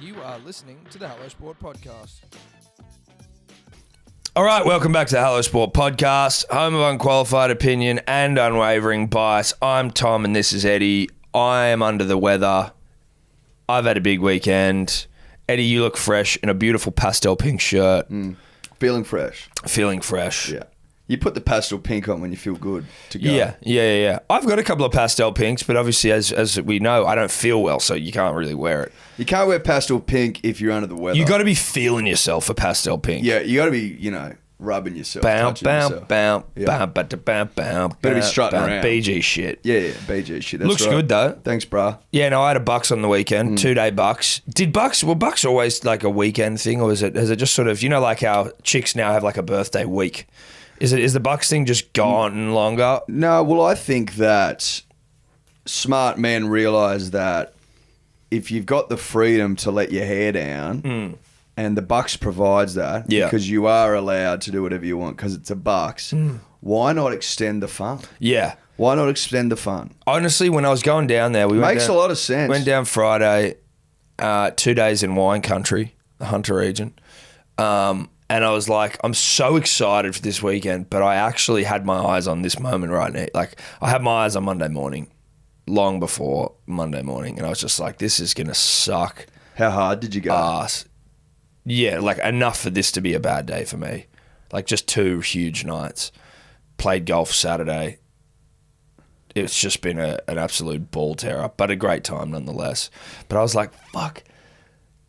You are listening to the Hello Sport Podcast. All right, welcome back to the Hello Sport Podcast, home of unqualified opinion and unwavering bias. I'm Tom and this is Eddie. I am under the weather. I've had a big weekend. Eddie, you look fresh in a beautiful pastel pink shirt. Feeling fresh. Feeling fresh. Yeah. You put the pastel pink on when you feel good to go. Yeah. I've got a couple of pastel pinks, but obviously, as we know, I don't feel well, so you can't really wear it. You can't wear pastel pink if you're under the weather. You got to be feeling yourself for pastel pink. Yeah, you got to be, rubbing yourself, touching yourself. Better be strutting around. BG shit. Yeah, BG shit. That's Looks right. good, though. Thanks, brah. Yeah, no, I had a Bucks on the weekend, 2-day Bucks. Were Bucks always like a weekend thing, or has it just sort of, like how chicks now have like a birthday week? Is the Bucks thing just gone longer? No, well, I think that smart men realise that if you've got the freedom to let your hair down, and the Bucks provides that, because you are allowed to do whatever you want because it's a Bucks, why not extend the fun? Yeah. Why not extend the fun? Honestly, when I was going down there, Makes a lot of sense. Went down Friday, 2 days in wine country, the Hunter region. And I was like, I'm so excited for this weekend, but I actually had my eyes on this moment right now. Like, I had my eyes on Monday morning, long before Monday morning, and I was just like, this is going to suck. How hard did you go? Ass. Yeah, like enough for this to be a bad day for me. Like just 2 huge nights. Played golf Saturday. It's just been an absolute ball terror, but a great time nonetheless. But I was like, fuck.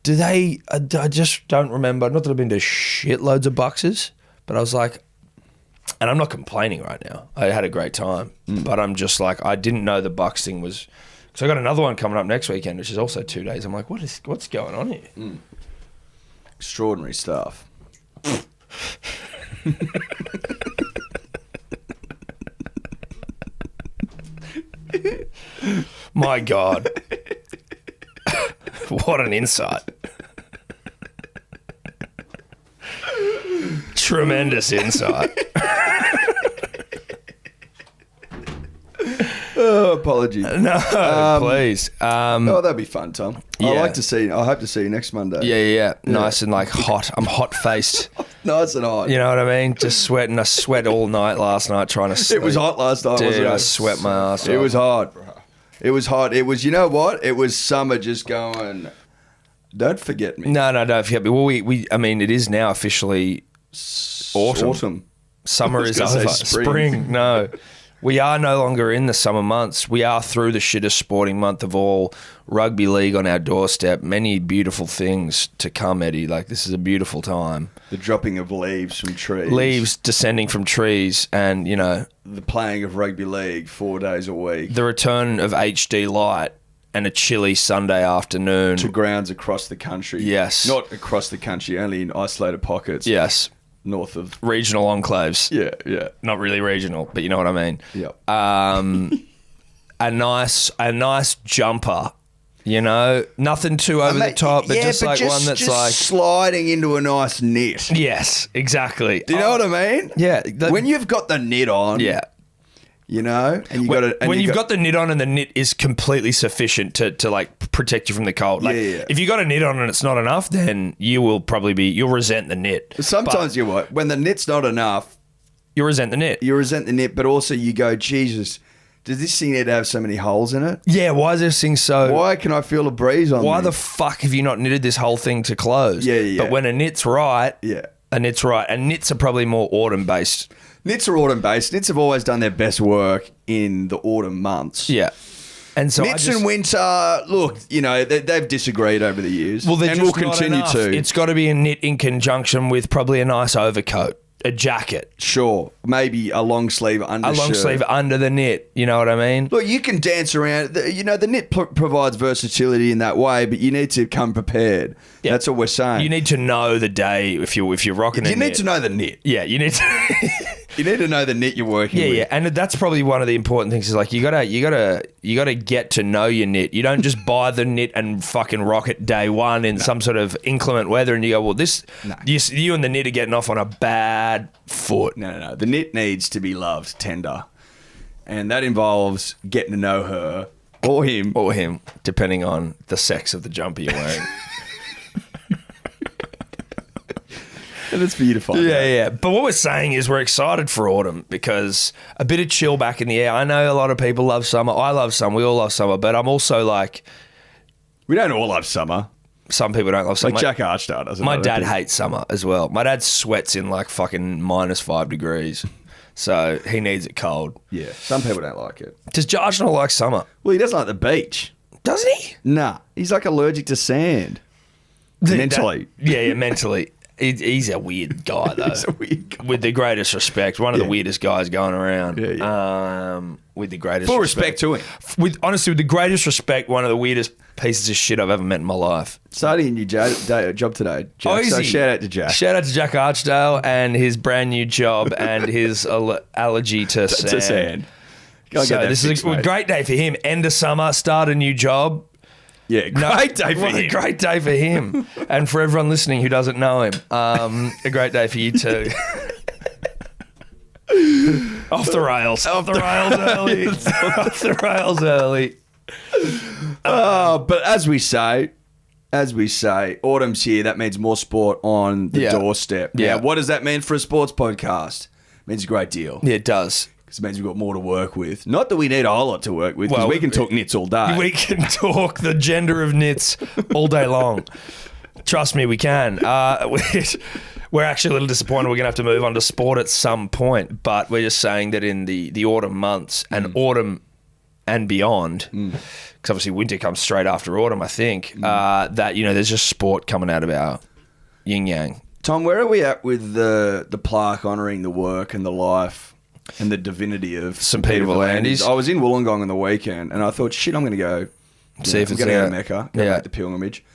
Do they... I just don't remember. Not that I've been to shitloads of Buckses, but I was like... And I'm not complaining right now. I had a great time. But I'm just like, I didn't know the Bucks thing was... So I got another one coming up next weekend, which is also 2 days. I'm like, what's going on here? Extraordinary stuff. My God. What an insight. Tremendous insight. Oh, apologies. No, please. That'd be fun, Tom. Yeah. I hope to see you next Monday. Yeah. Nice and like hot. I'm hot-faced. Nice and hot. You know what I mean? Just sweating. I sweat all night last night trying to sleep. It was hot last night, Dude, wasn't it? I sweat my ass off. It was hot. It was hot. It was, you know what? It was summer just going, don't forget me. No, don't forget me. Well, I mean, it is now officially autumn. Summer is over. Spring. No. We are no longer in the summer months. We are through the shittest sporting month of all. Rugby league on our doorstep. Many beautiful things to come, Eddie. Like, this is a beautiful time. The dropping of leaves from trees. Leaves descending from trees and, the playing of rugby league 4 days a week. the return of HD light and a chilly Sunday afternoon. To grounds across the country. Yes. Not across the country, only in isolated pockets. Yes. North of... Regional enclaves. Yeah. Not really regional, but you know what I mean. Yeah. A nice jumper, nothing too over the top, but just like one that's like sliding into a nice knit. Yes, exactly. Do you know what I mean? Yeah. When you've got the knit on, yeah. And you've got the knit on and the knit is completely sufficient to like protect you from the cold. Like, if you got a knit on and it's not enough, then you'll resent the knit. Sometimes when the knit's not enough, you resent the knit. You resent the knit, but also you go, Jesus, does this thing need to have so many holes in it? Yeah, why is this thing so... Why can I feel a breeze on Why me? the fuck have you not knitted this whole thing to close? Yeah. But when a knit's right... Yeah. A knit's right. And knits are probably more autumn-based. Knits are autumn-based. Knits have always done their best work in the autumn months. Yeah. And so knits and winter, look, they've disagreed over the years. Well, and will continue to. It's got to be a knit in conjunction with probably a nice overcoat, a jacket. Sure. Maybe a long sleeve undershirt. A long sleeve under the knit. You know what I mean? Look, you can dance around. The knit provides versatility in that way, but you need to come prepared. Yeah. That's what we're saying. You need to know the day if you're rocking a knit. You need to know the knit. Yeah, you need to... You need to know the knit you're working with. Yeah, and that's probably one of the important things is like you gotta get to know your knit. You don't just buy the knit and fucking rock it day one in some sort of inclement weather and you go, well, you and the knit are getting off on a bad foot. No. The knit needs to be loved tender, and that involves getting to know her or him, depending on the sex of the jumper you're wearing. And it's for you to find out. Yeah. But what we're saying is we're excited for autumn because a bit of chill back in the air. I know a lot of people love summer. I love summer. We all love summer. But I'm also like... We don't all love summer. Some people don't love summer. Like Jack Archdale doesn't. My dad hates summer as well. My dad sweats in like fucking -5 degrees. So he needs it cold. Yeah, some people don't like it. Does Josh not like summer? Well, he doesn't like the beach. Doesn't he? Nah, he's like allergic to sand. Mentally. Mentally. He's a weird guy, though. He's a weird guy. With the greatest respect. One of the weirdest guys going around. With the greatest Full respect to him. Honestly, with the greatest respect, one of the weirdest pieces of shit I've ever met in my life. Starting a new job today, Jack. So shout out to Jack. Shout out to Jack Archdale and his brand new job and his allergy to sand. To sand. So this is a great day for him. End of summer, start a new job. Yeah, great day for him. A great day for him. And for everyone listening who doesn't know him, a great day for you too. Off the rails early. Off the rails early. But as we say, autumn's here. That means more sport on the doorstep. Yeah. Now, what does that mean for a sports podcast? It means a great deal. Yeah, it does. Because it means we've got more to work with. Not that we need a whole lot to work with, because we can talk nits all day. We can talk the gender of nits all day long. Trust me, we can. We're actually a little disappointed we're going to have to move on to sport at some point, but we're just saying that in the autumn months and autumn and beyond, because obviously winter comes straight after autumn, I think, that, there's just sport coming out of our yin-yang. Tom, where are we at with the plaque honouring the work and the life and the divinity of St. Peter V'landys? I was in Wollongong on the weekend and I thought, shit, I'm going to go see if it's going to there. go to Mecca, make the pilgrimage.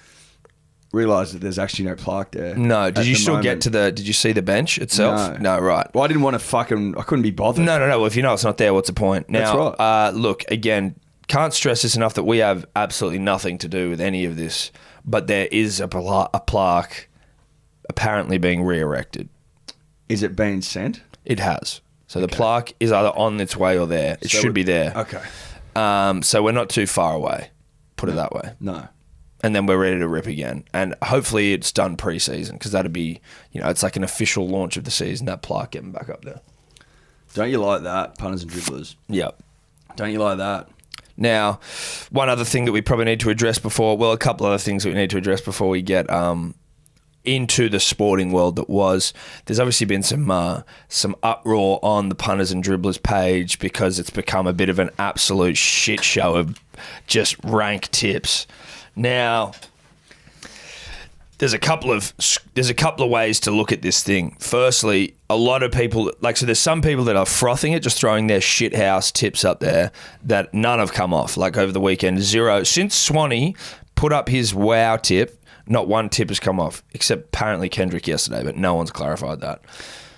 Realised that there's actually no plaque there. No. Did you still get to did you see the bench itself? No, right. Well, I didn't want to I couldn't be bothered. No. Well, if you know it's not there, what's the point? Now, that's right. Look, again, can't stress this enough that we have absolutely nothing to do with any of this, but there is a plaque apparently being re-erected. Is it being sent? It has. So the plaque is either on its way or there. It should be there. Okay. So we're not too far away, put it that way. No. And then we're ready to rip again. And hopefully it's done pre-season because that'd be, it's like an official launch of the season, that plaque getting back up there. Don't you like that, punters and dribblers? Yep. Don't you like that? Now, one other thing that we probably need to address a couple other things that we need to address before we get into the sporting world there's obviously been some uproar on the punters and dribblers page because it's become a bit of an absolute shit show of just rank tips. Now, there's a couple of ways to look at this thing. Firstly, a lot of people so there's some people that are frothing it, just throwing their shithouse tips up there that none have come off. Like over the weekend, 0 since Swanee put up his wow tip. Not one tip has come off, except apparently Kendrick yesterday, but no one's clarified that.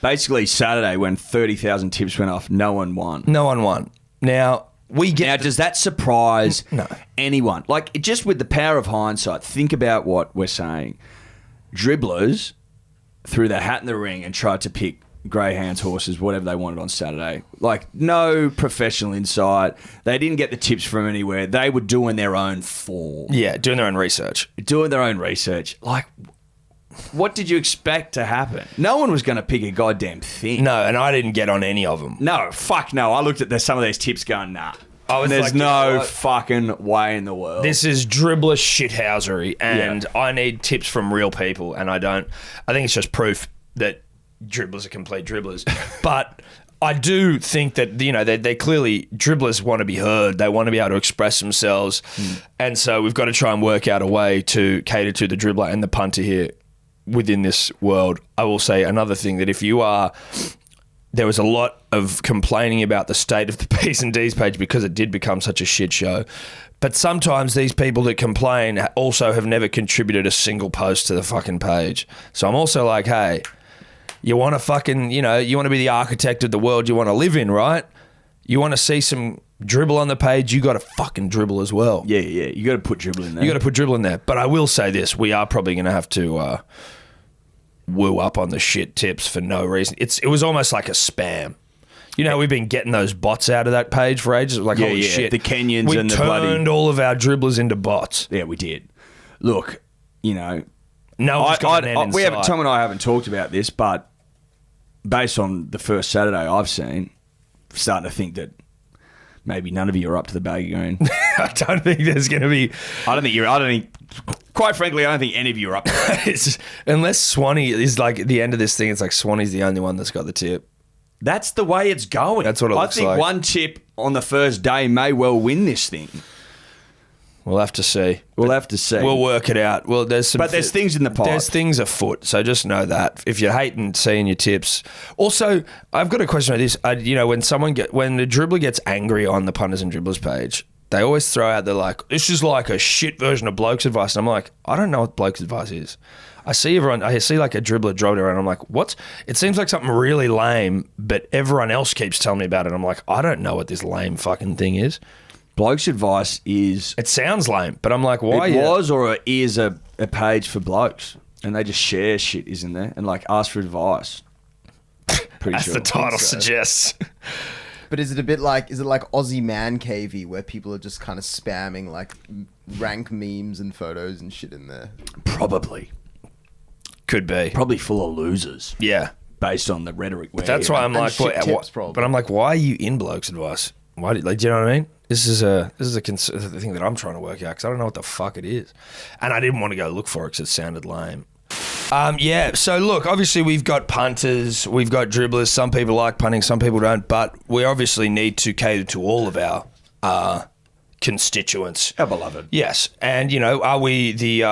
Basically, Saturday when 30,000 tips went off, no one won. No one won. Now, does that surprise No. anyone? Like, just with the power of hindsight, think about what we're saying. Dribblers threw their hat in the ring and tried to pick greyhounds, horses, whatever they wanted on Saturday. Like, no professional insight. They didn't get the tips from anywhere. They were doing their own form. Yeah, doing their own research. Like, what did you expect to happen? No one was going to pick a goddamn thing. No, and I didn't get on any of them. No, fuck no. I looked at some of these tips going, nah. There's like, no fucking way in the world. This is dribbler shithousery, and I need tips from real people, and I don't. I think it's just proof that dribblers are complete dribblers. But I do think that, they clearly, dribblers want to be heard. They want to be able to express themselves. And so we've got to try and work out a way to cater to the dribbler and the punter here within this world. I will say another thing, that there was a lot of complaining about the state of the P's and D's page because it did become such a shit show. But sometimes these people that complain also have never contributed a single post to the fucking page. So I'm also like, hey, you want to fucking, you want to be the architect of the world you want to live in, right? You want to see some dribble on the page, you got to fucking dribble as well. Yeah. You got to put dribble in there. But I will say this, we are probably going to have to woo up on the shit tips for no reason. It was almost like a spam. We've been getting those bots out of that page for ages. It was like, holy shit. The Kenyans and the bloody... We turned all of our dribblers into bots. Yeah, we did. Look, No one's got an end in sight. Tom and I haven't talked about this, but based on the first Saturday I've seen, I'm starting to think that maybe none of you are up to the bag again. I don't think there's going to be... Quite frankly, I don't think any of you are up to it. Unless Swanee is like, at the end of this thing, it's like Swanee's the only one that's got the tip. That's the way it's going. That's what it looks like. I think one tip on the first day may well win this thing. We'll have to see. We'll work it out. Well, there's things in the pipe. There's things afoot, so just know that. If you're hating seeing your tips. Also, I've got a question on this. When the dribbler gets angry on the punters and dribblers page, they always throw out, they're like, this is like a shit version of blokes advice. And I'm like, I don't know what blokes advice is. I see like a dribbler drove around. I'm like, what? It seems like something really lame, but everyone else keeps telling me about it. I'm like, I don't know what this lame fucking thing is. Blokes advice is... It sounds lame, but I'm like, why? It was or it is a page for blokes. And they just share shit, isn't there? And like ask for advice. As the title suggests. But is it like Aussie Man Cavey where people are just kind of spamming like rank memes and photos and shit in there? Probably. Could be. Probably full of losers. Yeah. Based on the rhetoric. But that's why I'm like, but I'm like, why are you in blokes advice? Why? Do you know what I mean? This is a thing that I'm trying to work out because I don't know what the fuck it is, and I didn't want to go look for it because it sounded lame. So look, obviously we've got punters, we've got dribblers. Some people like punting, some people don't. But we obviously need to cater to all of our constituents. Our beloved. Yes, and are we the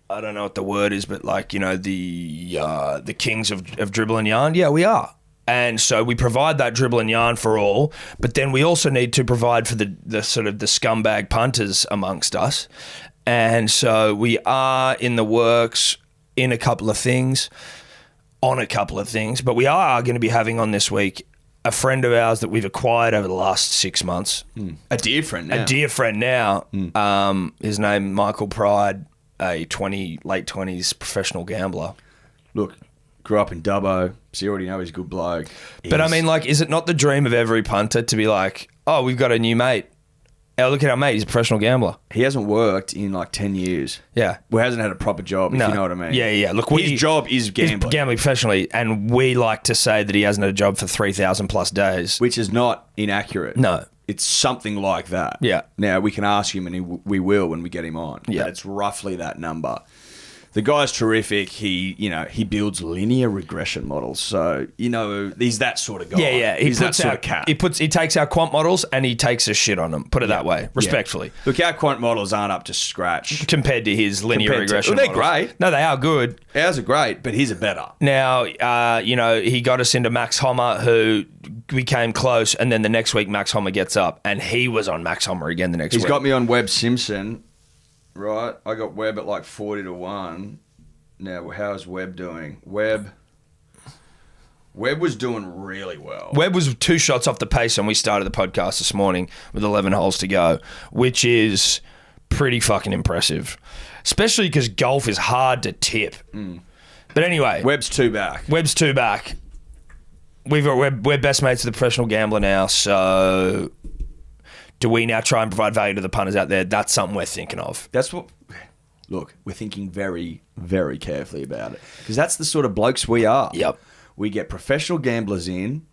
I don't know what the word is, but like the kings of dribble and yarn? Yeah, we are. And so we provide that dribble and yarn for all, but then we also need to provide for the sort of the scumbag punters amongst us. And so we are in the works on a couple of things, but we are going to be having on this week a friend of ours that we've acquired over the last 6 months. A dear friend now. His name, Michael Pride, a late 20s professional gambler. Look, grew up in Dubbo, so you already know he's a good bloke. But I mean, like, is it not the dream of every punter to be like, oh, we've got a new mate. Oh, look at our mate, he's a professional gambler. He hasn't worked in like 10 years. Yeah. Well, hasn't had a proper job, if you know what I mean. Yeah. Look, his job is gambling. He's gambling professionally, and we like to say that he hasn't had a job for 3,000 plus days. Which is not inaccurate. No. It's something like that. Yeah. Now, we can ask him, and we will when we get him on. Yeah. But it's roughly that number. The guy's terrific. He builds linear regression models. So, he's that sort of guy. Yeah. He's that sort of cat. He takes our quant models and he takes a shit on them. Put it that way, respectfully. Yeah. Look, our quant models aren't up to scratch. Compared to his linear regression they're models. Great. No, they are good. Ours are great, but his are better. Now, he got us into Max Homer, who we came close, and then the next week Max Homer gets up, and he was on Max Homer again the next week. He's got me on Webb Simpson. Right, I got Webb at like 40-1. Now, how's Webb doing? Webb was doing really well. Webb was 2 shots off the pace when we started the podcast this morning with 11 holes to go, which is pretty fucking impressive, especially because golf is hard to tip. But anyway, Webb's 2 back. We're best mates with the professional gambler now, so do we now try and provide value to the punters out there? That's something we're thinking of. Look, we're thinking very, very carefully about it because that's the sort of blokes we are. Yep. We get professional gamblers in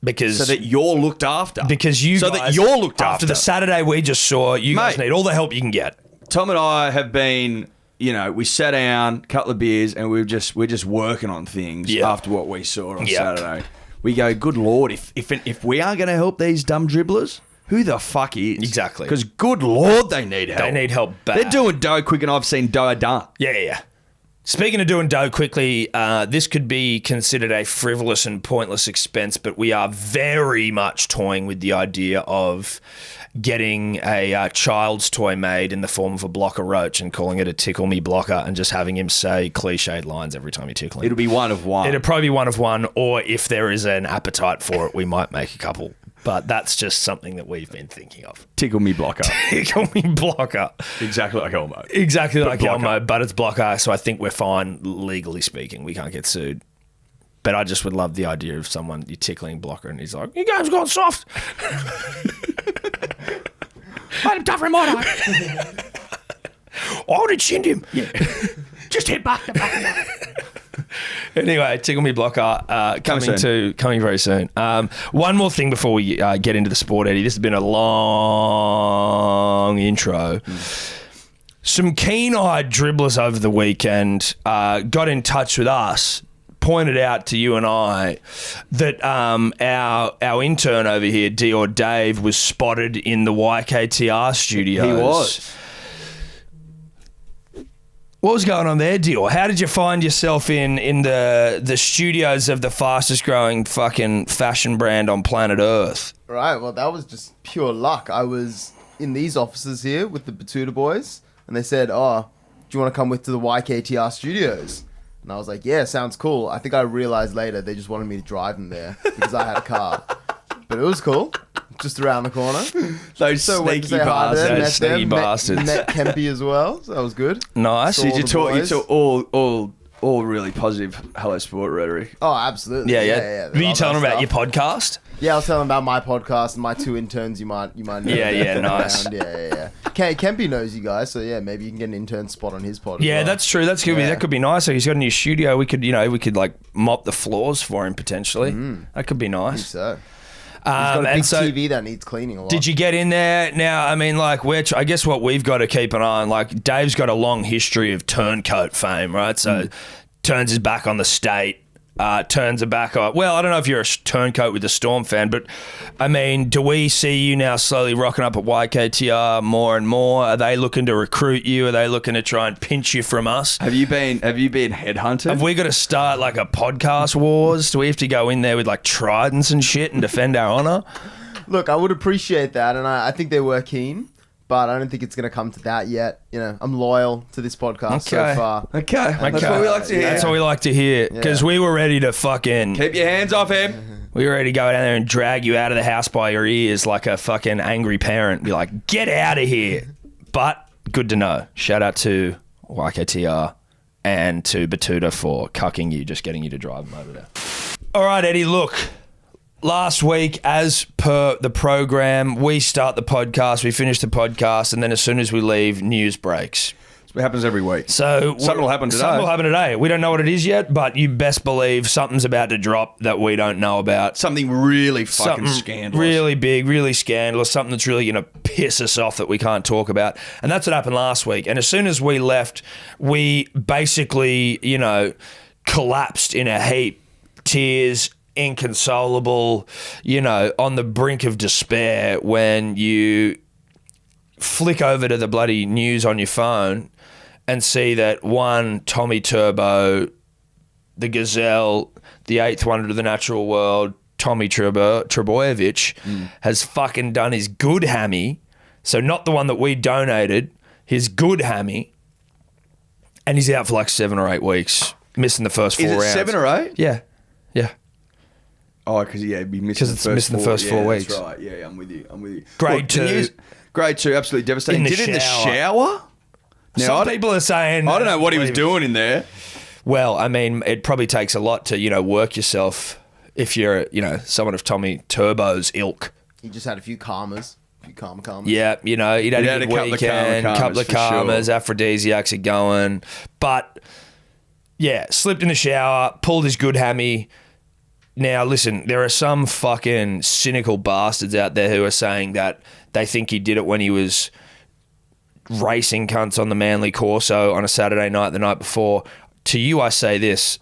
so that you're looked after. After the Saturday we just saw, you guys need all the help you can get. Tom and I have been, we sat down, a couple of beers, and we're just working on things after what we saw on Saturday. We go, good Lord, if we are going to help these dumb dribblers, who the fuck is? Exactly. Because good Lord, they need help. They need help bad. They're doing dough quick, and I've seen dough done. Yeah. Speaking of doing dough quickly, this could be considered a frivolous and pointless expense, but we are very much toying with the idea of getting a child's toy made in the form of a blocker roach and calling it a tickle me blocker and just having him say cliched lines every time you tickle him. It'll be one of one. It'll probably be one of one, or if there is an appetite for it, we might make a couple. But that's just something that we've been thinking of. Tickle me blocker. Tickle me blocker. Exactly like Elmo. Exactly like Elmo, but it's blocker, so I think we're fine, legally speaking. We can't get sued. But I just would love the idea of someone, you're tickling blocker, and he's like, "You guys got soft." I'm tougher, I would have chinned him. Yeah. Just hit back the back. Anyway, Tickle Me Blocker coming very soon. One more thing before we get into the sport, Eddie. This has been a long intro. Some keen-eyed dribblers over the weekend got in touch with us, pointed out to you and I that our intern over here, Dave, was spotted in the YKTR studios. He was. What was going on there, Dior? How did you find yourself in the studios of the fastest growing fucking fashion brand on planet Earth? Right, well, that was just pure luck. I was in these offices here with the Batuta boys, and they said, oh, do you want to come with to the YKTR studios? And I was like, yeah, sounds cool. I think I realized later they just wanted me to drive them there because I had a car. But it was cool. Just around the corner. Those sneaky bastards. Met Kempy as well, so that was good. Nice. Did you talk all really positive Hello Sport rhetoric? Oh, absolutely. Yeah. Were you telling them about your podcast? Yeah, I was telling them about my podcast and my 2 interns you might know. Yeah, nice. Yeah. Kempy knows you guys, so yeah, maybe you can get an intern spot on his pod. Yeah, as well. that's true. That could be nice. So he's got a new studio. We could like mop the floors for him potentially. That could be nice. I think so. He's got a big TV that needs cleaning a lot. Did you get in there? Now, I mean, like, I guess what we've got to keep an eye on, like, Dave's got a long history of turncoat fame, right? So turns his back on the state, turns a back on... Well, I don't know if you're a turncoat with the Storm fan, but, I mean, do we see you now slowly rocking up at YKTR more and more? Are they looking to recruit you? Are they looking to try and pinch you from us? Have you been headhunted? Have we got to start, like, a podcast wars? Do we have to go in there with, like, tridents and shit and defend our honour? Look, I would appreciate that, and I think they were keen, but I don't think it's going to come to that yet. You know, I'm loyal to this podcast so far. Okay. That's what we like to hear. That's what we like to hear. Because we were ready to fucking... Keep your hands off him. We were ready to go down there and drag you out of the house by your ears like a fucking angry parent. Be like, get out of here. But good to know. Shout out to YKTR and to Batuta for cucking you, just getting you to drive them over there. All right, Eddie, look. Last week, as per the program, we start the podcast, we finish the podcast, and then as soon as we leave, news breaks. It happens every week. So something will happen today. Something will happen today. We don't know what it is yet, but you best believe something's about to drop that we don't know about. Something really fucking scandalous. Really big, really scandalous. Something that's really going to piss us off that we can't talk about. And that's what happened last week. And as soon as we left, we basically, collapsed in a heap. Tears, inconsolable, on the brink of despair when you flick over to the bloody news on your phone and see that one Tommy Turbo, the Gazelle, the 8th wonder of the natural world, Tommy Trebojevic, has fucking done his good hammy, so not the one that we donated, his good hammy, and he's out for like 7 or 8 weeks, missing the first 4 rounds. Is it 7 or 8? Yeah. Oh, because he'd be missing the first 4 weeks. That's right. Yeah, I'm with you. Grade 2. Grade 2, absolutely devastating. In the shower? Now, some people are saying... I don't know what he was doing in there. Well, I mean, it probably takes a lot to, work yourself if you're, someone of Tommy Turbo's ilk. He just had a few karmas. Yeah, he'd had a good weekend, couple of karmas, aphrodisiacs are going. But, yeah, slipped in the shower, pulled his good hammy. Now, listen, there are some fucking cynical bastards out there who are saying that they think he did it when he was racing cunts on the Manly Corso on a Saturday night the night before. To you, I say this.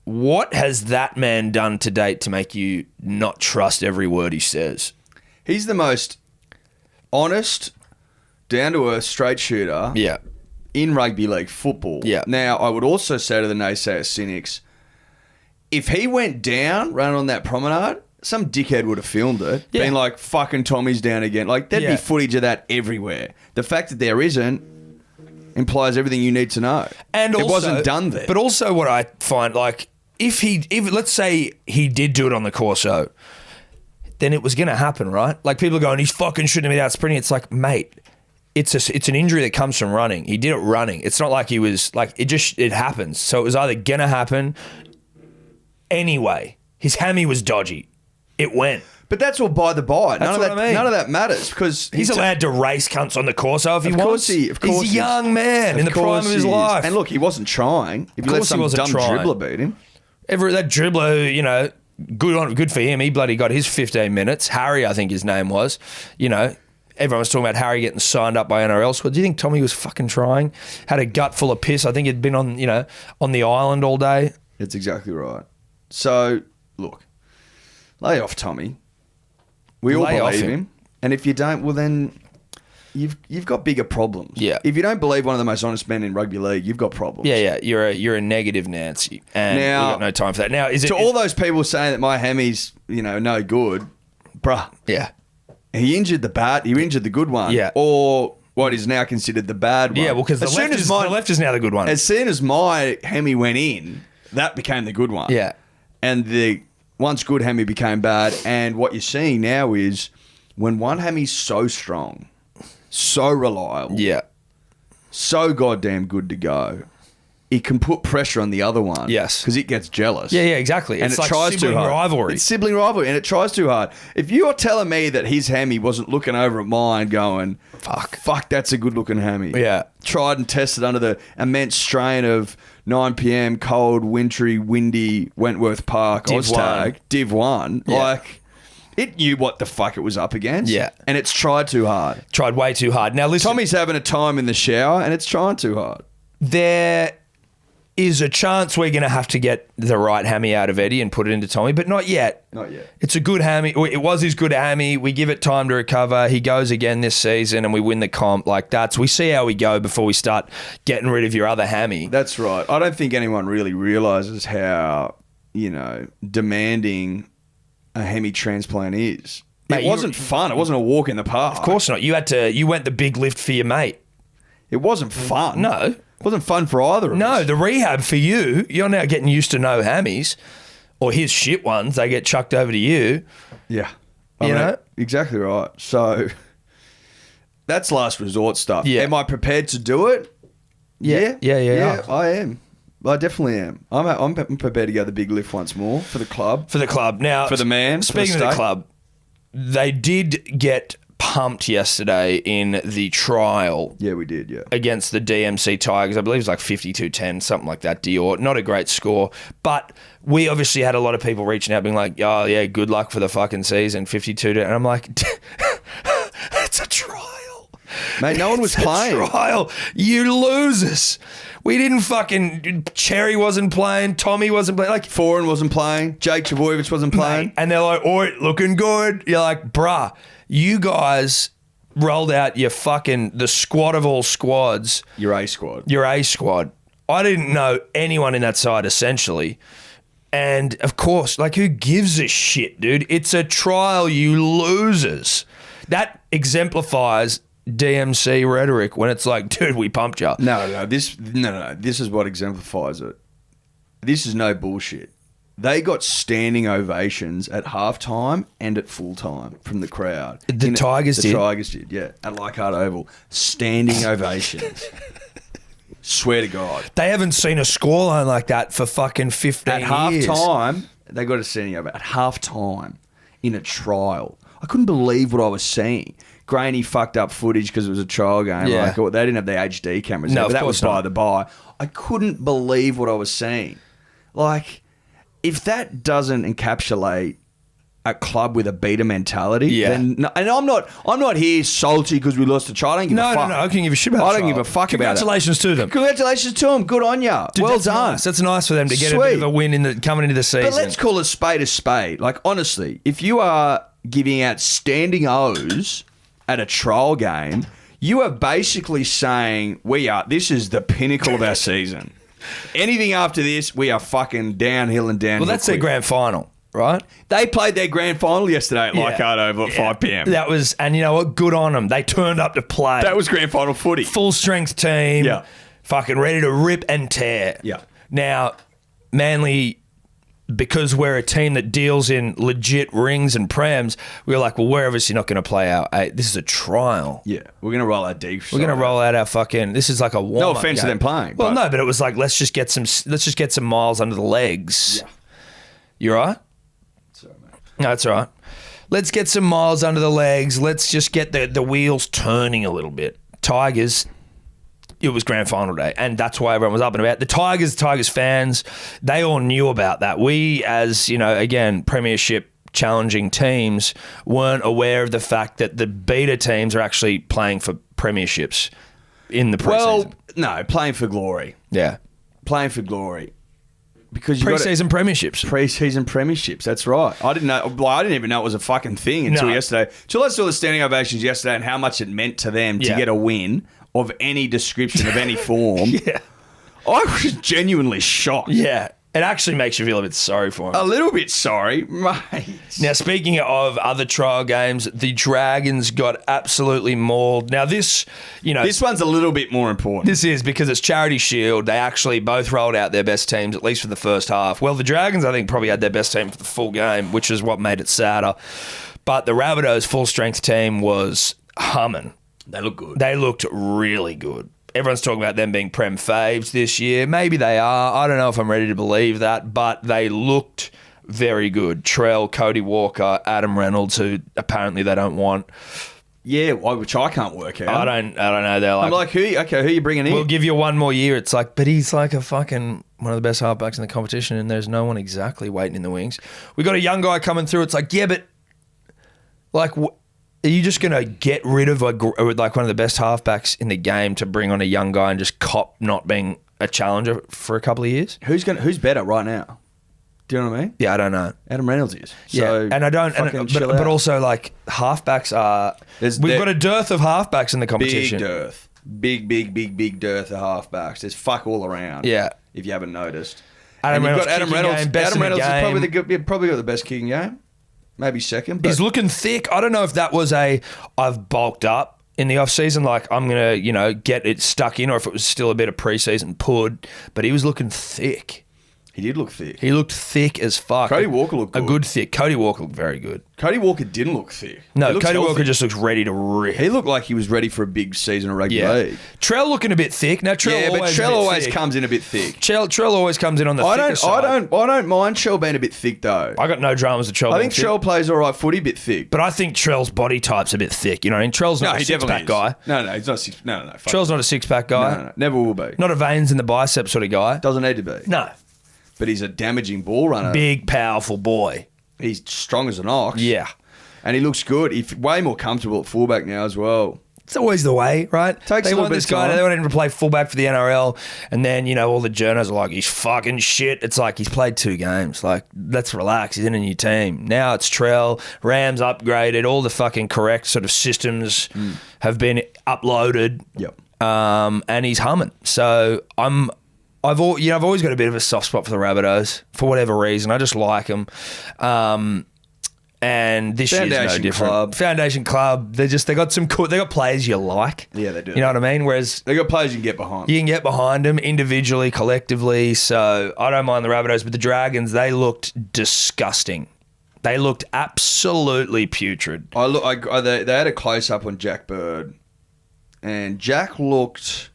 What has that man done to date to make you not trust every word he says? He's the most honest, down-to-earth straight shooter in rugby league football. Yeah. Now, I would also say to the naysayer cynics, if he went down running on that promenade, some dickhead would have filmed it, been like, fucking Tommy's down again. Like, there'd be footage of that everywhere. The fact that there isn't implies everything you need to know. And it wasn't done there. But also what I find, like, if let's say he did do it on the Corso, then it was going to happen, right? Like, people are going, he's fucking shouldn't have been out sprinting. It's like, mate, it's an injury that comes from running. He did it running. It's not like he was, like, it happens. So it was either going to happen... Anyway, his hammy was dodgy. it went. But that's all by the by. That's what I mean. None of that matters because He's allowed to race cunts on the Corso if he wants. Of course he's a young man in the prime of his he is. life. And look, he wasn't trying. If you let some dumb dribbler beat him. That dribbler, you know, good for him. He bloody got his 15 minutes. Harry, I think his name was. You know, everyone was talking about Harry getting signed up by NRL squad. Do you think Tommy was fucking trying? Had a gut full of piss. I think he'd been on the island all day. That's exactly right. So, look, lay off Tommy. We all believe him. And if you don't, well then you've got bigger problems. Yeah. If you don't believe one of the most honest men in rugby league, you've got problems. Yeah. You're a negative Nancy, and we've got no time for that. Now, all those people saying that my Hemi's no good, bruh. Yeah. He injured the bat. He injured the good one. Yeah. Or what is now considered the bad one. Yeah. Well, because the left is now the good one. As soon as my Hemi went in, that became the good one. Yeah. And the once good Hemi became bad, and what you're seeing now is when one Hemi's so strong, so reliable, so goddamn good to go, it can put pressure on the other one. Yes. Because it gets jealous. Yeah, exactly. And it's it like tries too hard. rivalry. It's sibling rivalry, and it tries too hard. If you're telling me that his Hemi wasn't looking over at mine going, fuck, that's a good-looking Hemi. Yeah. Tried and tested under the immense strain of 9 p.m, cold, wintry, windy, Wentworth Park, Oztag, Div 1. Yeah. Like, it knew what the fuck it was up against. Yeah. And it's tried too hard. Tried way too hard. Now, listen. Tommy's having a time in the shower, and it's trying too hard. There is a chance we're going to have to get the right hammy out of Eddie and put it into Tommy, but not yet. Not yet. It's a good hammy. It was his good hammy. We give it time to recover. He goes again this season and we win the comp. Like we see how we go before we start getting rid of your other hammy. That's right. I don't think anyone really realises how, demanding a hemi transplant is. Mate, it wasn't fun. It wasn't a walk in the park. Of course not. You went the big lift for your mate. It wasn't fun. No. It wasn't fun for either of us. No, the rehab for you're now getting used to no hammies, or his shit ones, they get chucked over to you. Yeah. You know? Exactly right. So that's last resort stuff. Yeah. Am I prepared to do it? Yeah, I am. I definitely am. I'm prepared to go the big lift once more for the club. For the club. Now, for the man. Speaking of the club, they did get pumped yesterday in the trial. Yeah, we did, against the DMC Tigers. I believe it was like 52-10, something like that, Dior. Not a great score. But we obviously had a lot of people reaching out being like, oh, yeah, good luck for the fucking season, 52-10. And I'm like, it's a trial. Mate, no one was playing. It's a trial. You losers. We didn't fucking... Cherry wasn't playing. Tommy wasn't playing. Like, Foran wasn't playing. Jake Trbojevic wasn't playing. Mate, and they're like, oh, looking good. You're like, bruh, you guys rolled out the squad of all squads. Your A squad. Your A squad. I didn't know anyone in that side, essentially. And, of course, who gives a shit, dude? It's a trial, you losers. That exemplifies DMC rhetoric when it's like, dude, we pumped you. No. This is what exemplifies it. This is no bullshit. They got standing ovations at halftime and at full time from the crowd. The Tigers did? The Tigers did, yeah. At Leichhardt Oval. Standing ovations. Swear to God. They haven't seen a scoreline like that for fucking 15 years. At halftime, they got a standing ovation. At halftime, in a trial. I couldn't believe what I was seeing. Grainy fucked up footage because it was a trial game. Yeah. They didn't have the HD cameras. No, but that was by not. the by. I couldn't believe what I was seeing. If that doesn't encapsulate a club with a beta mentality, then and I'm not here salty because we lost a trial. I don't give a fuck. No, I can't give a shit about I don't give a fuck about it. Congratulations to them. Congratulations to them. Good on ya. Dude, well that's done. Nice. That's nice for them to get a bit of a win coming into the season. But let's call a spade a spade. Honestly, if you are giving out standing O's at a trial game, you are basically saying this is the pinnacle of our season. Anything after this, we are fucking downhill and downhill. Well, that's their grand final, right? They played their grand final yesterday at Leichhardt Oval at 5 p.m. That was, and you know what? Good on them. They turned up to play. That was grand final footy. Full strength team. Yeah. Fucking ready to rip and tear. Yeah. Now, Manly, because we're a team that deals in legit rings and prams, we were like, well, we're obviously not going to play this is a trial. Yeah, we're going to roll our deep. We're going to roll out our fucking. This is like a warm-up. No offense to them playing. Well, no, but it was like let's just get some miles under the legs. Yeah. You right? Sorry, mate. No, that's all right. Let's get some miles under the legs. Let's just get the wheels turning a little bit. Tigers, it was grand final day, and that's why everyone was up and about. The Tigers fans, they all knew about that. We, as, again, premiership challenging teams, weren't aware of the fact that the beta teams are actually playing for premierships in the preseason. Well, no, playing for glory. Yeah. Playing for glory. Because you Preseason premierships. Preseason premierships, that's right. I didn't know. Well, I didn't even know it was a fucking thing until yesterday. Till I saw the standing ovations yesterday and how much it meant to them to get a win of any description, of any form. Yeah. I was genuinely shocked. Yeah. It actually makes you feel a bit sorry for him. A little bit sorry, mate. Now, speaking of other trial games, the Dragons got absolutely mauled. Now, this one's a little bit more important. This is because it's Charity Shield. They actually both rolled out their best teams, at least for the first half. Well, the Dragons, I think, probably had their best team for the full game, which is what made it sadder. But the Rabbitohs' full-strength team was humming. They look good. They looked really good. Everyone's talking about them being Prem faves this year. Maybe they are. I don't know if I'm ready to believe that, but they looked very good. Trell, Cody Walker, Adam Reynolds, who apparently they don't want. Yeah, which I can't work out. I don't know. They're like, I'm like, who are you bringing in? We'll give you one more year. It's like, but he's like a fucking one of the best halfbacks in the competition, and there's no one exactly waiting in the wings. We got a young guy coming through. It's like, yeah, but like, are you just going to get rid of like one of the best halfbacks in the game to bring on a young guy and just cop not being a challenger for a couple of years? Who's better right now? Do you know what I mean? Yeah, I don't know. Adam Reynolds is. So and I don't. But also like halfbacks are. We've got a dearth of halfbacks in the competition. Big dearth. Big dearth of halfbacks. There's fuck all around. Yeah. If you haven't noticed. Adam Reynolds Adam Reynolds is probably got the best kicking game. Maybe second. But he's looking thick. I don't know if that was I've bulked up in the off-season, like I'm going to, get it stuck in, or if it was still a bit of pre-season pud, but he was looking thick. He did look thick. He looked thick as fuck. Cody Walker looked good. A good thick. Cody Walker looked very good. Cody Walker didn't look thick. No, Cody Walker just looks ready to rip. He looked like he was ready for a big season of rugby league. Trell looking a bit thick. Now Trell always comes in a bit thick. Trell always comes in on the thicker side. I don't mind Trell being a bit thick though. I got no dramas with Trell. I think Trell plays all right footy, bit thick. But I think Trell's body type's a bit thick. You know what I mean? Trell's not a six-pack guy. No, he's not six. No. Trell's not a six-pack guy. No, never will be. Not a veins in the bicep sort of guy. Doesn't need to be. No. But he's a damaging ball runner. Big, powerful boy. He's strong as an ox. Yeah. And he looks good. He's way more comfortable at fullback now as well. It's always the way, right? Takes they a little want bit this of guy. time. They want him to play fullback for the NRL, and then all the journos are like, "He's fucking shit." It's like he's played 2 games. Like, let's relax. He's in a new team now. It's Trell. Rams upgraded. All the fucking correct sort of systems have been uploaded. Yep. And he's humming. So I've always got a bit of a soft spot for the Rabbitohs for whatever reason. I just like them. And this year's no different. Foundation Club. They got some cool. They got players you like. Yeah, they do. You know what I mean? Whereas they got players you can get behind. You can get behind them individually, collectively. So I don't mind the Rabbitohs, but the Dragons, they looked disgusting. They looked absolutely putrid. They had a close up on Jack Bird, and Jack looked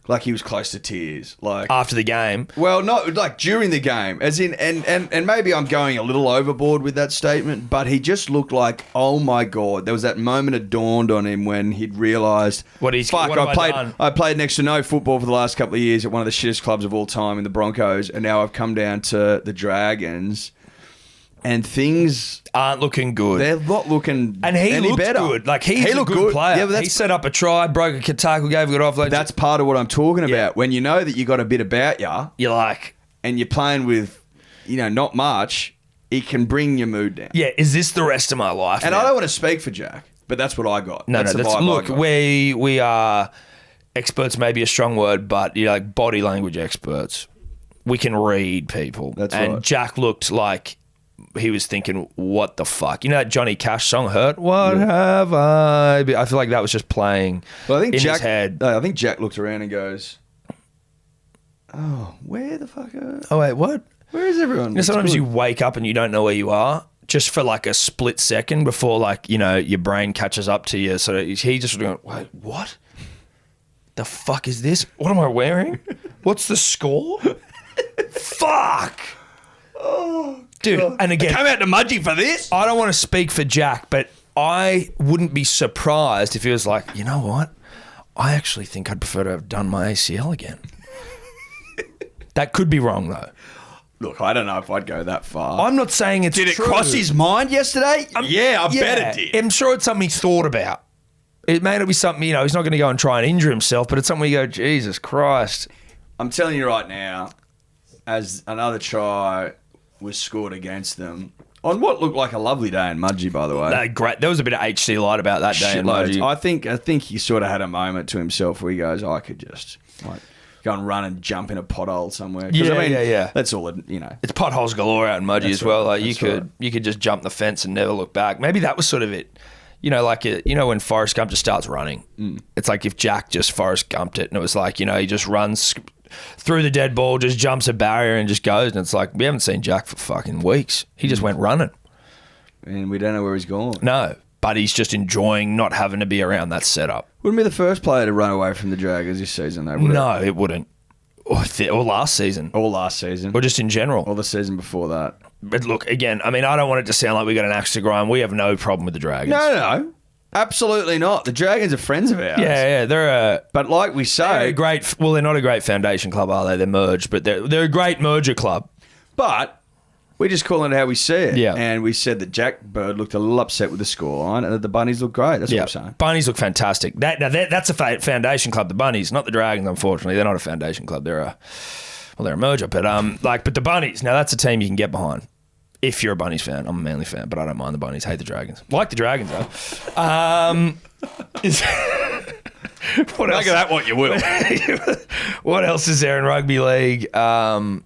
like he was close to tears. Like after the game. Well, not like during the game. As in and maybe I'm going a little overboard with that statement, but he just looked like, oh my God. There was that moment it dawned on him when he'd realised I played next to no football for the last couple of years at one of the shittest clubs of all time in the Broncos, and now I've come down to the Dragons. And things aren't looking good. They're not looking any better. Good. Like he's a good player. Yeah, he set up a try, broke a tackle, gave a good offload. That's part of what I'm talking about. When you know that you got a bit about you, you're like, and you're playing with, not much. It can bring your mood down. Yeah, is this the rest of my life? And now? I don't want to speak for Jack, but that's what I got. Look, we are experts. Maybe a strong word, but like body language experts. We can read people. That's right. And Jack looked like he was thinking, what the fuck? You know that Johnny Cash song, Hurt? What have I been? I feel like that was just playing his head. I think Jack looked around and goes, oh, where the fuck are... Oh, wait, what? Where is everyone? Sometimes you wake up and you don't know where you are just for like a split second before your brain catches up to you. So he just going, wait, what? The fuck is this? What am I wearing? What's the score? Fuck! Dude, and again, Come out to Mudgee for this. I don't want to speak for Jack, but I wouldn't be surprised if he was like, you know what? I actually think I'd prefer to have done my ACL again. That could be wrong, though. Look, I don't know if I'd go that far. I'm not saying it's Did it true. cross his mind yesterday? Yeah, I bet it did. I'm sure it's something he's thought about. It may not be something, he's not going to go and try and injure himself, but it's something where you go, Jesus Christ. I'm telling you right now, as another try was scored against them, on what looked like a lovely day in Mudgee, by the way. Great. There was a bit of HC light about that day in Shitloads. Mudgee. I think he sort of had a moment to himself where he goes, I could just go and run and jump in a pothole somewhere. 'Cause, Yeah. That's all it. It's potholes galore out in Mudgee as well. Like you could just jump the fence and never look back. Maybe that was sort of it. When Forrest Gump just starts running. It's like if Jack just Forrest Gumped it and it was like, he just runs through the dead ball, just jumps a barrier and just goes. And it's like, we haven't seen Jack for fucking weeks. He just went running. And we don't know where he's gone. No, but he's just enjoying not having to be around that setup. Wouldn't be the first player to run away from the Dragons this season, though, would it? No, it wouldn't. Or last season. Or last season. Or just in general. Or the season before that. But look, again, I don't want it to sound like we got an axe to grind. We have no problem with the Dragons. No. Absolutely not. The Dragons are friends of ours. Yeah, they're But like we say... they're not a great foundation club, are they? They're merged, but they're a great merger club. But we're just calling it how we see it. Yeah. And we said that Jack Bird looked a little upset with the scoreline and that the Bunnies look great. That's what I'm saying. Bunnies look fantastic. That's a foundation club, the Bunnies, not the Dragons, unfortunately. They're not a foundation club. They're a merger. But but the Bunnies, now that's a team you can get behind. If you're a Bunnies fan, I'm a Manly fan, but I don't mind the Bunnies. Hate the Dragons. Like the Dragons though. What else? Make of that what you will. What else is there in rugby league? There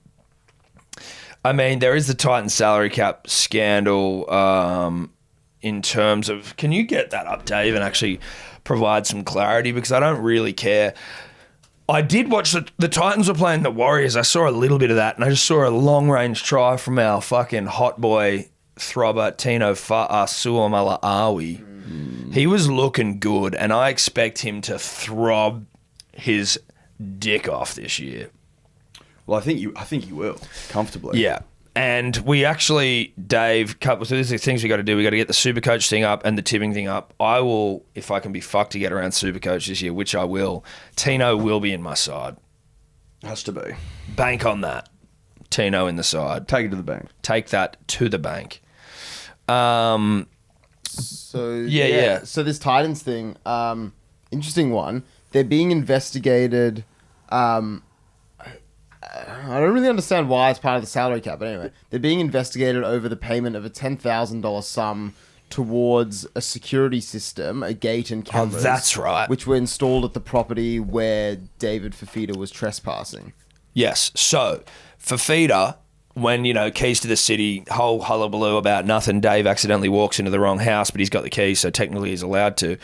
is the Titans salary cap scandal in terms of... Can you get that up, Dave, and actually provide some clarity? Because I don't really care. I did watch the Titans were playing the Warriors. I saw a little bit of that, and I just saw a long-range try from our fucking hot boy throbber, Tino Fa'asuamaleaui. He was looking good, and I expect him to throb his dick off this year. Well, I think you will comfortably. Yeah. And we actually, Dave, so there's the things we got to do. We got to get the Supercoach thing up and the tipping thing up. I will, if I can be fucked to get around Supercoach this year, which I will, Tino will be in my side. Has to be. Bank on that. Tino in the side. Take it to the bank. Take that to the bank. So yeah. So this Titans thing, interesting one. They're being investigated. I don't really understand why it's part of the salary cap, but anyway, they're being investigated over the payment of a $10,000 sum towards a security system, a gate and cameras. Oh, that's right. Which were installed at the property where David Fifita was trespassing. Yes. So, Fifita, when, keys to the city, whole hullabaloo about nothing, Dave accidentally walks into the wrong house, but he's got the keys, so technically he's allowed to.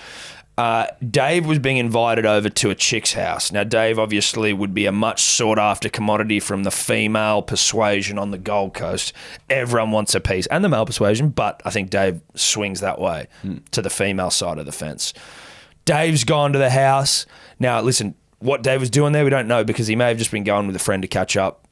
Dave was being invited over to a chick's house. Now, Dave obviously would be a much sought-after commodity from the female persuasion on the Gold Coast. Everyone wants a piece. And the male persuasion, but I think Dave swings that way to the female side of the fence. Dave's gone to the house. Now, listen, what Dave was doing there, we don't know, because he may have just been going with a friend to catch up.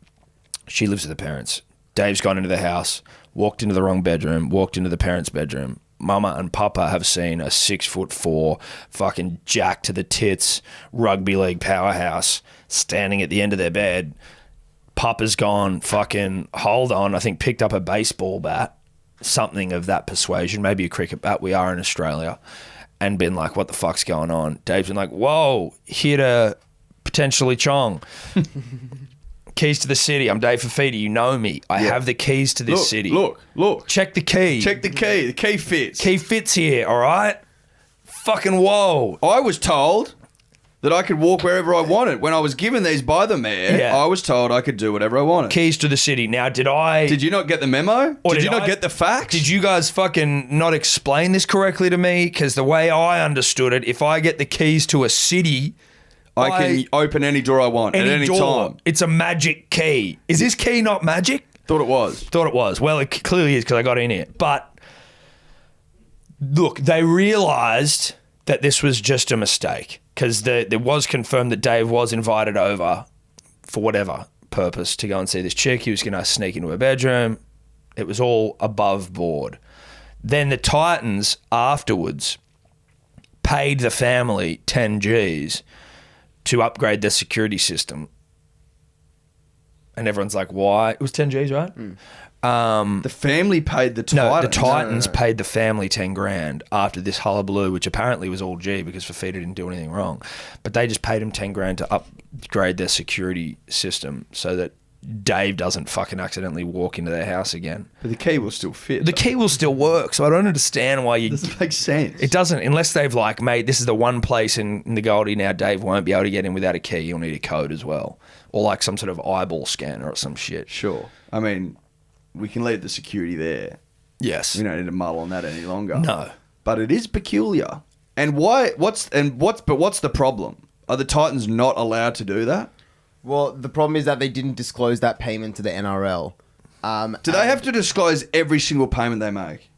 She lives with the parents. Dave's gone into the house, walked into the wrong bedroom, walked into the parents' bedroom. Mama and Papa have seen a 6'4", fucking jack to the tits rugby league powerhouse standing at the end of their bed. Papa's gone, fucking, hold on, I think picked up a baseball bat, something of that persuasion, maybe a cricket bat, we are in Australia, and been like, what the fuck's going on? Dave's been like, whoa, here to potentially Chong. Keys to the city. I'm Dave Fifita. You know me. I have the keys to this city. Look. Check the key. Check the key. The key fits. Key fits here, all right? Fucking whoa. I was told that I could walk wherever I wanted. When I was given these by the mayor, I was told I could do whatever I wanted. Keys to the city. Now, did you not get the memo? Did you not get the facts? Did you guys fucking not explain this correctly to me? Because the way I understood it, if I get the keys to a city... I can open any door I want at any time. It's a magic key. Is this key not magic? Thought it was. Well, it clearly is because I got in here. But look, they realised that this was just a mistake because there was confirmed that Dave was invited over for whatever purpose to go and see this chick. He was going to sneak into her bedroom. It was all above board. Then the Titans afterwards paid the family 10 Gs to upgrade their security system. And everyone's like, why? It was 10 Gs, right? The family paid the Titans. No, the Titans paid the family 10 grand after this hullabaloo, which apparently was all G because Fafita didn't do anything wrong. But they just paid him 10 grand to upgrade their security system so that Dave doesn't fucking accidentally walk into their house again. But the key will still fit. The key will still work, so I don't understand why you... It doesn't make sense. It doesn't, unless they've like, mate, this is the one place in the Goldie now Dave won't be able to get in without a key. You'll need a code as well. Or like some sort of eyeball scanner or some shit. Sure. I mean, we can leave the security there. Yes. We don't need to muddle on that any longer. No. But it is peculiar. And why? What's the problem? Are the Titans not allowed to do that? Well, the problem is that they didn't disclose that payment to the NRL. Do they have to disclose every single payment they make?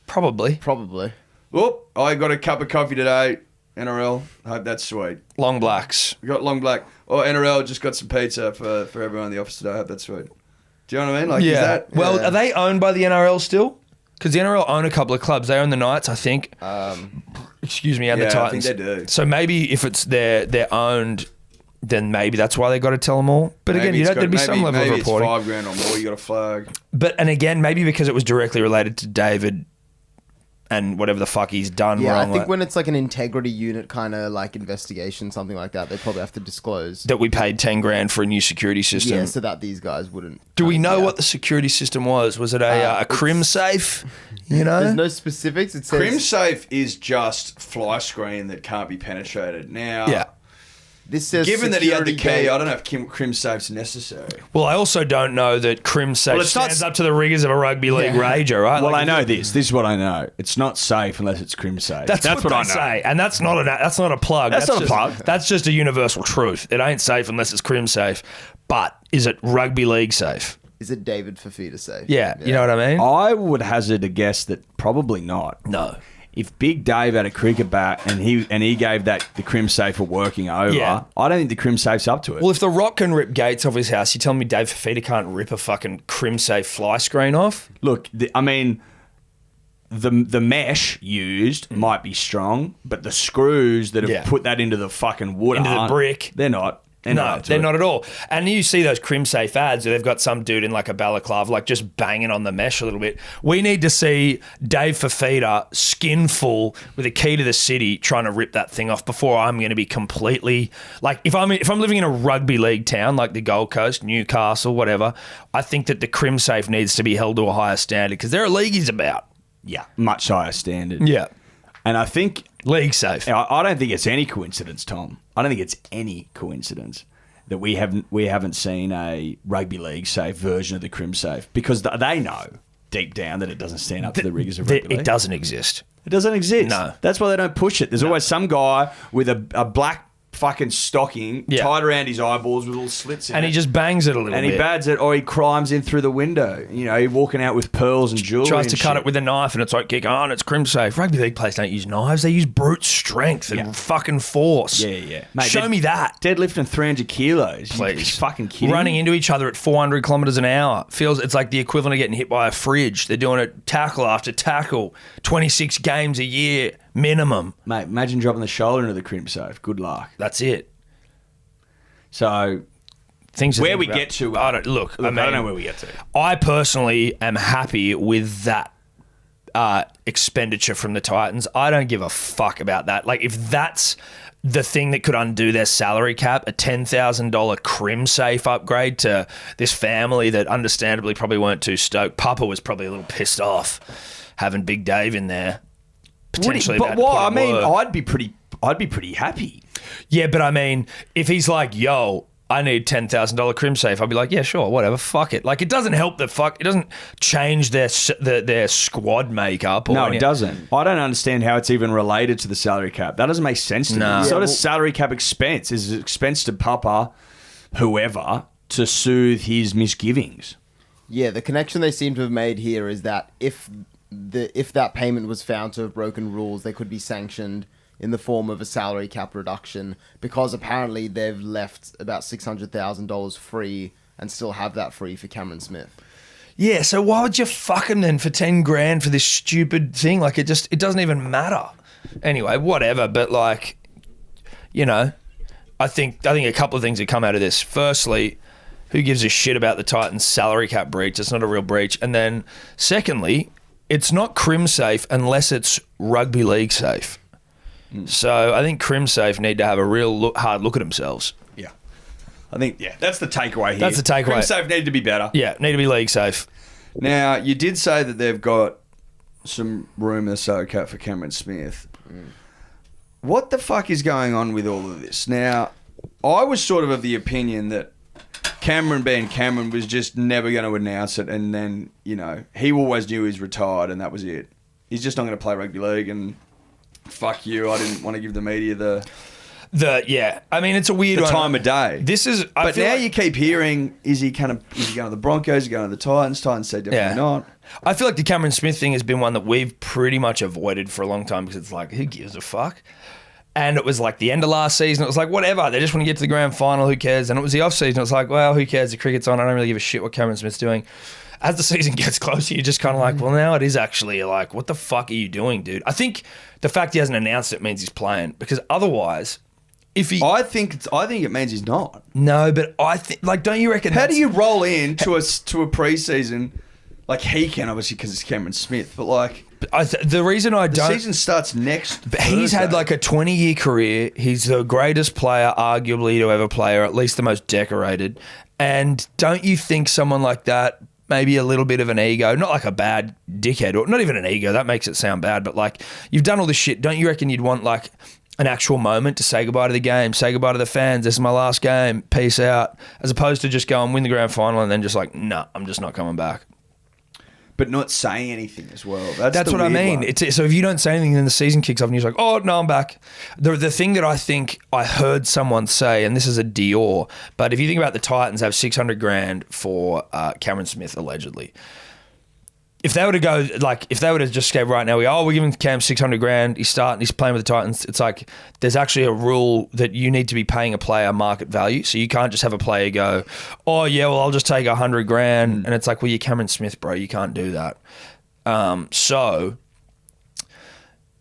Probably. Probably. Whoop, I got a cup of coffee today. NRL, hope that's sweet. Long blacks. We got long black. Oh, NRL just got some pizza for everyone in the office today. I hope that's sweet. Do you know what I mean? Like, Yeah. is that... Well, yeah. are they owned by the NRL still? Because the NRL own a couple of clubs. They own the Knights, I think. Excuse me, and yeah, the Titans. I think they do. So maybe if it's they're owned, then maybe that's why they got to tell them all. But again, Maybe there'd be some level of maybe reporting. it's $5,000 or more. You got a flag. And again, maybe because it was directly related to David and whatever the fuck he's done Yeah, wrong. I think when it's like an integrity unit kind of like investigation, something like that, they probably have to disclose. that we paid 10 grand for a new security system. Yeah, so that these guys wouldn't. Do we know yeah. what the security system was? Was it a crim safe? You know? There's no specifics. It says Crim safe is just fly screen that can't be penetrated. Now, Yeah. this says given that he had the security key, gate. I don't know if crim safe's necessary. Well, I also don't know that crim safe Well, it's not stands up to the rigors of a rugby league rager, right? Well, Like, I know this. This is what I know. It's not safe unless it's crim safe. That's what I they know. say, and that's not a plug. That's not a just, plug. That's just a universal truth. It ain't safe unless it's crim safe. But is it rugby league safe? Is it David Fafita safe? Yeah, you know what I mean? I would hazard a guess that probably not. No. If Big Dave had a cricket bat and he gave that the crim safe a working over, Yeah. I don't think the crim safe's up to it. Well, if the Rock can rip gates off his house, you telling me Dave Fafita can't rip a fucking crim safe fly screen off? Look, the mesh used might be strong, but the screws that have Yeah. put that into the fucking wood Into the aren't- brick. They're not. They're No, not up to they're it. not at all. And you see those crim safe ads where they've got some dude in like a balaclava, like just banging on the mesh a little bit. We need to see Dave Fafita skin full with a key to the city trying to rip that thing off before I'm going to be completely like if I'm living in a rugby league town like the Gold Coast, Newcastle, whatever. I think that the crim safe needs to be held to a higher standard because there are leagueies about. Yeah, much higher standard. Yeah, And I think league safe. I don't think it's any coincidence, Tom. I don't think it's any coincidence that we haven't seen a rugby league safe version of the crim safe because they know deep down that it doesn't stand up to the rigors of rugby league. It doesn't exist. It doesn't exist. No. That's why they don't push it. There's always some guy with a black fucking stocking tied around his eyeballs with little slits in it. And he just bangs it a little and bit. he bads it, or he climbs in through the window. You know, he's walking out with pearls and jewelry. Tries to and cut shit. it with a knife and it's like, kick on, it's crim safe. Rugby league players don't use knives, they use brute strength and fucking force. Yeah. Mate, Show me that. Deadlifting 300 kilos. Please. You fucking kidding Running me? into each other at 400 kilometres an hour. It's like the equivalent of getting hit by a fridge. They're doing it tackle after tackle, 26 games a year minimum. Mate, imagine dropping the shoulder into the crim safe. Good luck. That's it. So, Things to where think we about. get to... I don't know where we get to. I personally am happy with that expenditure from the Titans. I don't give a fuck about that. Like, if that's the thing that could undo their salary cap, a $10,000 crim safe upgrade to this family that understandably probably weren't too stoked. Papa was probably a little pissed off having Big Dave in there. Potentially, But about to what? put I in mean, work. I'd be pretty happy. Yeah, but I mean, if he's like, yo, I need $10,000 crim safe, I'd be like, yeah, sure, whatever, fuck it. Like, it doesn't help it doesn't change their squad makeup. Or No, any- it doesn't. I don't understand how it's even related to the salary cap. That doesn't make sense to No. me. It's Yeah, not a salary cap expense. It's an expense to Papa, whoever, to soothe his misgivings. Yeah, the connection they seem to have made here is that if that payment was found to have broken rules, they could be sanctioned in the form of a salary cap reduction because apparently they've left about $600,000 free and still have that free for Cameron Smith. Yeah, so why would you fuck him then for 10 grand for this stupid thing? Like, it doesn't even matter. Anyway, whatever. But like, you know, I think a couple of things that come out of this. Firstly, who gives a shit about the Titans' salary cap breach? It's not a real breach. And then secondly, it's not crim safe unless it's rugby league safe. So I think crim safe need to have a real hard look at themselves. Yeah. I think, that's the takeaway here. That's the takeaway. Crim safe need to be better. Yeah, need to be league safe. Now, you did say that they've got some room in the salary cap for Cameron Smith. What the fuck is going on with all of this? Now, I was sort of the opinion that Cameron being Cameron was just never going to announce it, and then, you know, he always knew he was retired and that was it. He's just not going to play rugby league, and fuck you, I didn't want to give the media the I mean, it's a weird time of day. This is, but now you keep hearing, is he going to the Broncos? Is he going to the Titans? Titans say definitely not. I feel like the Cameron Smith thing has been one that we've pretty much avoided for a long time because it's like, who gives a fuck? And it was like the end of last season. It was like, whatever. They just want to get to the grand final. Who cares? And it was the off season. It was like, well, who cares? The cricket's on. I don't really give a shit what Cameron Smith's doing. As the season gets closer, you're just kind of like, well, now it is actually like, what the fuck are you doing, dude? I think the fact he hasn't announced it means he's playing, because otherwise, if he, I think it means he's not. No, but I think, like, don't you reckon? How do you roll in to a preseason? Like, he can, obviously, because it's Cameron Smith, but like, the reason I don't, the season starts next. But he's had like a 20-year career. He's the greatest player, arguably, to ever play, or at least the most decorated. And don't you think someone like that, maybe a little bit of an ego, not like a bad dickhead, or not even an ego, that makes it sound bad, but like, you've done all this shit, don't you reckon you'd want like an actual moment to say goodbye to the game, say goodbye to the fans, this is my last game, peace out, as opposed to just go and win the grand final and then just like, nah, I'm just not coming back. But not saying anything as well. That's what I mean. So if you don't say anything, then the season kicks off and you're like, oh, no, I'm back. The thing that I think I heard someone say, and this is a Dior, but if you think about the Titans have 600 grand for Cameron Smith, allegedly. If they were to go, like, if they were to just go right now, we're giving Cam 600 grand, he's playing with the Titans. It's like, there's actually a rule that you need to be paying a player market value. So you can't just have a player go, oh yeah, well, I'll just take 100 grand. And it's like, well, you're Cameron Smith, bro. You can't do that. So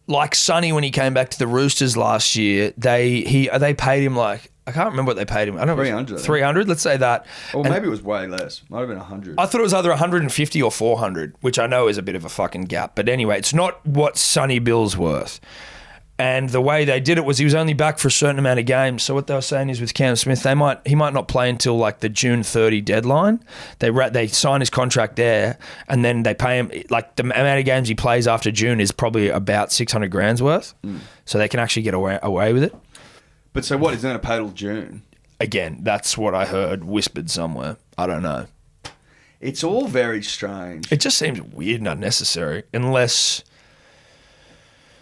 like Sonny, when he came back to the Roosters last year, they paid him like, I can't remember what they paid him. I don't know. 300. 300, let's say that. Or maybe it was way less. Might have been 100. I thought it was either 150 or 400, which I know is a bit of a fucking gap. But anyway, it's not what Sonny Bill's worth. And the way they did it was he was only back for a certain amount of games. So what they were saying is with Cam Smith, he might not play until like the June 30 deadline. They sign his contract there, and then they pay him, like the amount of games he plays after June is probably about 600 grand's worth. So they can actually get away with it. But so what, he's going to pay till June? Again, that's what I heard whispered somewhere. I don't know. It's all very strange. It just seems weird and unnecessary, unless...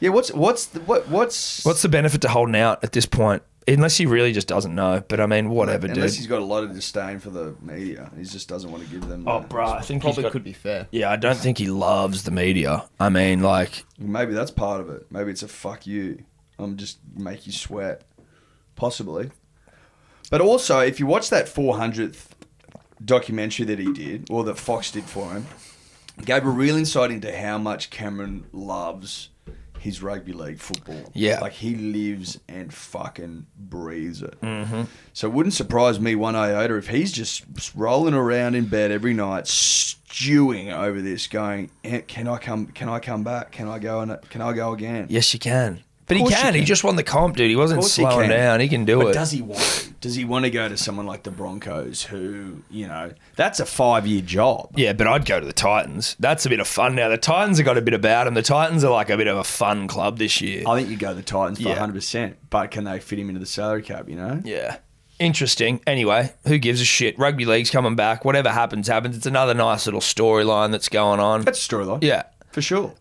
Yeah, what's the benefit to holding out at this point? Unless he really just doesn't know. But I mean, whatever, dude. Unless he's got a lot of disdain for the media. He just doesn't want to give them... Oh, bro, I think probably could be fair. Yeah, I don't think he loves the media. I mean, like... Maybe that's part of it. Maybe it's a fuck you. I'm just make you sweat. Possibly. But also, if you watch that 400th documentary that he did, or that Fox did for him, it gave a real insight into how much Cameron loves his rugby league football. Yeah. Like, he lives and fucking breathes it. Mm-hmm. So it wouldn't surprise me one iota if he's just rolling around in bed every night, stewing over this, going, can I come back? Can I go again? Yes, you can. But he can. He just won the comp, dude. He wasn't slowing down. He can do it. But does he want to? Does he want to go to someone like the Broncos who, you know, that's a 5-year job? Yeah, but I'd go to the Titans. That's a bit of fun now. The Titans have got a bit about them. The Titans are like a bit of a fun club this year. I think you go to the Titans for 100%. But can they fit him into the salary cap, you know? Yeah. Interesting. Anyway, who gives a shit? Rugby league's coming back. Whatever happens. It's another nice little storyline that's going on. That's a storyline. Yeah. For sure.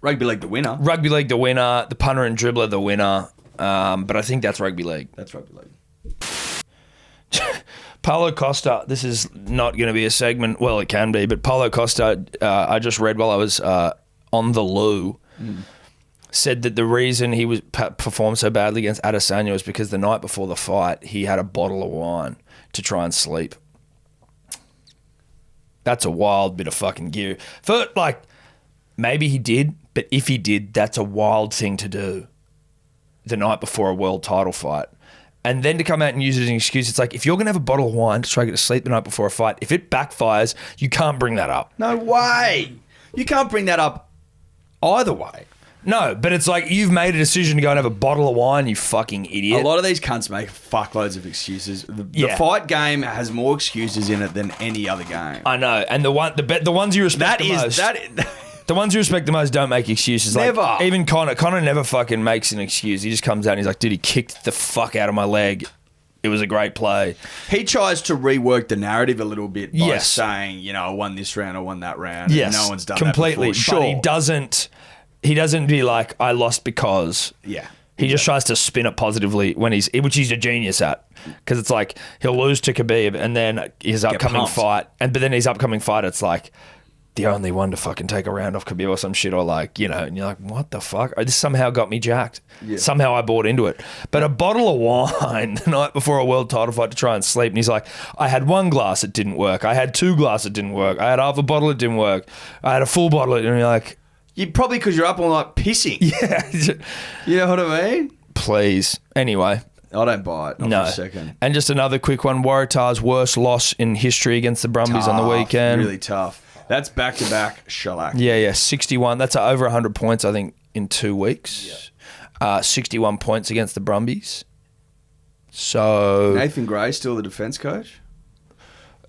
Rugby league the winner. Rugby league the winner. The punter and dribbler the winner. But I think that's rugby league. That's rugby league. Paulo Costa, this is not going to be a segment. Well, it can be, but Paulo Costa, I just read while I was on the loo, said that the reason he was performed so badly against Adesanya was because the night before the fight, he had a bottle of wine to try and sleep. That's a wild bit of fucking gear. For, like, maybe he did, but if he did, that's a wild thing to do the night before a world title fight. And then to come out and use it as an excuse, it's like, if you're going to have a bottle of wine to try to get to sleep the night before a fight, if it backfires, you can't bring that up. No way. You can't bring that up either way. No, but it's like, you've made a decision to go and have a bottle of wine, you fucking idiot. A lot of these cunts make fuckloads of excuses. The fight game has more excuses in it than any other game. I know. And the ones you respect the most... The ones you respect the most don't make excuses. Never. Like, even Connor. Connor never fucking makes an excuse. He just comes out and he's like, dude, he kicked the fuck out of my leg. It was a great play. He tries to rework the narrative a little bit by saying, you know, I won this round, I won that round. Yes. And no one's done completely. that before. But he doesn't be like, I lost because. Yeah. He just tries to spin it positively which he's a genius at. Because it's like, he'll lose to Khabib and then his upcoming fight. But then his upcoming fight, it's like, the only one to fucking take a round off Khabib or some shit, or like, you know, and you're like, what the fuck? This somehow got me jacked. Yeah. Somehow I bought into it. But a bottle of wine the night before a world title fight to try and sleep, and he's like, I had 1 glass, it didn't work. I had 2 glasses, it didn't work. I had half a bottle, it didn't work. I had a full bottle, and you're like... Probably because you're up all night pissing. Yeah. You know what I mean? Please. Anyway... I don't buy it. Not for a second. And just another quick one. Waratah's worst loss in history against the Brumbies on the weekend. Really tough. That's back-to-back shellac. Yeah. 61. That's over 100 points, I think, in 2 weeks. Yeah. 61 points against the Brumbies. So... Nathan Gray still the defence coach?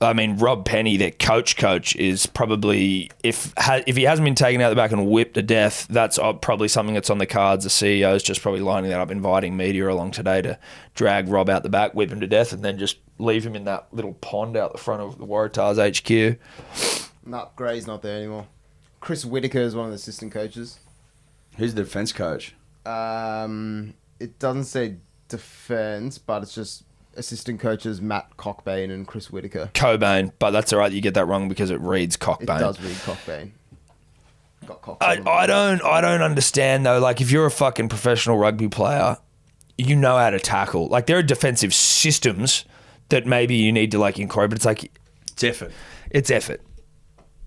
I mean, Rob Penny, their coach, is probably... If he hasn't been taken out the back and whipped to death, that's probably something that's on the cards. The CEO's just probably lining that up, inviting media along today to drag Rob out the back, whip him to death, and then just leave him in that little pond out the front of the Waratahs HQ. No, Gray's not there anymore. Chris Whitaker is one of the assistant coaches. Who's the defence coach? It doesn't say defence, but it's just assistant coaches Matt Cockbain and Chris Whitaker. Cobain, but that's all right. You get that wrong because it reads Cockbain. It does read Cockbain. Got Cockbain. I don't understand though. Like, if you're a fucking professional rugby player, you know how to tackle. Like, there are defensive systems that maybe you need to like incorporate. But it's like it's effort. It's effort.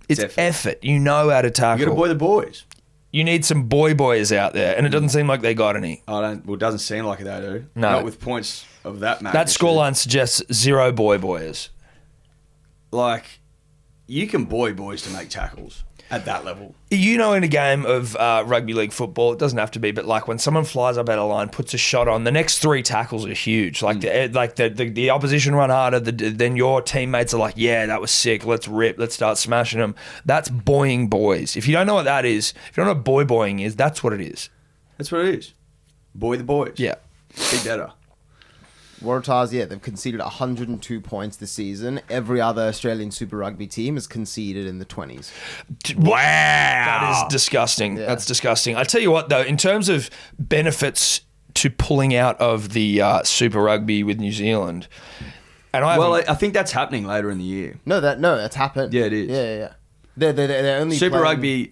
It's effort. You know how to tackle. You got to boy the boys. You need some boys out there, and it doesn't seem like they got any. Well, it doesn't seem like they do. No. Not with points of that magnitude. That scoreline suggests 0 boys. Like, you can boys to make tackles at that level. You know, in a game of rugby league football, it doesn't have to be, but like when someone flies up out of line, puts a shot on, the next 3 tackles are huge. Like the opposition run harder, then your teammates are like, yeah, that was sick. Let's rip. Let's start smashing them. That's boying boys. If you don't know what that is, if you don't know what boying is, that's what it is. That's what it is. Boy the boys. Yeah. Be better. Waratahs, they've conceded 102 points this season. Every other Australian Super Rugby team has conceded in the 20s. Wow. That is disgusting. Yeah. That's disgusting. I tell you what, though, in terms of benefits to pulling out of the Super Rugby with New Zealand, and I think that's happening later in the year. No, that's happened. Yeah, it is. Yeah. They're only Super playing, Rugby,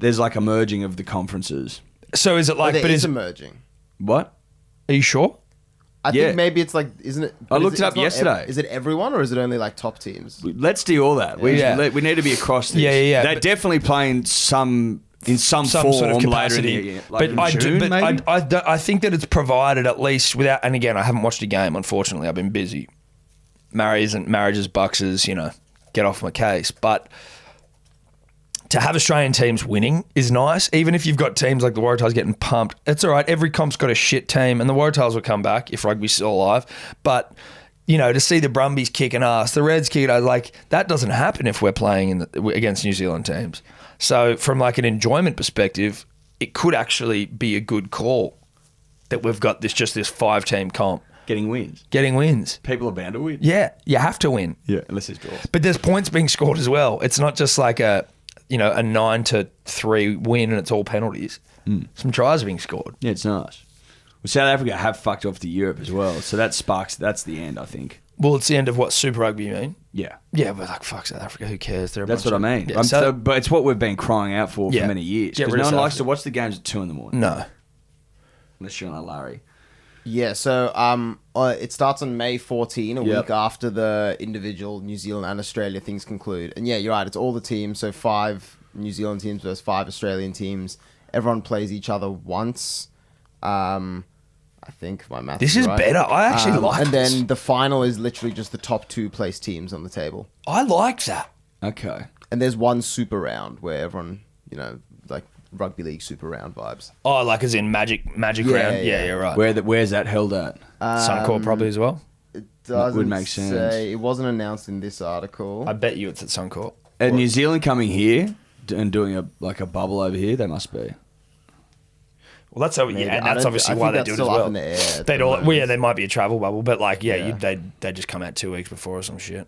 there's like a merging of the conferences. So is it like... There is a merging. What? Are you sure? I think maybe it's like, isn't it? I looked it up yesterday. Is it everyone or is it only like top teams? Let's do all that. We need to be across this. Yeah. They're definitely playing in some form sort of capacity. Later in the year. But I think that it's provided at least without... And again, I haven't watched a game, unfortunately. I've been busy. Marriages, buxes, get off my case. But... to have Australian teams winning is nice. Even if you've got teams like the Waratahs getting pumped, it's all right. Every comp's got a shit team, and the Waratahs will come back if rugby's still alive. But, to see the Brumbies kicking ass, the Reds kicking ass, like, that doesn't happen if we're playing against New Zealand teams. So from like an enjoyment perspective, it could actually be a good call that we've got this 5-team comp. Getting wins. People are bound to win. Yeah, you have to win. Yeah, unless it's draws. But there's points being scored as well. It's not just like a 9-3 win and it's all penalties. Some tries are being scored. Yeah, it's nice. Well, South Africa have fucked off to Europe as well, so that's the end, I think. Well, it's the end of what, Super Rugby, you mean? Yeah. Yeah, but like, fuck South Africa, who cares? That's what I mean. Yeah, but it's what we've been crying out for many years. Because no one likes to watch the games at 2 a.m. No. Unless you're on a Larry. Yeah, so it starts on May 14, a week after the individual New Zealand and Australia things conclude. And yeah, you're right, it's all the teams, so 5 New Zealand teams versus 5 Australian teams. Everyone plays each other once. I think my math. This is right. better. I actually like and this. then the final is literally just the top 2 place teams on the table. I like that. Okay. And there's one super round where everyone, like rugby league super round vibes. Oh, like as in magic round? Yeah, you're right. Where's that held at? Suncorp probably as well. It doesn't would make sense. say. It wasn't announced in this article. I bet you it's at Suncorp. And New Zealand coming here and doing a bubble over here, they must be. Well, that's and that's obviously why they do it as well. They'd all, there might be a travel bubble, but like, they just come out 2 weeks before or some shit.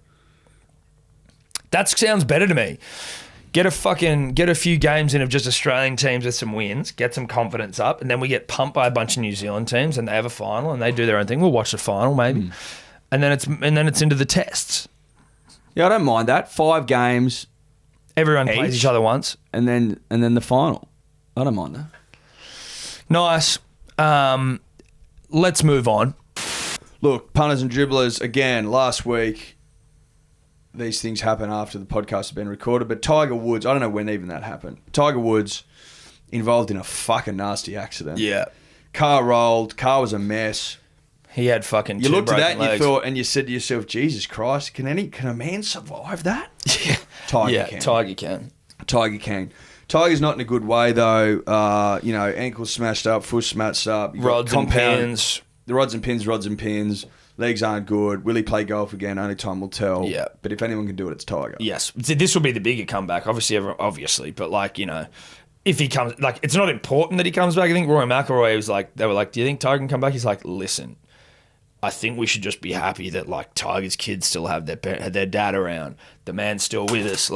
That sounds better to me. Get a few games in of just Australian teams with some wins, get some confidence up, and then we get pumped by a bunch of New Zealand teams, and they have a final and they do their own thing. We'll watch the final maybe, and then it's into the tests. Yeah, I don't mind that. 5 games, everyone plays each other once, and then the final. I don't mind that. Nice. Let's move on. Look, punters and dribblers, again, last week, these things happen after the podcast has been recorded, but Tiger Woods, I don't know when even that happened. Tiger Woods involved in a fucking nasty accident. Yeah. Car rolled, car was a mess. He had fucking You two looked at that and legs. you thought, and you said to yourself, Jesus Christ, can a man survive that? Yeah. Tiger can. Tiger can. Tiger can. Tiger's not in a good way though. Ankles smashed up, foot smashed up. Rods and pins. The rods and pins. Legs aren't good. Will he play golf again? Only time will tell. Yeah. But if anyone can do it, it's Tiger. Yes. This will be the bigger comeback, obviously. But if he comes, it's not important that he comes back. I think Roy McIlroy was they were like, do you think Tiger can come back? He's like, listen, I think we should just be happy that Tiger's kids still have their dad around. The man's still with us.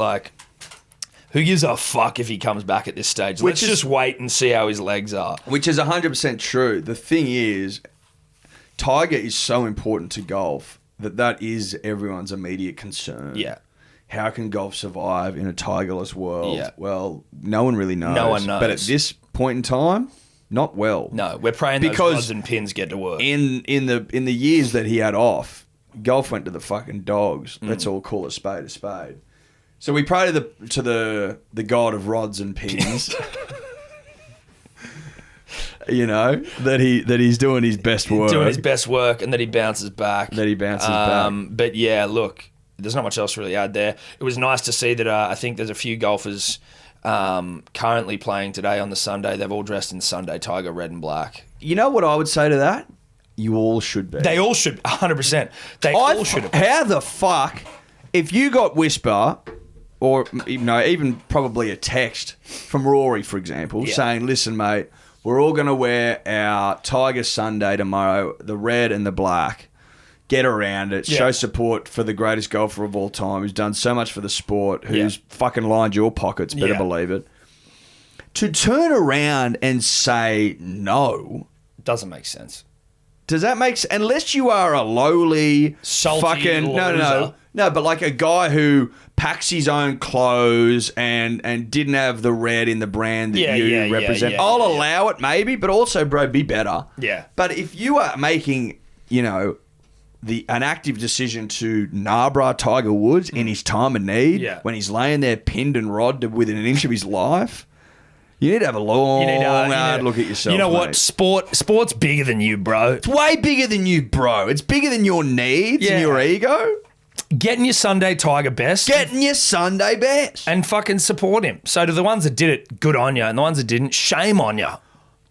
Who gives a fuck if he comes back at this stage? Let's just wait and see how his legs are. Which is 100% true. The thing is, Tiger is so important to golf that is everyone's immediate concern. Yeah. How can golf survive in a tigerless world? Yeah. Well, no one really knows. No one knows. But at this point in time, not well. No, we're praying those rods and pins get to work. In the years that he had off, golf went to the fucking dogs. Let's all call a spade a spade. So we pray to the god of rods and pins. that he's doing his best work. Doing his best work, and that he bounces back. back. But yeah, look, there's not much else really add there. It was nice to see that I think there's a few golfers currently playing today on the Sunday. They've all dressed in Sunday Tiger red and black. You know what I would say to that? You all should be. They all should, 100%. They all should have. How the fuck, if you got whisper, or even probably a text from Rory, for example, saying, listen, mate, we're all going to wear our Tiger Sunday tomorrow, the red and the black. Get around it. Show support for the greatest golfer of all time who's done so much for the sport, who's fucking lined your pockets, better believe it. To turn around and say no. Doesn't make sense. Does that make sense? Unless you are a lowly, salty fucking no, but like a guy who packs his own clothes and didn't have the red in the brand that you represent. I'll allow it maybe, but also, bro, be better. Yeah. But if you are making, an active decision to bruh, Tiger Woods in his time of need, when he's laying there pinned and rodded within an inch of his life, you need to have a hard look at yourself. You know what? Mate. Sport's bigger than you, bro. It's way bigger than you, bro. It's bigger than your needs and your ego. Getting your Sunday Tiger best. Getting your Sunday best. And fucking support him. So to the ones that did it, good on you. And the ones that didn't, shame on you.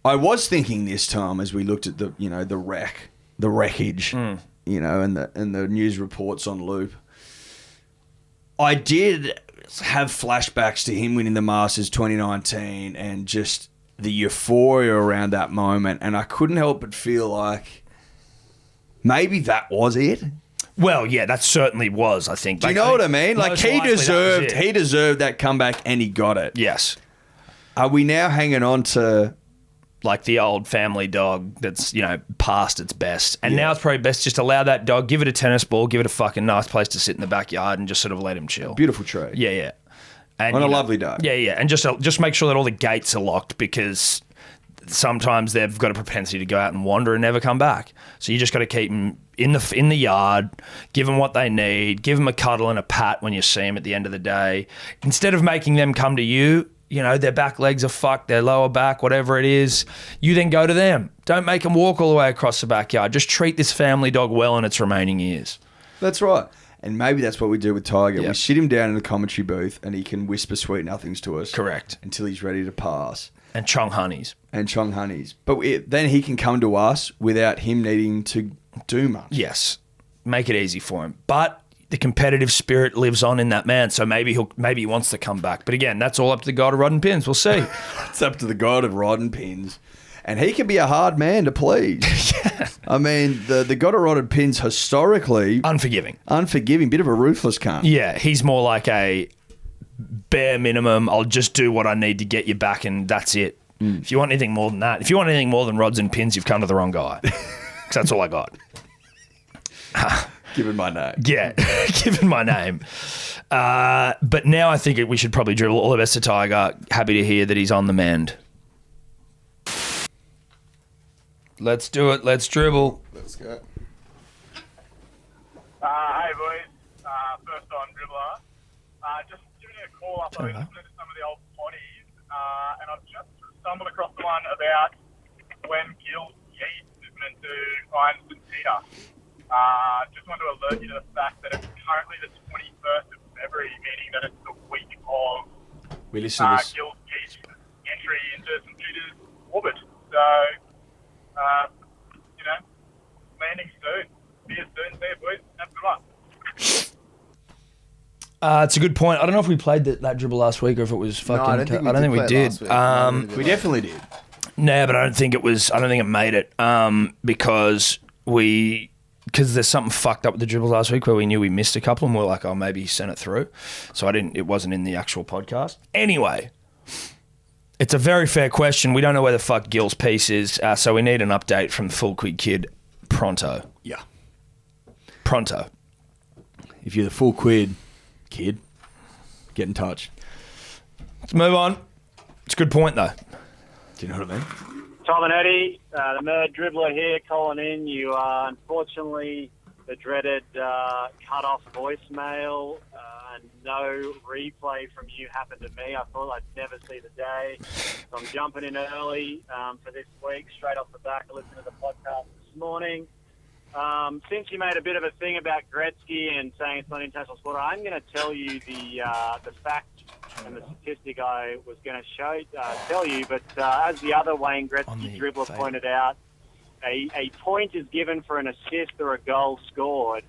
I was thinking this time as we looked at the wreckage, and the news reports on loop. I did have flashbacks to him winning the Masters 2019 and just the euphoria around that moment, and I couldn't help but feel like maybe that was it. Well, yeah, that certainly was, I think. Do you know what I mean? Like he deserved that comeback and he got it. Yes. Are we now hanging on to like the old family dog that's, past its best? And now it's probably best just allow that dog, give it a tennis ball, give it a fucking nice place to sit in the backyard and just sort of let him chill. Beautiful tree. Yeah. And, on a lovely day. Yeah. And just make sure that all the gates are locked because sometimes they've got a propensity to go out and wander and never come back. So you just got to keep them in the yard, give them what they need, give them a cuddle and a pat when you see them at the end of the day. Instead of making them come to you, you know, their back legs are fucked, their lower back, whatever it is, you then go to them. Don't make them walk all the way across the backyard. Just treat this family dog well in its remaining years. That's right. And maybe that's what we do with Tiger. Yep. We sit him down in the commentary booth and he can whisper sweet nothings to us. Correct. Until he's ready to pass. And Chong Honeys. But then he can come to us without him needing to do much. Yes. Make it easy for him. But the competitive spirit lives on in that man, so maybe he wants to come back. But again, that's all up to the god of rod and pins. We'll see. It's up to the god of rod and pins. And he can be a hard man to please. Yeah. I mean, the god of rod and pins historically... Unforgiving, bit of a ruthless cunt. Yeah, he's more like a bare minimum, I'll just do what I need to get you back and that's it. If you want anything more than that, if you want anything more than rods and pins, you've come to the wrong guy. Because that's all I got. Given my name. Yeah, given my name. But now I think we should probably dribble. All the best to Tiger. Happy to hear that he's on the mend. Let's do it. Let's dribble. Let's go. Hey boys, first on dribbler. Just giving you a call up. I was listening to some of the old potties, and I've just stumbled across the one about when Gil Yeats is meant to find St. Peter. Just want to alert you to the fact that it's currently the 21st of February, meaning that it's the week of We listen to this. Gil Yeats' entry into St. Peter's orbit. So, landing soon. See you soon. See you, boys. Have a good one. It's a good point. I don't know if we played that dribble last week or if it was fucking... I don't think we did. We definitely did. No, but I don't think it was... I don't think it made it because there's something fucked up with the dribbles last week where we knew we missed a couple and we were like, oh, maybe he sent it through. So it wasn't in the actual podcast. Anyway, it's a very fair question. We don't know where the fuck Gil's piece is, so we need an update from the Full Quid Kid pronto. Yeah. Pronto. If you're the Full Quid Kid, get in touch. Let's move on. It's a good point, though. Do you know what I mean? Tom and Eddie, the Merd Dribbler here calling in. You are unfortunately the dreaded cut-off voicemail. No replay from you happened to me. I thought I'd never see the day. So I'm jumping in early for this week, straight off the back. I listened to the podcast this morning. Since you made a bit of a thing about Gretzky and saying it's not international sport, I'm going to tell you the fact and the statistic I was going to tell you. But as the other Wayne Gretzky dribbler pointed out, a point is given for an assist or a goal scored.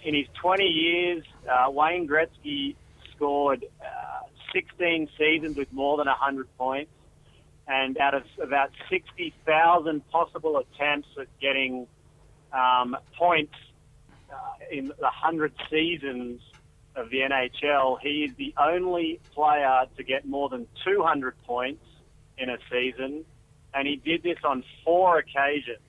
In his 20 years, Wayne Gretzky scored 16 seasons with more than 100 points. And out of about 60,000 possible attempts at getting points in the 100 seasons of the NHL, he is the only player to get more than 200 points in a season, and he did this on 4 occasions.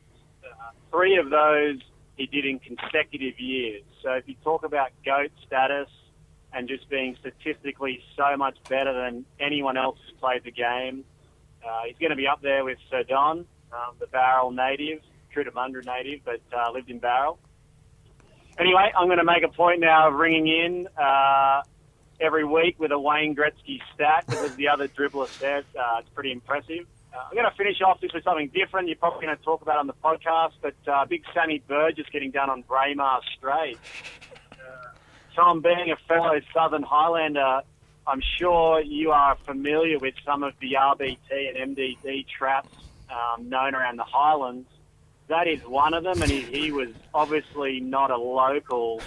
3 of those he did in consecutive years. So if you talk about GOAT status and just being statistically so much better than anyone else who's played the game, he's going to be up there with Sir Don, the Barrel native, Cootamundra native, but lived in Barrel. Anyway, I'm going to make a point now of ringing in every week with a Wayne Gretzky stat, because as the other dribbler said, it's pretty impressive. I'm going to finish off this with something different. You're probably going to talk about on the podcast, but big Sammy Bird just getting done on Braemar Strait. Tom, being a fellow Southern Highlander, I'm sure you are familiar with some of the RBT and MDD traps known around the Highlands. That is one of them, and he was obviously not a local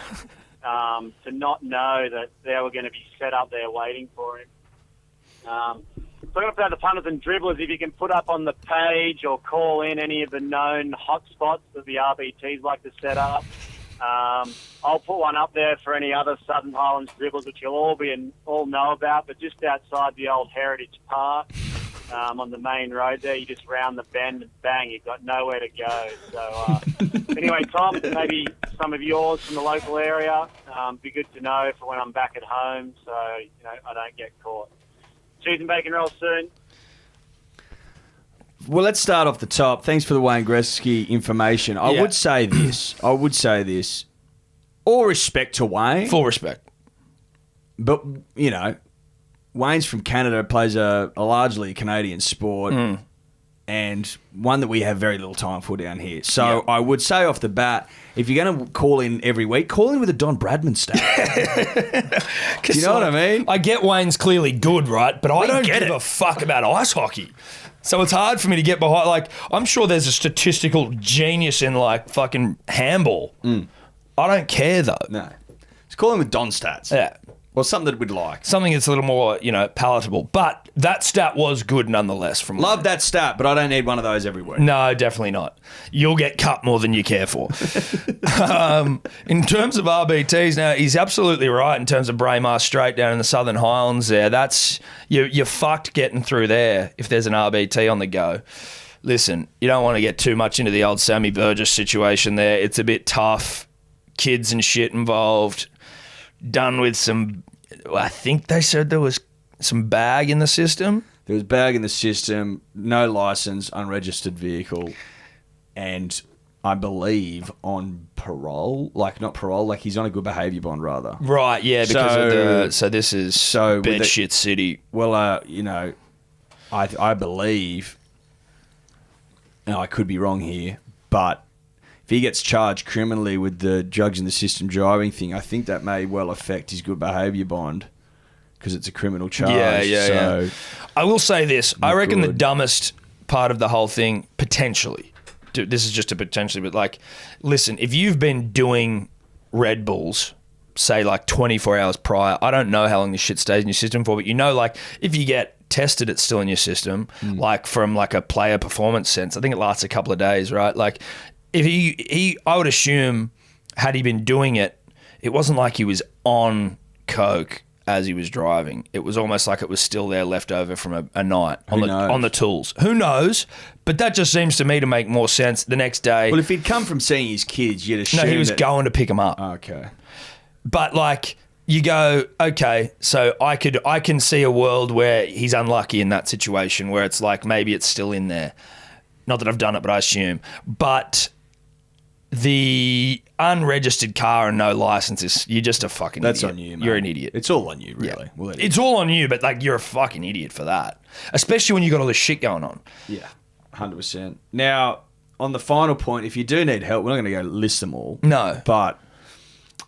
to not know that they were going to be set up there waiting for him. So I'm going to put out the punters and dribblers. If you can put up on the page or call in any of the known hotspots that the RBTs like to set up. I'll put one up there for any other Southern Highlands dribblers, which you'll all know about, but just outside the old Heritage Park. On the main road there, you just round the bend and bang, you've got nowhere to go. So anyway, Tom, maybe some of yours from the local area. Be good to know for when I'm back at home, so I don't get caught. Cheese and bacon rolls soon. Well, let's start off the top. Thanks for the Wayne Gretzky information. I would say this. All respect to Wayne. Full respect. But, you know, Wayne's from Canada, plays a largely Canadian sport, and one that we have very little time for down here. So I would say off the bat, if you're going to call in every week, call in with a Don Bradman stat. Do you know what I mean? I get Wayne's clearly good, right? But I don't give a fuck about ice hockey. So it's hard for me to get behind. Like, I'm sure there's a statistical genius in, like, fucking handball. I don't care, though. No. Just call in with Don stats. Yeah. Or something that we'd like. Something that's a little more, you know, palatable. But that stat was good nonetheless. From Love that stat, but I don't need one of those every week. No, definitely not. You'll get cut more than you care for. In terms of RBTs, now, he's absolutely right in terms of Braemar Strait down in the Southern Highlands there. That's you're fucked getting through there if there's an RBT on the go. Listen, you don't want to get too much into the old Sammy Burgess situation there. It's a bit tough. Kids and shit involved. Done with some, I think they said there was some bag in the system. There was bag in the system, no license, unregistered vehicle, and I believe on parole, like not parole, like he's on a good behaviour bond rather. Right, yeah, because so this is bed shit city. Well, you know, I believe, now I could be wrong here, but if he gets charged criminally with the drugs in the system driving thing, I think that may well affect his good behaviour bond because it's a criminal charge. Yeah. I will say this. I reckon the dumbest part of the whole thing, potentially, this is just a potentially, but like, listen, if you've been doing Red Bulls, say like 24 hours prior, I don't know how long this shit stays in your system for, but you know, like if you get tested, it's still in your system, like from like a player performance sense, I think it lasts a couple of days, right? Like, if I would assume, had he been doing it, it wasn't like he was on coke as he was driving. It was almost like it was still there left over from a night on the tools. Who knows? But that just seems to me to make more sense the next day. Well, if he'd come from seeing his kids, you'd assume no, he was going to pick them up. Okay. But like, you go, okay, so I can see a world where he's unlucky in that situation where it's like maybe it's still in there. Not that I've done it, but I assume. But the unregistered car and no license is, you're just a fucking idiot. That's on you, man. You're an idiot. It's all on you, really. Yeah. Well, it's all on you, but like you're a fucking idiot for that. Especially when you got all this shit going on. Yeah, 100%. Now, on the final point, if you do need help, we're not going to go list them all. No. But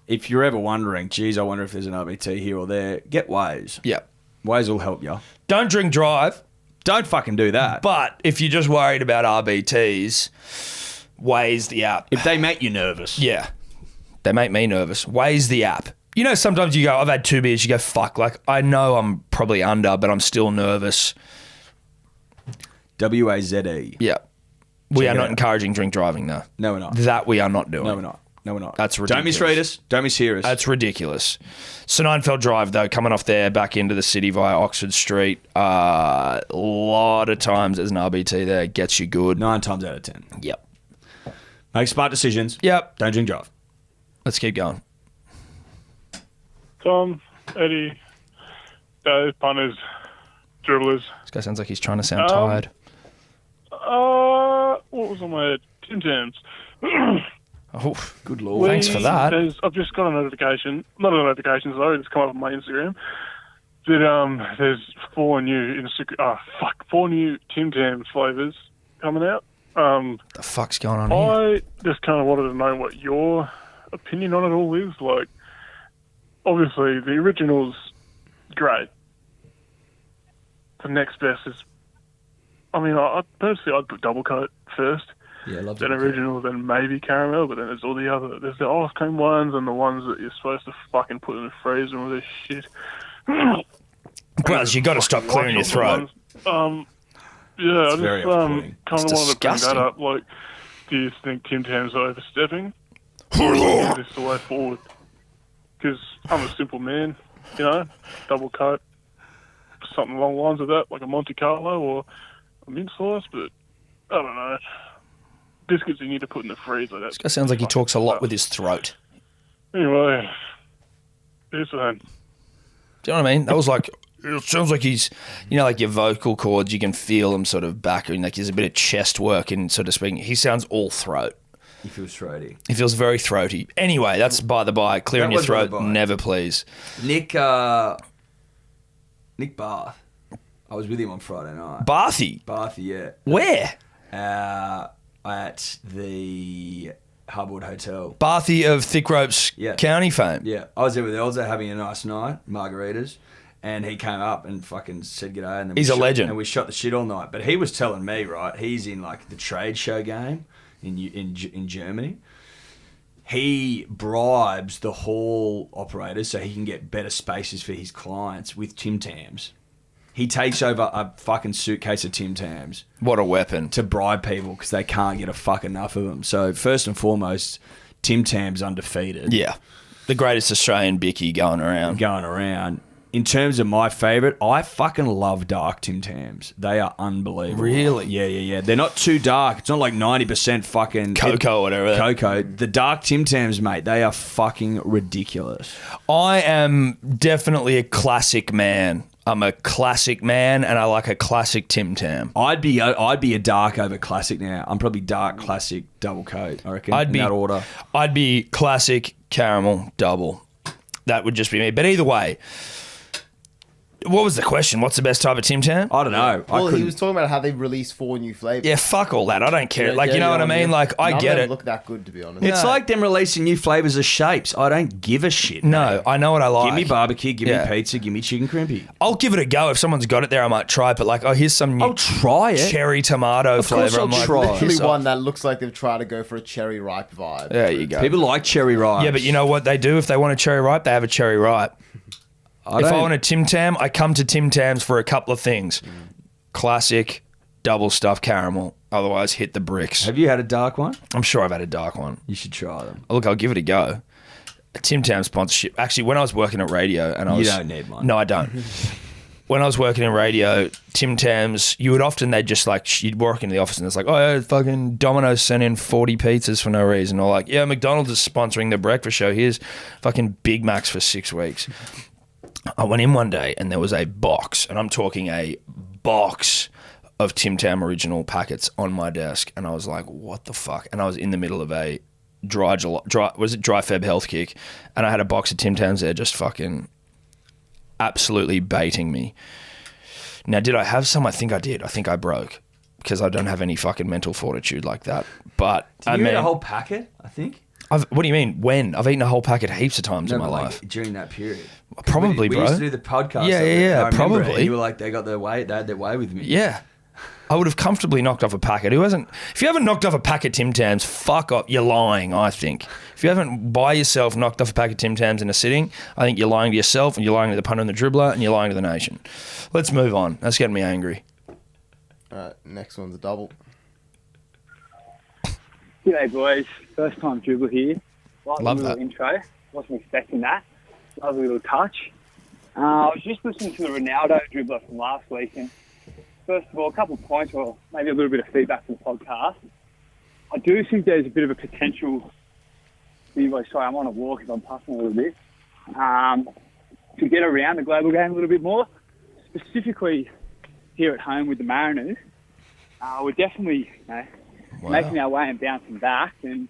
if you're ever wondering, geez, I wonder if there's an RBT here or there, get Waze. Yeah. Waze will help you. Don't drink drive. Don't fucking do that. But if you're just worried about RBTs, Waze the app. If they make you nervous. Yeah. They make me nervous. Waze the app. You know, sometimes you go, I've had 2 beers, you go, fuck, like, I know I'm probably under, but I'm still nervous. WAZE. Yeah. We are not encouraging drink driving, no. No, we're not. That we are not doing. No, we're not. No, we're not. That's ridiculous. Don't misread us. Don't mishear us. That's ridiculous. Sineinfeld Drive, though, coming off there back into the city via Oxford Street, a lot of times there's an RBT there. Gets you good. 9 times out of 10. Yep. Make smart decisions. Yep. Don't drink drive. Let's keep going. Tom, Eddie, Dave, punters, dribblers. This guy sounds like he's trying to sound tired. What was on my head? Tim Tams. Oh, good lord. Thanks for that. I've just got a notification. Not a notification, sorry. It's come up on my Instagram. That there's 4 new Tim Tam flavours coming out. The fuck's going on here? I just kind of wanted to know what your opinion on it all is. Like, obviously, the original's great. The next best is, I mean, personally, I'd put double coat first. Yeah, I love then original, then maybe caramel, but then there's all the other, there's the ice cream ones and the ones that you're supposed to fucking put in the freezer and all this shit. Well, you got to stop clearing your throat. Yeah, it's I very just kind of wanted to bring that up. Like, do you think Tim Tams are overstepping? Or is this the way forward? Because I'm a simple man, you know, double coat, something along the lines of that, like a Monte Carlo or a mint slice, but I don't know. Biscuits you need to put in the freezer. This guy sounds like he talks a lot with his throat. Anyway, here's the do you know what I mean? That was like It sounds like he's, like your vocal cords, you can feel them sort of back, and like there's a bit of chest work in sort of speaking. He sounds all throat. He feels throaty. He feels very throaty. Anyway, that's by the by. Clearing your throat, never please. Nick Bath. I was with him on Friday night. Barthy, yeah. Where? At the Harbourwood Hotel. Barthy of Thick Ropes County fame. Yeah. I was there with Elza having a nice night, margaritas. And he came up and fucking said g'day. And then he's a legend. And we shot the shit all night. But he was telling me, right, he's in like the trade show game in Germany. He bribes the hall operators so he can get better spaces for his clients with Tim Tams. He takes over a fucking suitcase of Tim Tams. What a weapon. To bribe people because they can't get a fuck enough of them. So first and foremost, Tim Tam's undefeated. Yeah. The greatest Australian bicky going around. In terms of my favourite, I fucking love dark Tim Tams. They are unbelievable. Really? Yeah. They're not too dark. It's not like 90% fucking... Cocoa or whatever. Cocoa. The dark Tim Tams, mate, they are fucking ridiculous. I am definitely a classic man. I'm a classic man, and I like a classic Tim Tam. I'd be a dark over classic now. I'm probably dark, classic, double coat, I reckon, in that order. I'd be classic, caramel, double. That would just be me. But either way... What was the question? What's the best type of Tim Tam? I don't know. Well, he was talking about how they've released 4 new flavors. Yeah, fuck all that. I don't care. You know what I mean? Like, I get it. Look that good, to be honest. It's like them releasing new flavors of shapes. I don't give a shit. No, mate. I know what I like. Give me barbecue, give me pizza, give me chicken crimpy. I'll give it a go. If someone's got it there, I might try it. But like, here's some new I'll try it. Cherry tomato flavor. I'll try. Literally one that looks like they've tried to go for a cherry ripe vibe. There you go. People like cherry ripe. Yeah, but you know what they do? If they want a cherry ripe, they have a cherry ripe. If I want a Tim Tam, I come to Tim Tams for a couple of things. Classic, double stuffed caramel. Otherwise, hit the bricks. Have you had a dark one? I'm sure I've had a dark one. You should try them. Look, I'll give it a go. A Tim Tam sponsorship. Actually, when I was working at radio, and You don't need one. No, I don't. When I was working in radio, Tim Tams, they'd just like, you'd walk into the office and it's like, oh, yeah, fucking Domino's sent in 40 pizzas for no reason. Or like, yeah, McDonald's is sponsoring the breakfast show. Here's fucking Big Macs for 6 weeks. I went in one day and there was a box, and I'm talking a box of Tim Tam original packets on my desk, and I was like, what the fuck? And I was in the middle of a dry Feb health kick, and I had a box of Tim Tams there just fucking absolutely baiting me. Now, did I have some? I think I did. I think I broke because I don't have any fucking mental fortitude like that. But Did you eat a whole packet, I think? What do you mean? When? I've eaten a whole packet heaps of times in my life. During that period. Probably, bro. We used to do the podcast. Yeah, probably. And you were like, they had their way with me. Yeah. I would have comfortably knocked off a packet. If you haven't knocked off a packet of Tim Tams, fuck off. You're lying, I think. If you haven't by yourself knocked off a packet of Tim Tams in a sitting, I think you're lying to yourself, and you're lying to the punter and the dribbler, and you're lying to the nation. Let's move on. That's getting me angry. All right, next one's a double. G'day, boys. First time dribble here. Love little that. Intro. Wasn't expecting that. Lovely little touch. I was just listening to the Ronaldo dribbler from last week, and first of all, a couple of points, or maybe a little bit of feedback for the podcast. I do think there's a bit of a potential. Anyway, sorry, I'm on a walk if I'm puffing a little bit. To get around the global game a little bit more, specifically here at home with the Mariners. We're definitely, making our way and bouncing back, and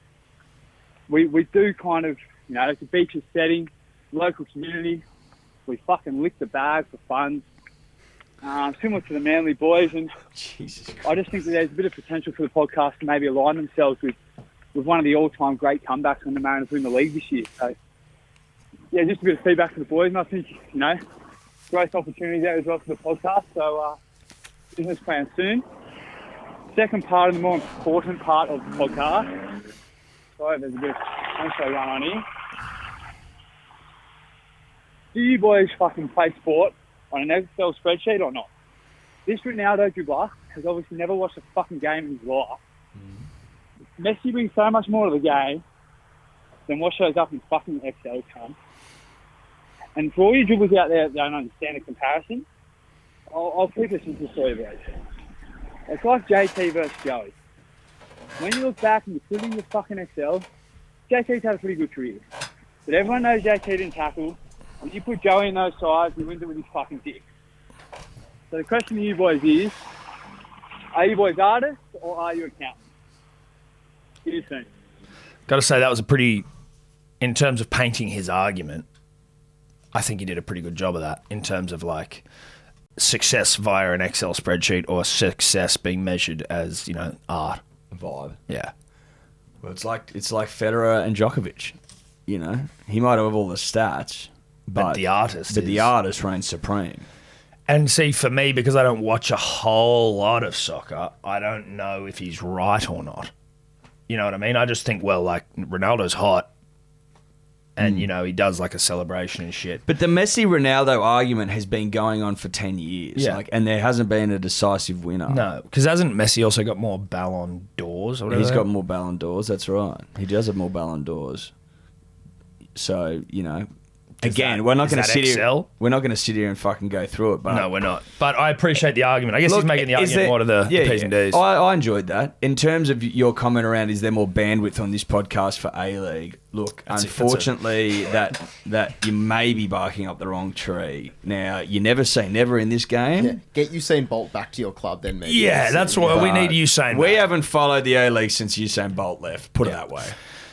we do kind of, it's a beaches setting, local community. We fucking lick the bag for funds, similar to the Manly boys, and Jesus Christ. I just think that there's a bit of potential for the podcast to maybe align themselves with one of the all-time great comebacks when the Mariners win the league this year. So, yeah, just a bit of feedback for the boys, and I think, growth opportunities there as well for the podcast. So, business plan soon. Second part, and the more important part of the podcast. Sorry, there's a bit of intro going on here. Do you boys fucking play sport on an Excel spreadsheet or not? This Ronaldo dribbler has obviously never watched a fucking game in his life. Messi brings so much more to the game than what shows up in fucking Excel, cunt. And for all you dribblers out there that don't understand the comparison, I'll keep it simple for you, boys. It's like JT versus Joey. When you look back and you put in your fucking Excel, JT's had a pretty good career. But everyone knows JT didn't tackle. When you put Joey in those sides, he wins it with his fucking dick. So the question to you boys is, are you boys artists or are you accountants? What do you think? Got to say, that was a pretty, in terms of painting his argument, I think he did a pretty good job of that in terms of like success via an Excel spreadsheet or success being measured as, art. Vibe. Yeah. Well, it's like Federer and Djokovic. He might have all the stats, but the artist reigns supreme. And see, for me, because I don't watch a whole lot of soccer, I don't know if he's right or not. You know what I mean? I just think, well, like, Ronaldo's hot. And, he does like a celebration and shit. But the Messi-Ronaldo argument has been going on for 10 years. Yeah. And there hasn't been a decisive winner. No, because hasn't Messi also got more Ballon d'Ors? Or whatever? He's got more Ballon d'Ors, that's right. He does have more Ballon d'Ors. So, again, we're not going to sit here. We're not going to sit here and fucking go through it. But no, we're not. But I appreciate the argument. I guess he's making the argument more to the P's and D's. I enjoyed that. In terms of your comment around, is there more bandwidth on this podcast for A-League? Look, unfortunately, that you may be barking up the wrong tree. Now, you never say never in this game. Yeah. Get Usain Bolt back to your club then, maybe. Yeah, that's what we need Usain. We haven't followed the A-League since Usain Bolt left. Put it that way.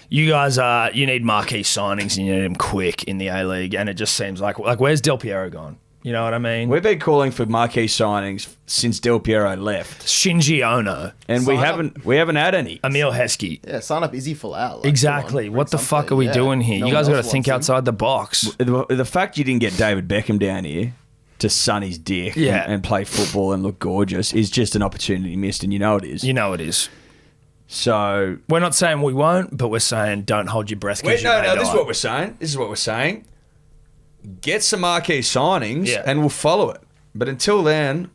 You guys you need marquee signings and you need them quick in the A-League, and it just seems like where's Del Piero gone? You know what I mean? We've been calling for marquee signings since Del Piero left. Shinji Ono. And we haven't had any. Emil Heskey. Yeah, sign up Izzy Folau. Like, exactly. What the fuck are we doing here? No you guys got to think him. outside the box. The fact you didn't get David Beckham down here to sun his dick and play football and look gorgeous is just an opportunity missed, and you know it is. You know it is. So we're not saying we won't, but we're saying don't hold your breath. No, this is what we're saying. Get some marquee signings and we'll follow it. But until then,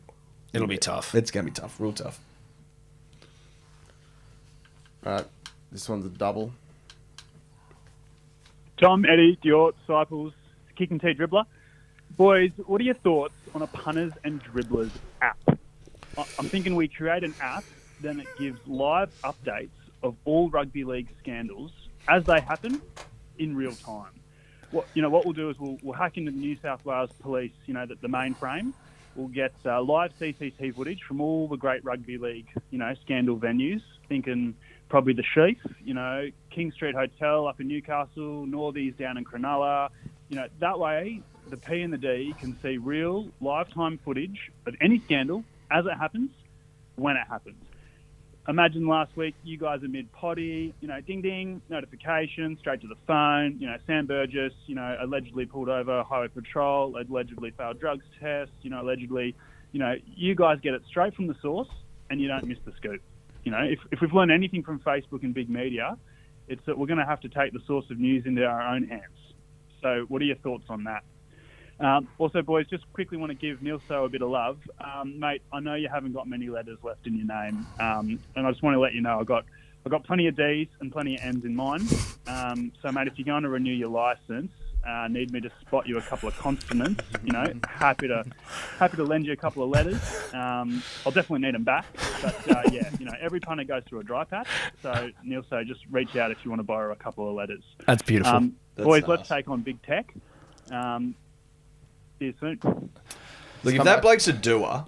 it'll be tough. It's going to be tough, real tough. All right, this one's a double. Tom, Eddie, Diort, Cyples, Kick and Tee Dribbler. Boys, what are your thoughts on a punters and dribblers app? I'm thinking we create an app, then it gives live updates of all rugby league scandals as they happen in real time. What we'll do is we'll hack into the New South Wales Police, the mainframe. We'll get live CCTV footage from all the great rugby league, scandal venues. Thinking probably the Sheaf, King Street Hotel up in Newcastle, Northies down in Cronulla. That way the P and the D can see real live time footage of any scandal as it happens, when it happens. Imagine last week, you guys are mid-potty, ding, ding, notification, straight to the phone, Sam Burgess, allegedly pulled over, highway patrol, allegedly failed drugs test, allegedly, you guys get it straight from the source and you don't miss the scoop. If we've learned anything from Facebook and big media, it's that we're going to have to take the source of news into our own hands. So what are your thoughts on that? Also, boys, just quickly want to give Nilso a bit of love. Mate, I know you haven't got many letters left in your name, and I just want to let you know I've got plenty of D's and plenty of M's in mine. So, mate, if you're going to renew your licence, need me to spot you a couple of consonants, happy to lend you a couple of letters. I'll definitely need them back. But, every punter goes through a dry patch. So, Nilso, just reach out if you want to borrow a couple of letters. That's beautiful. Boys, let's take on big tech. See you soon. Look, if that bloke's a doer,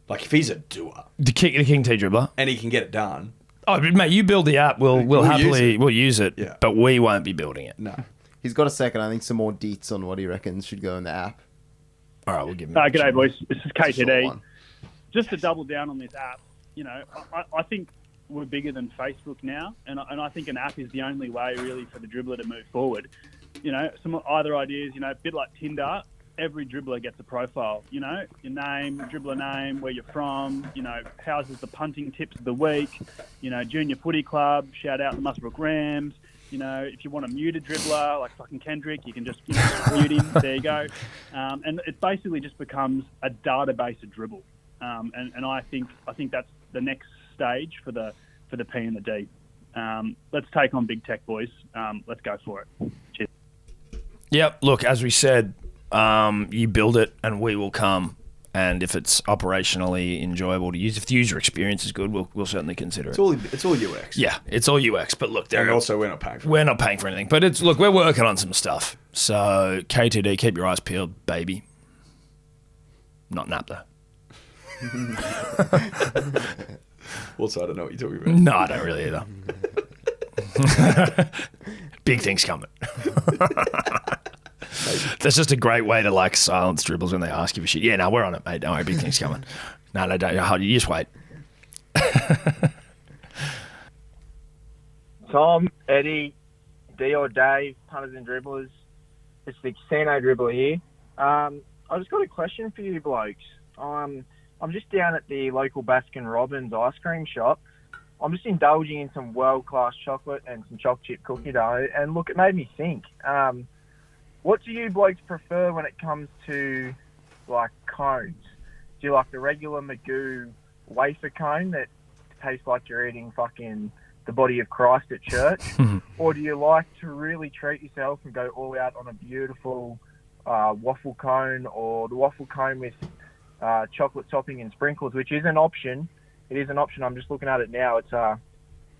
like if he's a doer, the King T dribbler, and he can get it done. Oh, mate, you build the app, we'll happily use it, but we won't be building it. No. He's got a second. I think some more deets on what he reckons should go in the app. All right, we'll give him. G'day, boys. This is KTD. Just to double down on this app, I think we're bigger than Facebook now, and I think an app is the only way really for the dribbler to move forward. Some other ideas, a bit like Tinder. Every dribbler gets a profile, your name, dribbler name, where you're from, houses the punting tips of the week, junior footy club, shout out the Musbrook Rams, if you want to mute a dribbler like fucking Kendrick, you can just mute him, there you go. And it basically just becomes a database of dribble. And I think that's the next stage for the P and the D. Let's take on big tech, boys. Let's go for it. Cheers. Yep, look, as we said, you build it and we will come. And if it's operationally enjoyable to use, if the user experience is good, we'll certainly consider it. It's all UX. Yeah, it's all UX. But look, and also we're not paying for it. We're not paying for anything. But we're working on some stuff. So K2D, keep your eyes peeled, baby. Not nap though. Also, I don't know what you're talking about. No, I don't really either. Big things coming. That's just a great way to like silence dribbles when they ask you for shit. Yeah, no, we're on it, mate. Don't worry, big things coming. No, don't. You just wait. Tom, Eddie, D or Dave, punters and dribblers. It's the casino dribbler here. I just got a question for you blokes. I'm just down at the local Baskin Robbins ice cream shop. I'm just indulging in some world-class chocolate and some chocolate chip cookie dough. And look, it made me think. What do you blokes prefer when it comes to, like, cones? Do you like the regular Magoo wafer cone that tastes like you're eating fucking the body of Christ at church? Or do you like to really treat yourself and go all out on a beautiful waffle cone, or the waffle cone with chocolate topping and sprinkles, which is an option. It is an option. I'm just looking at it now. It's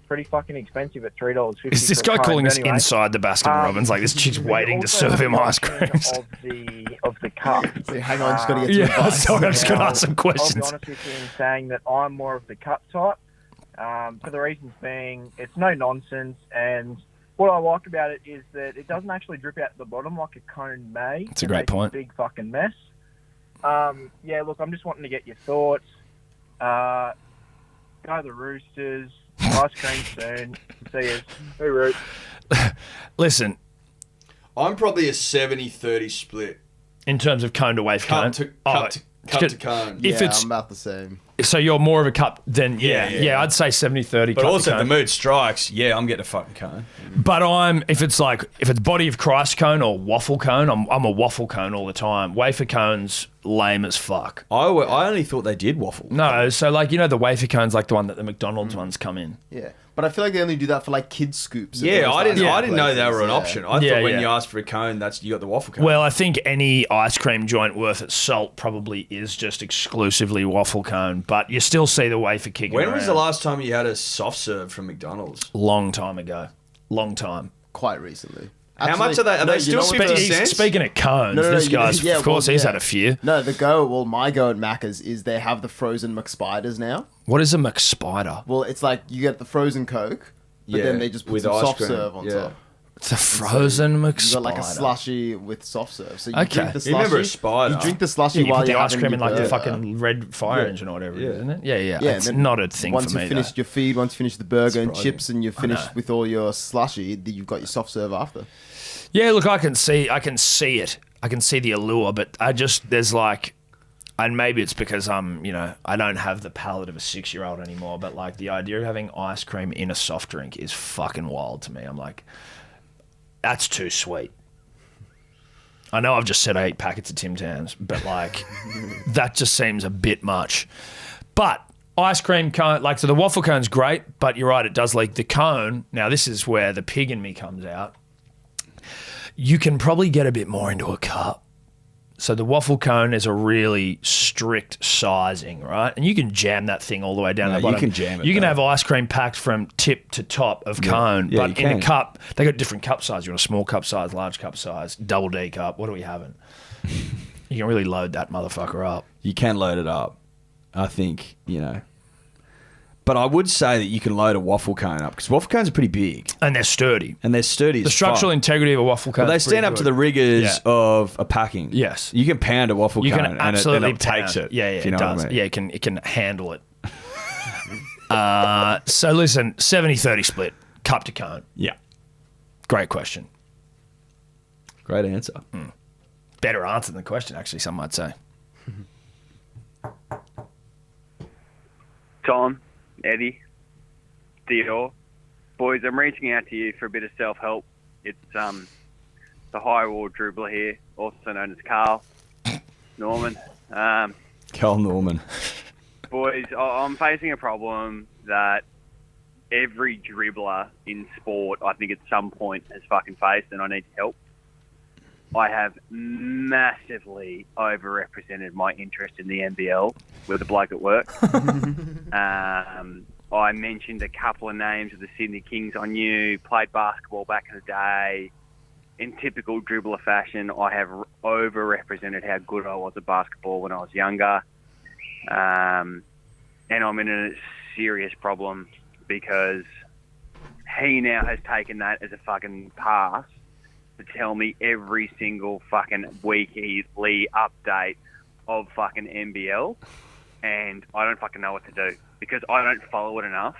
pretty fucking expensive at $3.50. Is this guy calling us inside the Baskin Robbins? Like this chick's waiting to serve him ice creams. Of the cup. Hang on, just got to get to the advice. Sorry, I'm just going to ask some questions. I'll be honest with you in saying that I'm more of the cup type. For the reasons being, it's no nonsense, and what I like about it is that it doesn't actually drip out the bottom like a cone may. That's a great point. A big fucking mess. Yeah, look, I'm just wanting to get your thoughts. Go the Roosters. Ice cream soon. See us. Hooroo. Listen, I'm probably a 70-30 split. in terms of cone to wafer cone. Cup to cone. If Yeah, it's I'm about the same. so you're more of a cup than yeah, I'd say 70-30. But cup also, to if the cone. mood strikes, I'm getting a fucking cone. But if it's body of Christ cone or waffle cone, I'm a waffle cone all the time. Wafer cone's lame as fuck. I only thought they did waffle. No, so the wafer cone's like the one that the McDonald's ones come in. Yeah. But I feel like they only do that for like kids scoops. Yeah, I didn't know they places, were an yeah. option. I thought when you asked for a cone, you got the waffle cone. Well, I think any ice cream joint worth its salt probably is just exclusively waffle cone, but you still see the wafer kicking when around. was the last time you had a soft serve from McDonald's? Long time ago. Long time. Quite recently. How much are they? Are they still 50 cents? Speaking of cones, this guy's, he's had a few. No, my go at Macca's is they have the frozen McSpiders now. What is a McSpider? Well, it's like you get the frozen Coke, but then they just put with some ice soft cream. serve on top. It's a frozen McSpider. You got like a slushy with soft serve. So you Okay. drink the slushy. You remember a spider? You drink the slushy Yeah, you while put the you're ice cream having in like your the burger. fucking red fire engine or whatever it is, isn't it? Yeah. Yeah, It's and then not a thing once for me, you've finished though. your feed, once you finish the burger and Surprising. chips, and you're finished with all your slushy, then you've got your soft serve after. Yeah, look, I can see it. I can see the allure, but there's like, and maybe it's because I don't have the palate of a 6-year-old anymore, but like the idea of having ice cream in a soft drink is fucking wild to me. I'm like, that's too sweet. I know I've just said I eat packets of Tim Tams, but like, that just seems a bit much. But ice cream cone, so the waffle cone's great, but you're right, it does leak. The cone, now this is where the pig in me comes out. You can probably get a bit more into a cup. So the waffle cone is a really strict sizing, right? And you can jam that thing all the way down the bottom. You can jam it. You can have ice cream packed from tip to top of cone, Yeah, but you in a can. cup, they got different cup size. You want a small cup size, large cup size, double D cup. What are we having? You can really load that motherfucker up. You can load it up. I think, But I would say that you can load a waffle cone up because waffle cones are pretty big. And they're sturdy. The structural integrity of a waffle cone. But they is pretty stand up good. to the rigors Yeah. of a packing. Yes. You can pound a waffle You cone can absolutely and it takes pound. it. Yeah, if you know it does. What I mean. Yeah, it can handle it. So listen, 70-30 split, cup to cone. Yeah. Great question. Great answer. Better answer than the question, actually, some might say. Tom, Eddie, Theodore, boys, I'm reaching out to you for a bit of self-help. It's the high ward dribbler here, also known as Carl Norman. Carl Norman. Boys, I'm facing a problem that every dribbler in sport, I think at some point, has fucking faced, and I need help. I have massively overrepresented my interest in the NBL with a bloke at work. I mentioned a couple of names of the Sydney Kings I knew, played basketball back in the day. In typical dribbler fashion, I have overrepresented how good I was at basketball when I was younger. and I'm in a serious problem because he now has taken that as a fucking pass to tell me every single fucking weekly update of fucking NBL, and I don't fucking know what to do because I don't follow it enough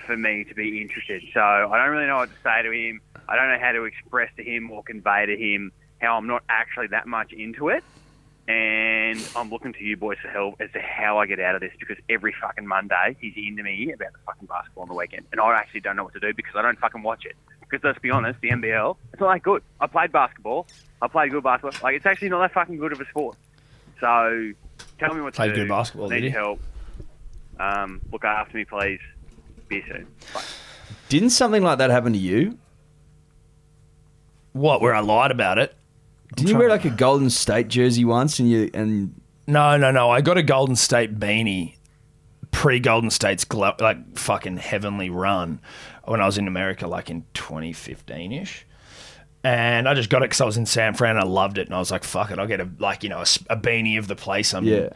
for me to be interested. So I don't really know what to say to him. I don't know how to express to him or convey to him how I'm not actually that much into it. And I'm looking to you boys for help as to how I get out of this, because every fucking Monday he's into me about the fucking basketball on the weekend, and I actually don't know what to do because I don't fucking watch it. Because let's be honest, the NBL, it's not that good. I played basketball. I played good basketball. Like, it's actually not that fucking good of a sport. So tell me what to do. Played good basketball, I need did he? help. Look after me, please. Be soon. Bye. Didn't something like that happen to you? What, where I lied about it? Didn't you wear like a Golden State jersey once and No. I got a Golden State beanie pre-Golden State's like fucking heavenly run when I was in America, like in 2015-ish. And I just got it because I was in San Fran and I loved it. And I was like, fuck it, I'll get a beanie of the place I'm in.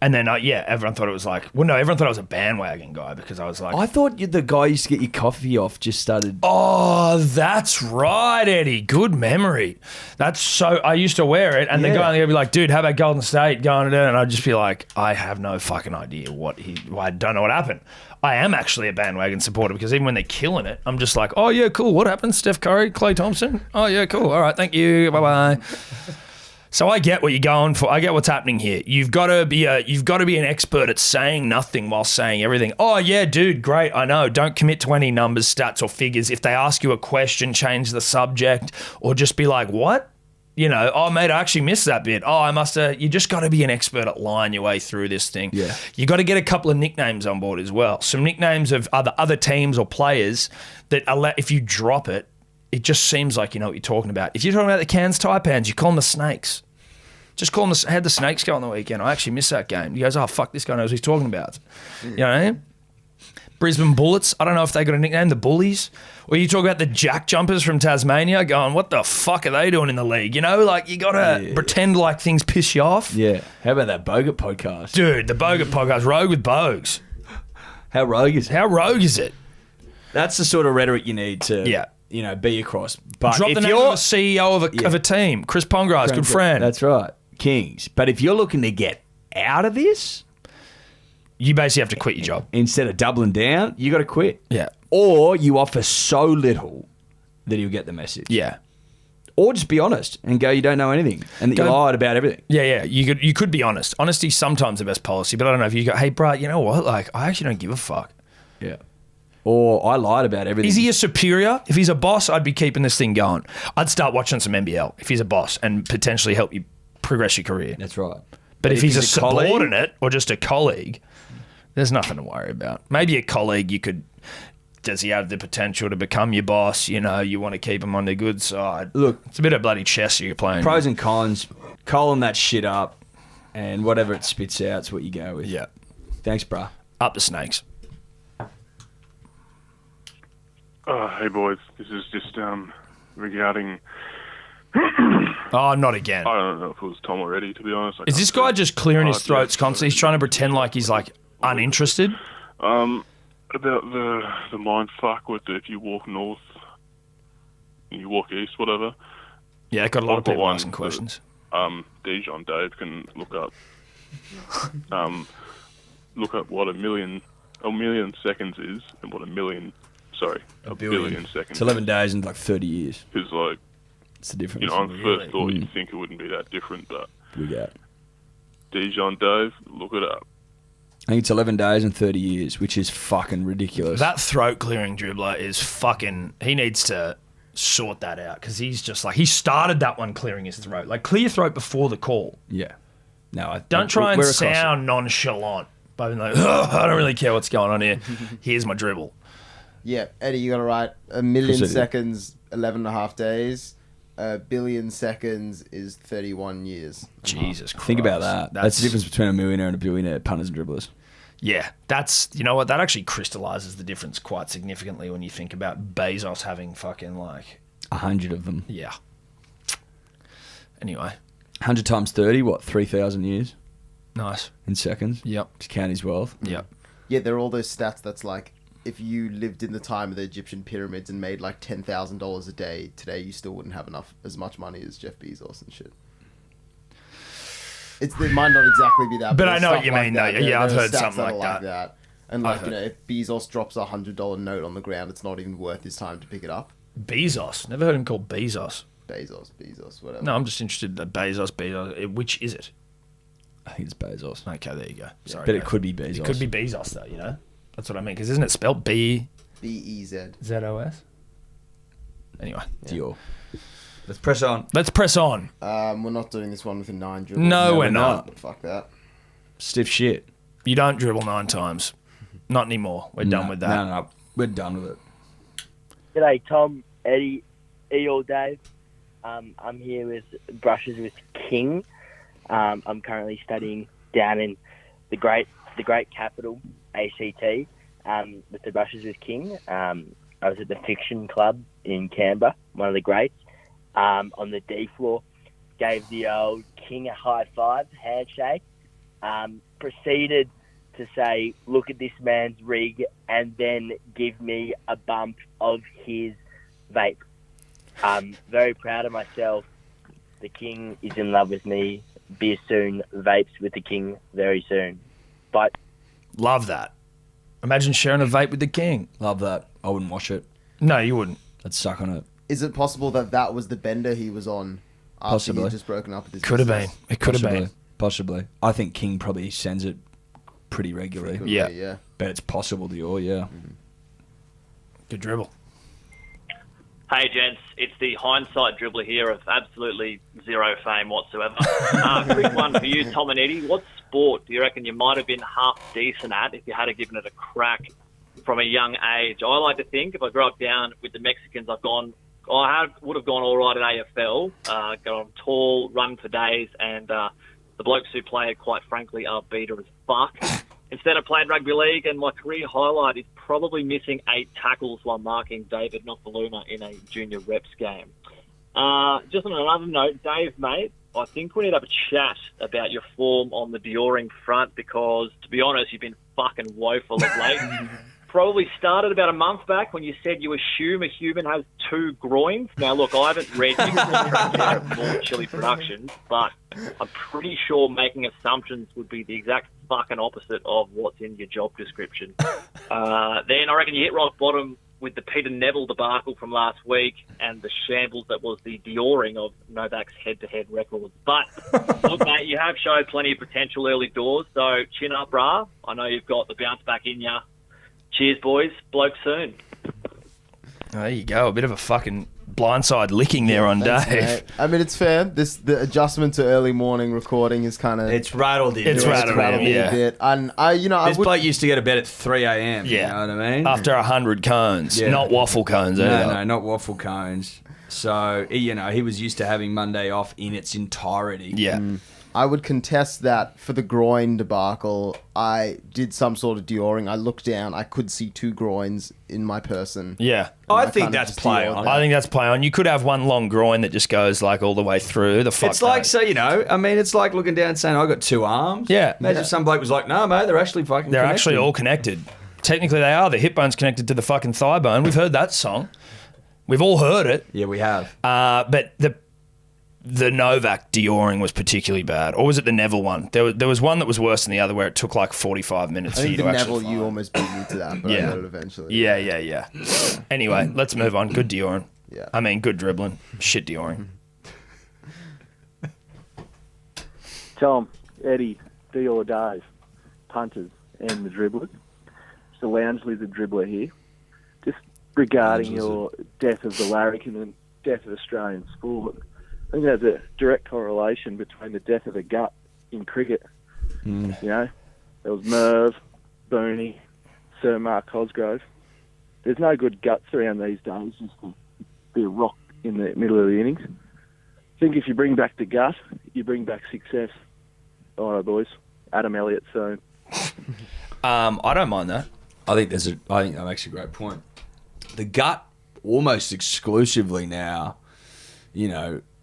And then, everyone thought it was like... Well, no, everyone thought I was a bandwagon guy because I was like... I thought the guy you used to get your coffee off just started... Oh, that's right, Eddie. Good memory. That's so... I used to wear it, and the guy would be like, dude, how about Golden State going to do it? And I'd just be like, I have no fucking idea I don't know what happened. I am actually a bandwagon supporter because even when they're killing it, I'm just like, oh, yeah, cool. What happened? Steph Curry, Klay Thompson? Oh, yeah, cool. All right, thank you. Bye-bye. So I get what you're going for. I get what's happening here. You've got to be an expert at saying nothing while saying everything. Oh yeah, dude, great. I know. Don't commit to any numbers, stats, or figures. If they ask you a question, change the subject, or just be like, "What?" Oh mate, I actually missed that bit. Oh, I must have. You just got to be an expert at lying your way through this thing. Yeah. You got to get a couple of nicknames on board as well. Some nicknames of other teams or players that if you drop it. It just seems like you know what you're talking about. If you're talking about the Cairns Taipans, you call them the Snakes. Just call them how'd the Snakes go on the weekend? I actually missed that game. He goes, oh, fuck, this guy knows what he's talking about. You know what I mean? Brisbane Bullets, I don't know if they got a nickname, the Bullies. Or you talk about the Jack Jumpers from Tasmania going, what the fuck are they doing in the league? You know, like you got to pretend like things piss you off. Yeah. How about that Bogut podcast? Dude, the Bogut podcast, Rogue with Bogues. How rogue is it? How rogue is it? That's the sort of rhetoric you need to... be across. But drop if the name of a CEO of a team. Chris Pongrass, good friend. That's right. Kings. But if you're looking to get out of this, you basically have to quit your job. Instead of doubling down, you got to quit. Yeah. Or you offer so little that you'll get the message. Yeah. Or just be honest and go, you don't know anything. And that you lied about everything. Yeah. You could be honest. Honesty's sometimes the best policy, but I don't know if you go, hey, bro, you know what? Like, I actually don't give a fuck. Yeah. Or I lied about everything. Is he a superior? If he's a boss, I'd be keeping this thing going. I'd start watching some NBL if he's a boss and potentially help you progress your career. That's right. But if he's a subordinate or just a colleague, there's nothing to worry about. Maybe a colleague does he have the potential to become your boss? You know, you want to keep him on the good side. Look, it's a bit of bloody chess you're playing. Pros and cons, column that shit up, and whatever it spits out is what you go with. Yeah. Thanks, bruh. Up the Snakes. Hey boys, this is just regarding. Oh, not again. I don't know if it was Tom already, to be honest. Is this guy just clearing his throats constantly? He's trying to pretend like he's like uninterested. About the mind fuck with if you walk north, you walk east, whatever. Yeah, got a lot of people asking questions. Dijon Dave can look up. Look up what a million seconds is and what a billion seconds. It's 11 days and like 30 years. Because like, it's the difference. You know, on first thought you'd think it wouldn't be that different, but we got Dijon Dave, look it up. I think it's 11 days and 30 years, which is fucking ridiculous. That throat clearing dribbler is fucking. He needs to sort that out because he's just like he started that one clearing his throat. Like clear your throat before the call. Yeah. No, don't try and sound nonchalant. But like, I don't really care what's going on here. Here's my dribble. Yeah, Eddie, you got to write 1 million seconds, 11.5 days. 1 billion seconds is 31 years. Jesus Christ. Think about that. That's the difference between a millionaire and a billionaire, punters and dribblers. Yeah, that's, you know what, that actually crystallizes the difference quite significantly when you think about Bezos having fucking like 100 of them. Yeah. Anyway. 100 times 30, what, 3,000 years? Nice. in seconds. Yep. To count his wealth. Yep. Yeah, there are all those stats that's like, if you lived in the time of the Egyptian pyramids and made like $10,000 a day, today you still wouldn't have as much money as Jeff Bezos and shit. It might not exactly be that, But I know what stuff you like mean, that. though. Yeah, I've There are heard stats something that like are that. And like, if Bezos drops a $100 note on the ground, it's not even worth his time to pick it up. Bezos. Never heard him called Bezos. Bezos, whatever. No, I'm just interested in Bezos. Which is it? I think it's Bezos. Okay, there you go. Sorry, But it could be Bezos. It could be Bezos, though, you know? That's what I mean, because isn't it spelled B-E-Z. Z-O-S? Anyway. Dior. Let's press on. We're not doing this one with a 9 dribble. No, we're not. Fuck that. Stiff shit. You don't dribble 9 times. Not anymore. We're done with that. No. We're done with it. G'day, Tom, Eddie, or Dave. I'm here with Brushes with King. I'm currently studying down in the great capital, ACT, with the Brushes with King. I was at the Fiction Club in Canberra, one of the greats. On the D floor, gave the old King a high five, handshake. Proceeded to say, look at this man's rig, and then give me a bump of his vape. I'm very proud of myself. The King is in love with me. Beer soon, vapes with the King very soon. Bye. Love that. Imagine sharing a vape with the King. Love that. I wouldn't wash it. No, you wouldn't. I'd suck on it. Is it possible that was the bender he was on after Possibly. he had just broken up with his Could have missus? been. It could have been. Possibly. I think King probably sends it pretty regularly. Frequently, yeah. But it's possible, Dior, yeah. Good dribble. Hey, gents. It's the hindsight dribbler here of absolutely zero fame whatsoever. Quick one for you, Tom and Eddie. What sport do you reckon you might have been half decent at if you had given it a crack from a young age? I like to think if I grew up down with the Mexicans, would have gone all right at AFL. Gone tall, run for days, and the blokes who play it, quite frankly, are beater as fuck. Instead, I played rugby league, and my career highlight is probably missing 8 tackles while marking David Nofaluma in a junior reps game. Just on another note, Dave, mate, I think we need to have a chat about your form on the Dioring front because, to be honest, you've been fucking woeful of late. Probably started about a month back when you said you assume a human has 2 groins. Now, look, I haven't read your contract out of more Chili Productions, but I'm pretty sure making assumptions would be the exact fucking opposite of what's in your job description. Then I reckon you hit rock bottom with the Peter Neville debacle from last week and the shambles that was the Dioring of Novak's head-to-head records. But, look, mate, you have showed plenty of potential early doors, so chin up, brah. I know you've got the bounce back in ya. Cheers, boys. Bloke soon. There you go. A bit of a fucking blindside licking there on Thanks, Dave. mate. I mean, it's fair. The adjustment to early morning recording is kind of... It's rattled him. It's rattled him, me yeah. a bit. And This bloke used to get to bed at 3 a.m. Yeah. You know what I mean? After 100 cones. Yeah. Not waffle cones either. No, not waffle cones. So, he was used to having Monday off in its entirety. Yeah. I would contest that for the groin debacle. I did some sort of Dioring. I looked down. I could see 2 groins in my person. Yeah. I think that's play on. I think that's play on. You could have one long groin that just goes like all the way through. The fuck It's like, knows? so, it's like looking down and saying, I got 2 arms. Yeah. Imagine if some bloke was like, no, mate, they're actually fucking They're connected. actually all connected. Technically, they are. The hip bone's connected to the fucking thigh bone. We've heard that song. We've all heard it. Yeah, we have. But the Novak Dioring was particularly bad. Or was it the Neville one? There was one that was worse than the other where it took like 45 minutes I for you think to the actually Neville, you almost beat me to that, but I got it eventually. Yeah. Anyway, let's move on. Good Dioring. Yeah. I mean, good dribbling. Shit Dioring. Tom, Eddie, D or Dave, punters and the dribblers. It's the Lounge Lizard dribbler here. Just regarding your death of the larrikin and death of Australian sport, I think there's a direct correlation between the death of the gut in cricket. You know, there was Merv, Booney, Sir Mark Cosgrove. There's no good guts around these days, just to be a rock in the middle of the innings. I think if you bring back the gut, you bring back success. All right, boys. Adam Elliott soon. I don't mind that. I think that makes a great point. The gut almost exclusively now,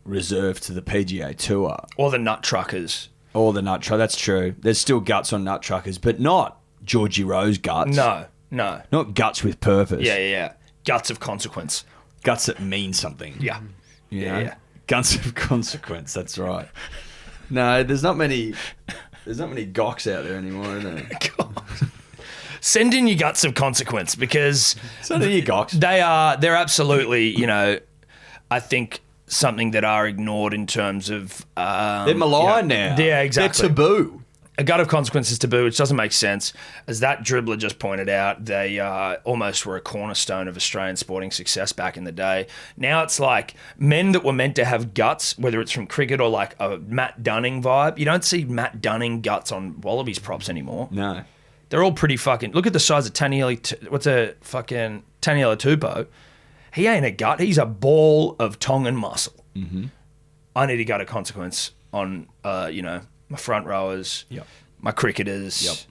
reserved to the PGA Tour. Or the nut truckers. Or the nut truck. That's true. There's still guts on nut truckers, but not Georgie Rose guts. No. Not guts with purpose. Yeah. Guts of consequence. Guts that mean something. Yeah. Yeah. Guts of consequence. That's right. No, there's not many gocks out there anymore, is there? Send in your guts of consequence, because send in your gocks. They're absolutely, I think something that are ignored in terms of they're maligned now. Yeah, exactly. They're taboo. A gut of consequence is taboo, which doesn't make sense. As that dribbler just pointed out, they almost were a cornerstone of Australian sporting success back in the day. Now it's like men that were meant to have guts, whether it's from cricket or like a Matt Dunning vibe. You don't see Matt Dunning guts on Wallabies props anymore. No. They're all pretty fucking... Look at the size of Taniela Tupou. He ain't a gut. He's a ball of Tongan muscle. Mm-hmm. I need a gut of consequence on, my front rowers, my cricketers.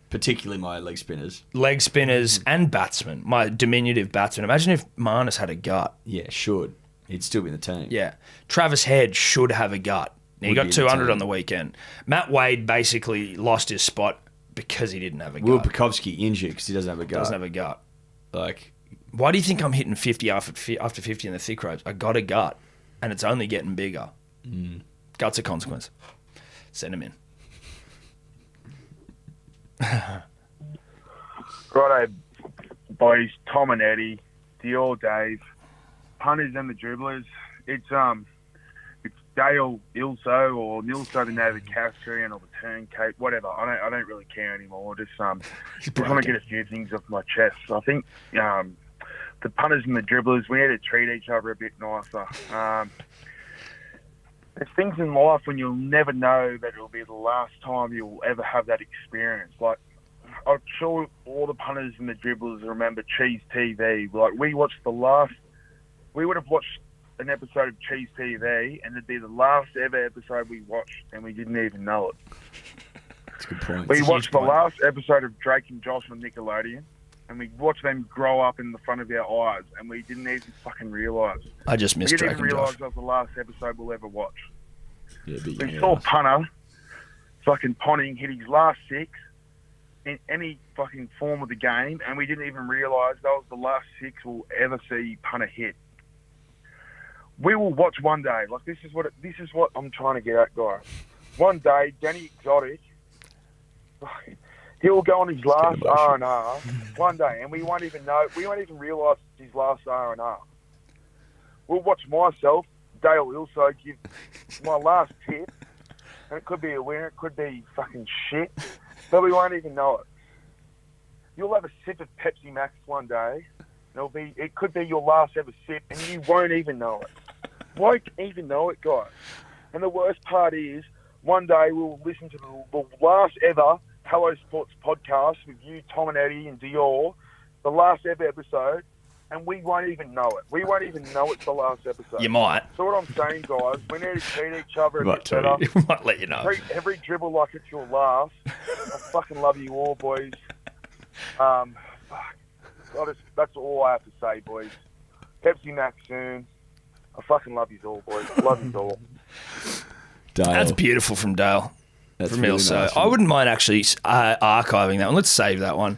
Particularly my leg spinners. Leg spinners and batsmen. My diminutive batsmen. Imagine if Marnus had a gut. Yeah, should. He'd still be in the team. Yeah. Travis Head should have a gut. He got 200 on the weekend. Matt Wade basically lost his spot because he didn't have a gut. Will Pukovsky injured because he doesn't have a gut. Doesn't have a gut. Like, why do you think I'm hitting 50 after 50 in the thick ropes? I got a gut, and it's only getting bigger. Guts of consequence. Send him in. Righto, boys. Tom and Eddie, Dior, Dave, punters and the dribblers. It's Dale Ilso or Nilso the Novocastrian or the Turncoat, whatever. I don't really care anymore. Just want to get a few things off my chest. I think the punters and the dribblers, we need to treat each other a bit nicer. There's things in life when you'll never know that it'll be the last time you'll ever have that experience. Like, I'm sure all the punters and the dribblers remember Cheese TV. Like, we would have watched an episode of Cheese TV, and it'd be the last ever episode we watched, and we didn't even know it. That's a good point. We watched the last episode of Drake and Josh on Nickelodeon, and we watched them grow up in the front of our eyes, and we didn't even fucking realise. I just missed Drake and Josh. We didn't even realise that was the last episode we'll ever watch. Yeah, we saw Punter fucking Ponting hit his last six in any fucking form of the game, and we didn't even realise that was the last six we'll ever see Punter hit. We will watch one day. Like, this is what I'm trying to get at, guys. One day, Danny Exotic, he'll go on his last R&R one day, and we won't even know. We won't even realise it's his last R&R. We'll watch myself, Dale Ilso, give my last tip, and it could be a winner, it could be fucking shit, but we won't even know it. You'll have a sip of Pepsi Max one day, and it could be your last ever sip, and you won't even know it. Won't even know it, guys. And the worst part is, one day we'll listen to the last ever Hello Sports podcast with you, Tom and Eddie and Dior, the last ever episode, and we won't even know it. We won't even know it's the last episode. You might. So what I'm saying, guys, we need to treat each other a bit better. We might let you know. Treat every dribble like it's your last. I fucking love you all, boys. That's all I have to say, boys. Pepsi Max soon. I fucking love you all, boys. Love you all. Dale. That's beautiful from Dale. That's from really Ilso. nice. I wouldn't mind actually archiving that one. Let's save that one.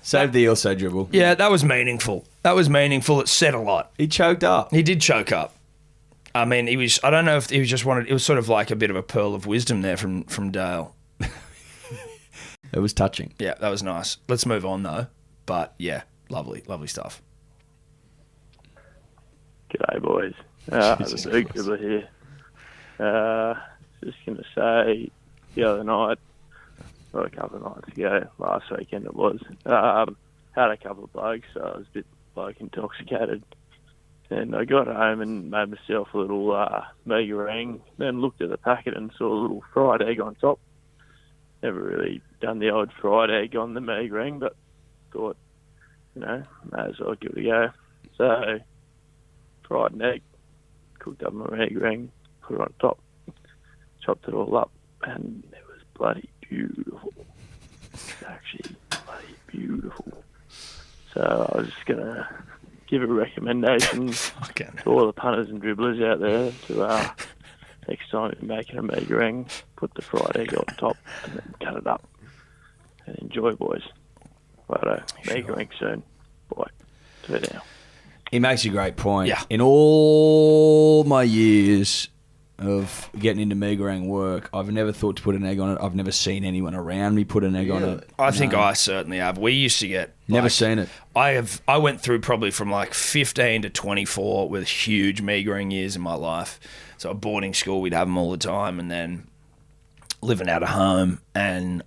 Save the Ilso dribble. Yeah, that was meaningful. It said a lot. He choked up. He did choke up. I mean, I don't know if he was just wanted, it was sort of like a bit of a pearl of wisdom there from Dale. It was touching. Yeah, that was nice. Let's move on though. But yeah, lovely stuff. G'day, boys. The Big Dribbler here. Just going to say, the other night, or a couple of nights ago, last weekend it was, had a couple of blokes, so I was a bit bloke intoxicated. And I got home and made myself a little mega ring, then looked at the packet and saw a little fried egg on top. Never really done the old fried egg on the mega ring, but thought, may as well give it a go. So, fried an egg, cooked up my mega ring, put it on top, chopped it all up, and it was bloody beautiful. Actually, bloody beautiful. So I was just going to give a recommendation to all the punters and dribblers out there to next time you're making a meagering, put the fried egg on top and then cut it up. And enjoy, boys. Righto. Meagering soon. Bye. To it now. He makes a great point. Yeah. In all my years of getting into meagering work, I've never thought to put an egg on it. I've never seen anyone around me put an egg on it. I think I certainly have. We used to get... Never seen it. I went through probably from like 15 to 24 with huge meagering years in my life. So at boarding school, we'd have them all the time, and then living out of home and,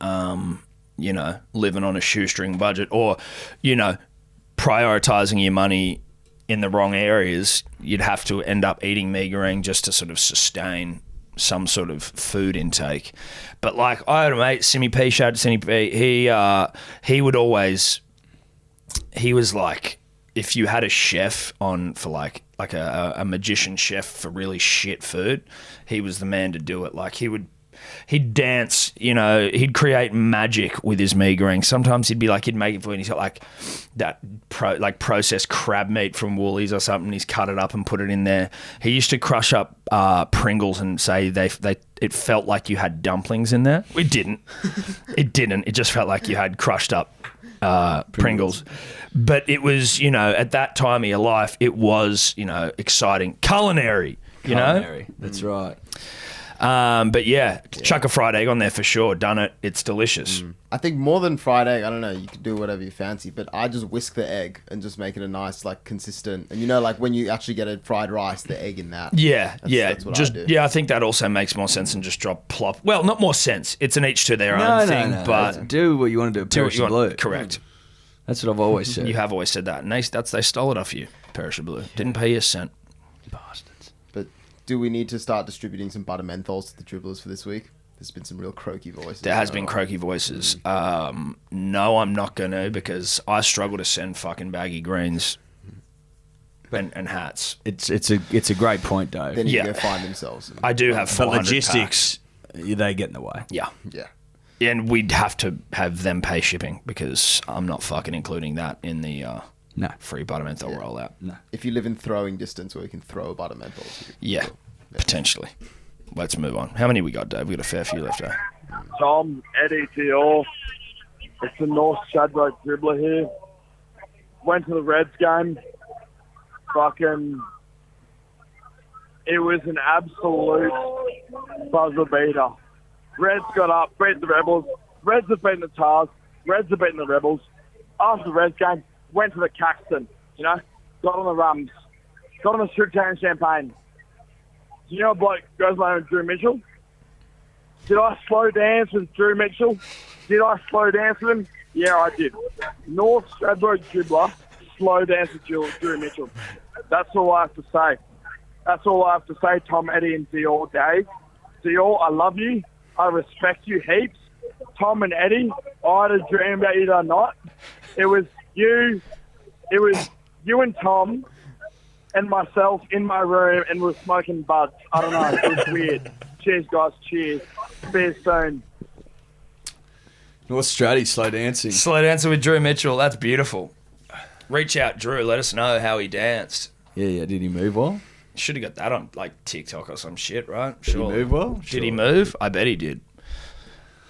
living on a shoestring budget, or, prioritising your money in the wrong areas, you'd have to end up eating meagering just to sort of sustain some sort of food intake. But like I had a mate, Simmy P, shout out to Simmy P, he would always, he was like, if you had a chef on for like a magician chef for really shit food, he was the man to do it. Like he'd dance, he'd create magic with his meagering. Sometimes he'd make it for, and he's got like that processed crab meat from Woolies or something. He's cut it up and put it in there. He used to crush up Pringles and say it felt like you had dumplings in there. It didn't. It just felt like you had crushed up Pringles. But it was, at that time of your life, it was, exciting. Culinary. That's right. But yeah, chuck a fried egg on there for sure. Done it. It's delicious. I think more than fried egg, I don't know, you can do whatever you fancy, but I just whisk the egg and just make it a nice, like, consistent, and like when you actually get a fried rice, the egg in that. That's what I do. I think that also makes more sense than just drop plop. Well, not more sense. It's an each to their own thing, but do what you want to do. Do what you want. Blue. Correct. That's what I've always said. You have always said that, and they stole it off you. Perishable Blue didn't pay you a cent. Bastards. But do we need to start distributing some butter menthols to the dribblers for this week? There's been some real croaky voices. There has been croaky voices. No, I'm not going to, because I struggle to send fucking baggy greens and hats. It's a great point, Dave. They need to go find themselves. I do have 400 logistics, they get in the way. Yeah. Yeah. And we'd have to have them pay shipping, because I'm not fucking including that in the free butter menthol rollout. No. If you live in throwing distance where you can throw a butter menthol to you. Yeah, potentially. Let's move on. How many we got, Dave? We got a fair few left, eh? Tom, Eddie to you all. It's the North Shadroke dribbler here. Went to the Reds game. It was an absolute buzzer beater. Reds got up, beat the Rebels. Reds have beaten the Tars. Reds have beaten the Rebels. After the Reds game, went to the Caxton, got on the rums, got on the sugarcane champagne. Do you know a bloke goes by the name of Drew Mitchell? Did I slow dance with Drew Mitchell? Did I slow dance with him? Yeah, I did. North Stradbroke dribbler, slow dance with Drew Mitchell. That's all I have to say. That's all I have to say, Tom, Eddie, and Dior, Dave. Dior, I love you. I respect you heaps. Tom and Eddie, I had a dream about you that night. It was you and Tom and myself in my room, and we're smoking buds. I don't know. It was weird. Cheers, guys. Cheers. See you soon. North Straddy, slow dancing. Slow dancing with Drew Mitchell. That's beautiful. Reach out, Drew. Let us know how he danced. Yeah. Did he move well? Should have got that on like TikTok or some shit, right? Did he move well? Did he move? I bet he did.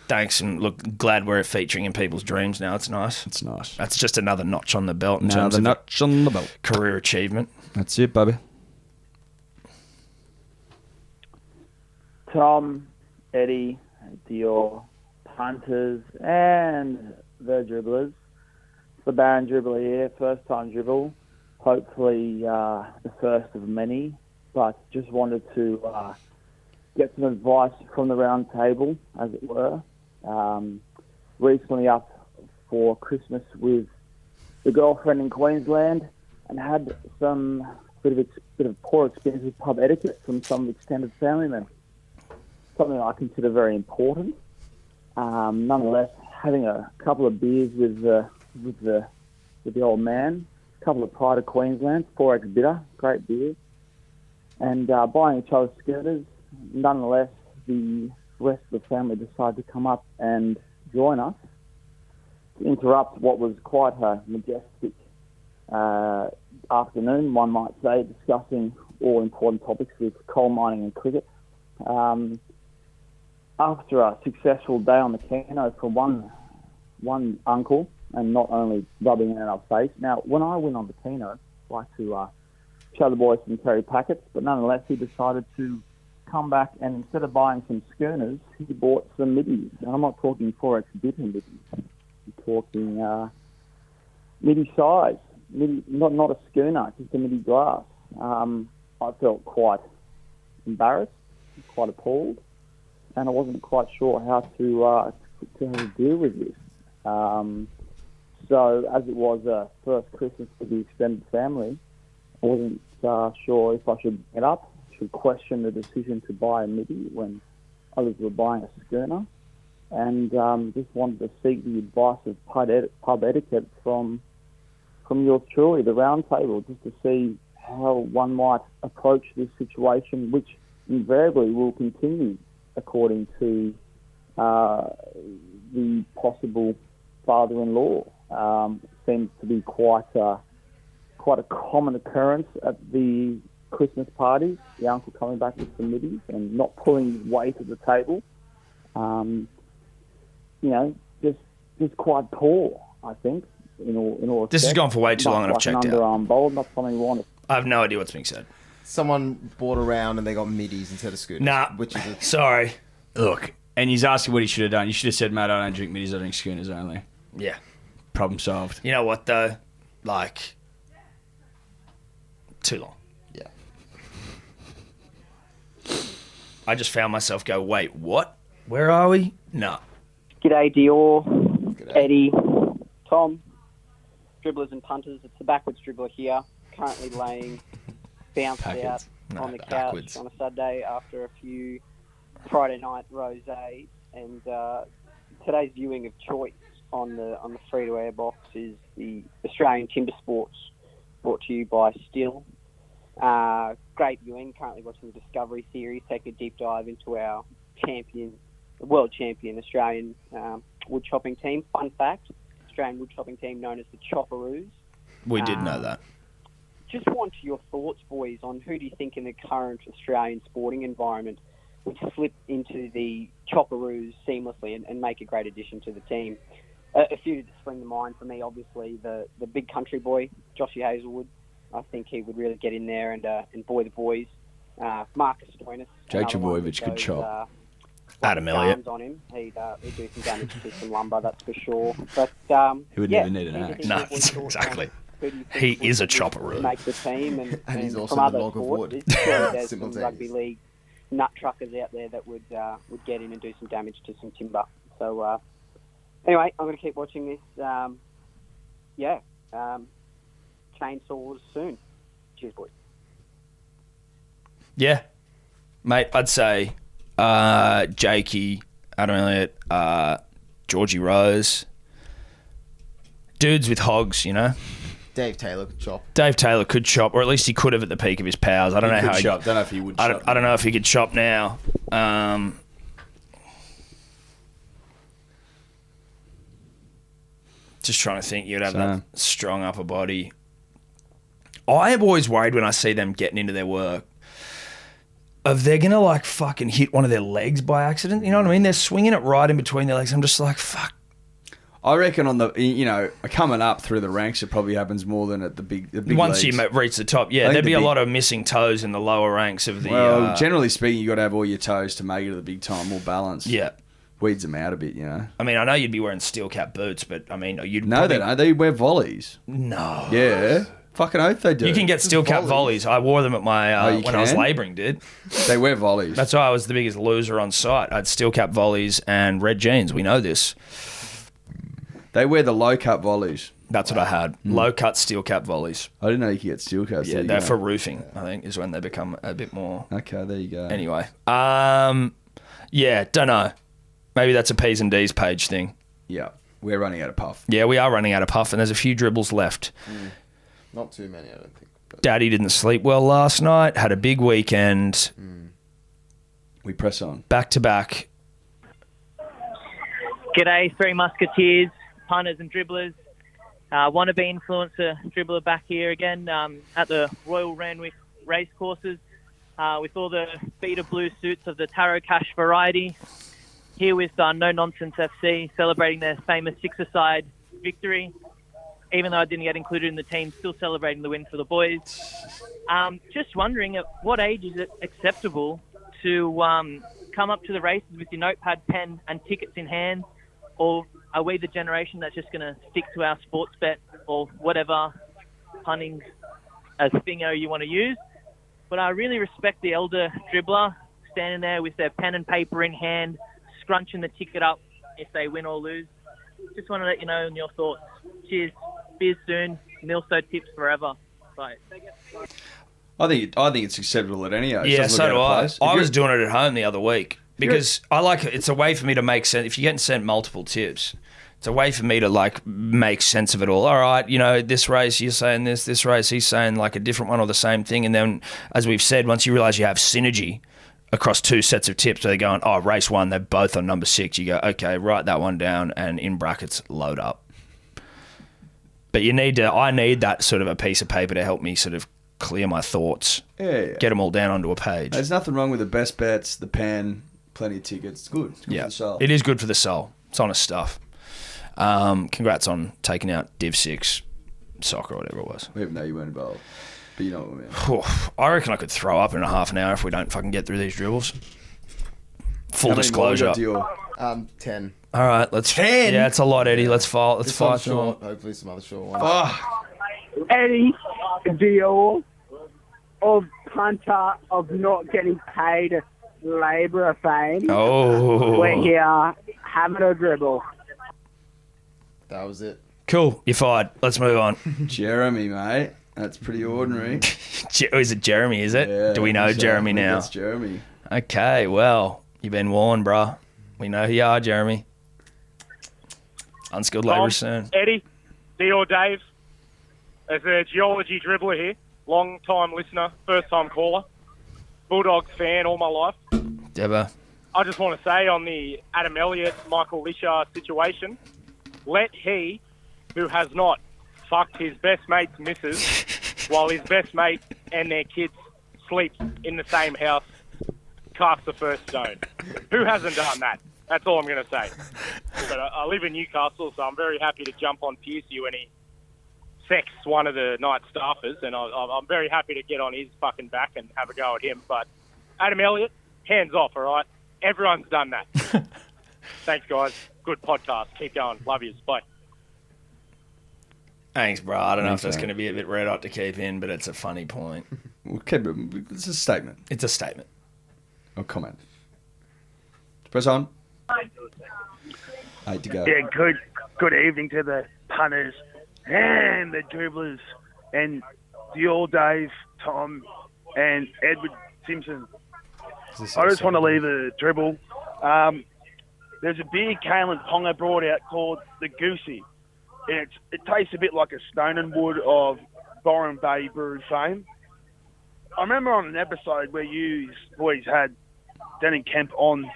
Thanks, and look, glad we're featuring in people's dreams now. It's nice. It's nice. That's just another notch on the belt in terms of notch on the belt. Career achievement. That's it, baby. Tom, Eddie, Dior, punters, and the dribblers. The Baron dribbler here, first time dribble. Hopefully the first of many, but just wanted to get some advice from the round table, as it were. Recently up for Christmas with the girlfriend in Queensland, and had some bit of poor experience with pub etiquette from some extended family members. Something I consider very important. Nonetheless, having a couple of beers with the old man, a couple of Pride of Queensland, 4X bitter, great beer, and buying each other scooters. Nonetheless, the rest of the family decided to come up and join us to interrupt what was quite a majestic afternoon, one might say, discussing all important topics with coal mining and cricket. After a successful day on the Keno for one uncle, and not only rubbing it in our face. Now, when I went on the Keno, I like to show the boys some carry packets, but nonetheless, he decided to come back and instead of buying some schooners, he bought some middies. And I'm not talking 4X bitter middies. I'm talking midi size, not a schooner, just a midi glass. I felt quite embarrassed, quite appalled, and I wasn't quite sure how to deal with this. So, as it was a first Christmas for the extended family, I wasn't sure if I should get up, should question the decision to buy a midi when others were buying a schooner, and just wanted to seek the advice of pub etiquette from yours truly, the round table, just to see how one might approach this situation, which invariably will continue according to the possible father-in-law. Seems to be quite a common occurrence at the Christmas parties, the uncle coming back with some middies and not pulling his weight at the table. Just quite poor, I think, in all This has respects. gone for way too long and I've Like an checked out. underarm bowl, not something we want to. I have no idea what's being said. Someone bought around and they got middies instead of scooters. Nah, which is sorry. Look, and he's asking what he should have done. You should have said, mate, I don't drink middies, I drink schooners only. Yeah. Problem solved. You know what, though? Like, too long. Yeah. I just found myself go, wait, what? Where are we? No. G'day, Dior, Eddie, Tom, dribblers and punters. It's the backwards dribbler here, currently laying bounced Backwards. out No, on the couch backwards. on a Saturday after a few Friday night rosés. And today's viewing of choice on the free-to-air box is the Australian Timber Sports, brought to you by Still. Great viewing. Currently watching the Discovery series, taking a deep dive into our world champion Australian wood chopping team. Fun fact, Australian wood chopping team known as the Chopperoos. We did know that. Just want your thoughts, boys, on who do you think in the current Australian sporting environment would slip into the Chopperoos seamlessly and make a great addition to the team. A few that spring to mind for me, obviously, the big country boy, Joshy Hazelwood. I think he would really get in there and buoy the boys. Marcus Stoinis. Jake another one Trbojevic that could goes, chop. Adam Elliott. on him. He'd do some damage to some lumber, that's for sure. But He would yeah, never need an axe. No, exactly. He is a chopperoo. Make the team, and he's also from the other log of sports, wood. it's surely there's some Simultaneous. rugby league nut truckers out there that would get in and do some damage to some timber. So anyway, I'm going to keep watching this. Chainsaws soon. Cheers, boys. Yeah. Mate, I'd say Jakey, Adam Elliott, Georgie Rose. Dudes with hogs, you know. Dave Taylor could chop. Dave Taylor could chop, or at least he could have at the peak of his powers. I don't He know could how chop. Don't know if he would chop. I don't know if he could chop now. Just trying to think. You'd have that strong upper body. I am always worried when I see them getting into their work of they're gonna like fucking hit one of their legs by accident. You know what I mean? They're swinging it right in between their legs. I'm just like, fuck. I reckon on the coming up through the ranks, it probably happens more than at the big Once leagues. you reach the top, I yeah, think there'd be the a big- lot of missing toes in the lower ranks of the. Well, generally speaking, you got to have all your toes to make it to the big time, more balanced. Yeah. Weeds them out a bit, you know. I mean, I know you'd be wearing steel cap boots, but I mean, you'd No, probably, they don't. They wear volleys. No. Yeah. Fucking oath they do. You can get steel cap volleys. I wore them at my you when I was can? labouring, dude. They wear volleys. That's why I was the biggest loser on site. I had steel cap volleys and red jeans. We know this. They wear the low cut volleys. That's what I had. Low cut steel cap volleys. I didn't know you could get steel caps. Yeah, There you they're go. for roofing, I think, is when they become a bit more. Okay, there you go. Anyway. Yeah, don't know. Maybe that's a P's and D's page thing. Yeah, we're running out of puff. Yeah, we are running out of puff, and there's a few dribbles left. Not too many, I don't think. Daddy didn't sleep well last night, had a big weekend. We press on. Back to back. G'day, Three Musketeers, punters and dribblers. Wannabe influencer dribbler back here again at the Royal Randwick Racecourses. with all the beater blue suits of the Tarot Cash variety. Here with No Nonsense FC celebrating their famous six-a-side victory. Even though I didn't get included in the team, still celebrating the win for the boys. Just wondering, at what age is it acceptable to come up to the races with your notepad, pen and tickets in hand? Or are we the generation that's just going to stick to our sports bet or whatever punning as thingo you want to use? But I really respect the elder dribbler standing there with their pen and paper in hand, scrunching the ticket up if they win or lose. Just want to let you know your thoughts. Cheers. Beers soon. Milso tips forever. Bye. I think it's acceptable at any age. Yeah, Doesn't so look do out of I. place. I was doing it at home the other week because I like it. It's a way for me to make sense. If you're getting sent multiple tips, it's a way for me to like make sense of it all. All right, this race you're saying this race he's saying like a different one or the same thing. And then, as we've said, once you realise you have synergy across two sets of tips, they're going, oh, race one, they're both on number 6. You go, okay, write that one down and in brackets, load up. But I need that sort of a piece of paper to help me sort of clear my thoughts. Yeah. Get them all down onto a page. There's nothing wrong with the best bets, the pen, plenty of tickets. It's good. It's good for the soul. It is good for the soul. It's honest stuff. Congrats on taking out Div 6 soccer or whatever it was. Even though you weren't involved. But you know what I mean. I reckon I could throw up in a half an hour if we don't fucking get through these dribbles. Full disclosure. 10. All right, let's. 10? Yeah, it's a lot, Eddie. Let's fight. Let's This one's fight. short. Hopefully some other short ones. Eddie, deal of punter of not getting paid labourer fame. Oh. We're here having a dribble. That was it. Cool. You're fired. Let's move on. Jeremy, mate. That's pretty ordinary. Is it Jeremy, is it? Yeah, Do we know so Jeremy I think now? It's Jeremy. Okay, well, you've been warned, bruh. We know who you are, Jeremy. Unskilled labour soon. Eddie, D or Dave, as a geology dribbler here, long time listener, first time caller, Bulldogs fan all my life. Debba. I just want to say on the Adam Elliott, Michael Lishar situation, let he, who has not fucked his best mate's missus while his best mate and their kids sleep in the same house, cast the first stone. Who hasn't done that? That's all I'm going to say. But I live in Newcastle, so I'm very happy to jump on Piercy when he sexts one of the night staffers, and I'm very happy to get on his fucking back and have a go at him. But Adam Elliott, hands off, all right? Everyone's done that. Thanks, guys. Good podcast. Keep going. Love yous. Bye. Thanks, bro. I don't know if that's going to be a bit red hot to keep in, but it's a funny point. Well, keep it. It's a statement. It's a statement. Or comment. Press on. 8 to go. Yeah, good evening to the punters and the dribblers and the all Dave, Tom, and Edward Simpson. I just want to leave a dribble. There's a beer Kalen Ponga brought out called the Goosey. And it tastes a bit like a Stone and Wood of Byron Bay Brew fame. I remember on an episode where you boys had Danny Kemp on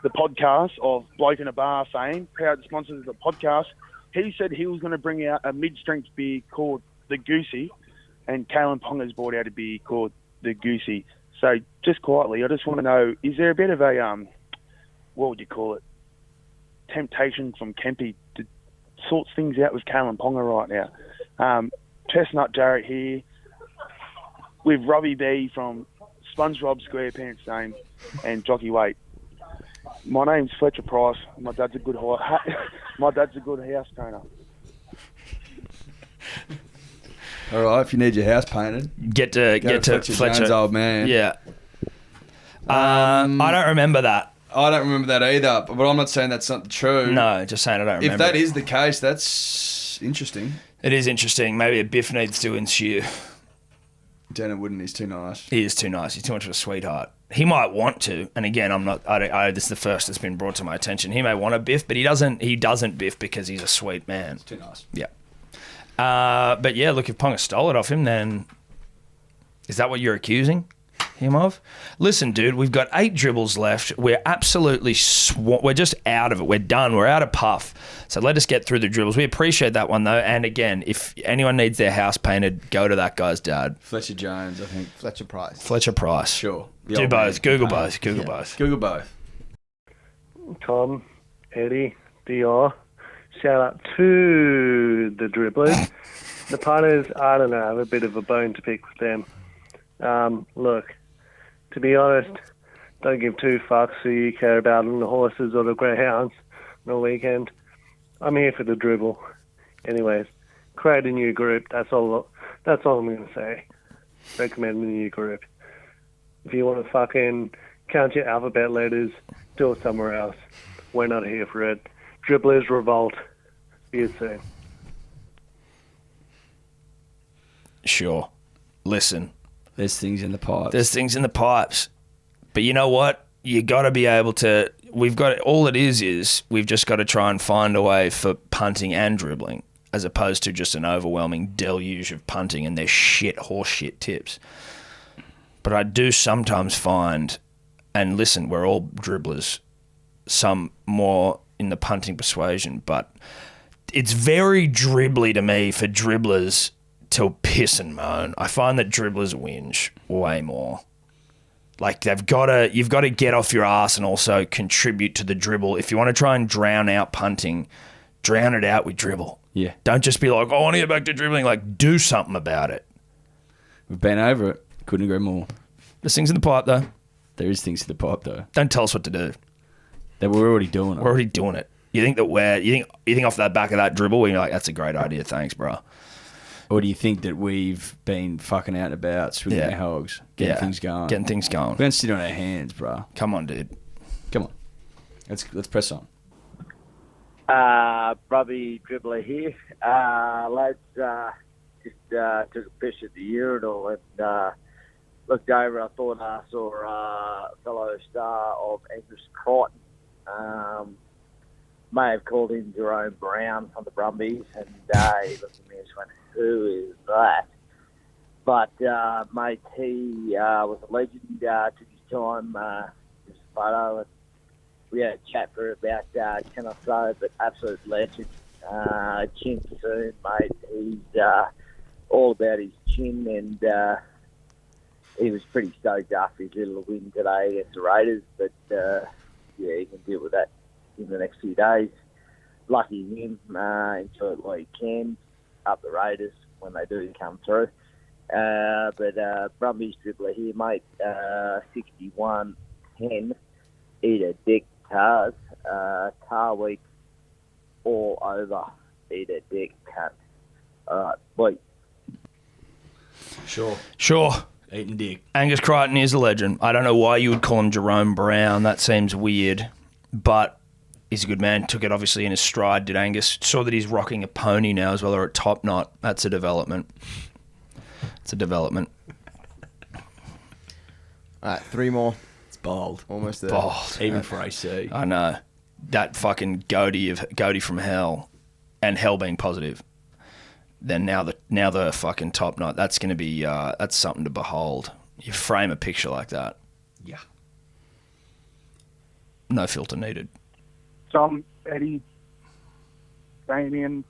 the podcast of Bloke in a Bar fame, proud sponsors of the podcast. He said he was going to bring out a mid-strength beer called the Goosey, and Kalen Ponga's brought out a beer called the Goosey. So just quietly, I just want to know, is there a bit of a, what would you call it, temptation from Kempy to sort things out with Kalen Ponga right now? Chestnut Jarrett here with Robbie B from SpongeBob SquarePants name and Jockey Wait. My name's Fletcher Price. My dad's a good house painter. All right, if you need your house painted, get to Fletcher Jones, old man. Yeah. I don't remember that. I don't remember that either, but I'm not saying that's not true. No, just saying I don't remember. If that is the case, that's interesting. It is interesting. Maybe a biff needs to ensue. Denner wouldn't. He's too nice. He is too nice. He's too much of a sweetheart. He might want to, and again, I'm not. This is the first that's been brought to my attention. He may want a biff, but he doesn't. He doesn't biff because he's a sweet man. It's too nice. Yeah. But yeah, look, if Ponga stole it off him, then is that what you're accusing? Himov. Listen, dude, we've got 8 dribbles left. We're absolutely we're just out of it. We're done. We're out of puff. So let us get through the dribbles. We appreciate that one, though. And again, if anyone needs their house painted, go to that guy's dad. Fletcher Jones, I think. Fletcher Price. Fletcher Price. Sure. Do both. Google both. Google both. Google both. Tom, Eddie, DR. Shout out to the dribblers. The punters, I don't know, I have a bit of a bone to pick with them. Look, to be honest, don't give 2 fucks who you care about on the horses or the greyhounds on the weekend. I'm here for the dribble. Anyways, create a new group. That's all I'm going to say. Recommend a new group. If you want to fucking count your alphabet letters, do it somewhere else. We're not here for it. Dribblers revolt. See you soon. Sure. Listen. There's things in the pipes. There's things in the pipes. But you know what? You got to be able to... all it is we've just got to try and find a way for punting and dribbling, as opposed to just an overwhelming deluge of punting and their horse shit tips. But I do sometimes find, and listen, we're all dribblers, some more in the punting persuasion, but it's very dribbly to me for dribblers to piss and moan. I find that dribblers whinge way more. Like you've got to get off your ass and also contribute to the dribble. If you want to try and drown out punting, drown it out with dribble. Yeah. Don't just be like, I want to get back to dribbling. Like, do something about it. We've been over it. Couldn't agree more. There's things in the pipe, though. There is things in the pipe, though. Don't tell us what to do. That we're already doing it. We're already doing it. You think that you think off the back of that dribble, you're like, that's a great idea. Thanks, bro. Or do you think that we've been fucking out and about, swinging our hogs, getting things going? Getting things going. We don't sit on our hands, bro. Come on, dude. Come on. Let's press on. Brubby dribbler here. Lads, just took a piss at the urinal and looked over. I thought I saw a fellow star of Angus Crichton. May have called him Jerome Brown from the Brumbies, and he looked at me and went, "Who is that?" But mate, he was a legend. Took his time, his photo, and we had a chat for about 10 or so. But absolute legend. Chin soon, mate. He's all about his chin, and he was pretty stoked after his little win today against the Raiders. But he can deal with that in the next few days. Lucky him. Enjoy it while he can. Up the Raiders when they do come through. But Brumbies dribbler here, mate. 61-10. Eat a dick, Tars. Tar week all over. Eat a dick, cunt. All right, boy. Sure. Eating dick. Angus Crichton is a legend. I don't know why you would call him Jerome Brown. That seems weird. But he's a good man. Took it obviously in his stride, did Angus. Saw that he's rocking a pony now as well, or a top knot. That's a development. It's a development. All right, 3 more. It's bold. Almost there. Bold. Even for AC. I know. That fucking goatee from hell, and hell being positive. Then now the fucking top knot. That's going to be that's something to behold. You frame a picture like that. Yeah. No filter needed. Tom, Eddie, Damien.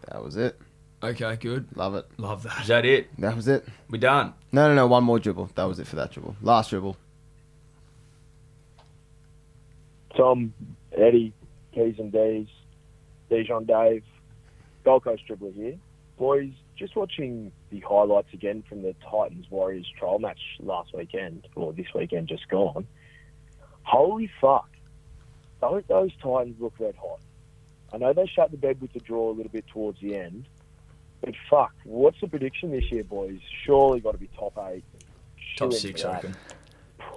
That was it. Okay, good. Love it. Love that. Is that it? That was it. We done? No. One more dribble. That was it for that dribble. Last dribble. Tom, Eddie, Keys and D's, Dijon Dave, Gold Coast dribbler here. Boys, just watching the highlights again from the Titans-Warriors trial match last weekend, or this weekend just gone. Holy fuck. Don't those Titans look red hot? I know they shut the bed with the draw a little bit towards the end, but fuck, what's the prediction this year, boys? Surely got to be top 8. Top 6, I reckon.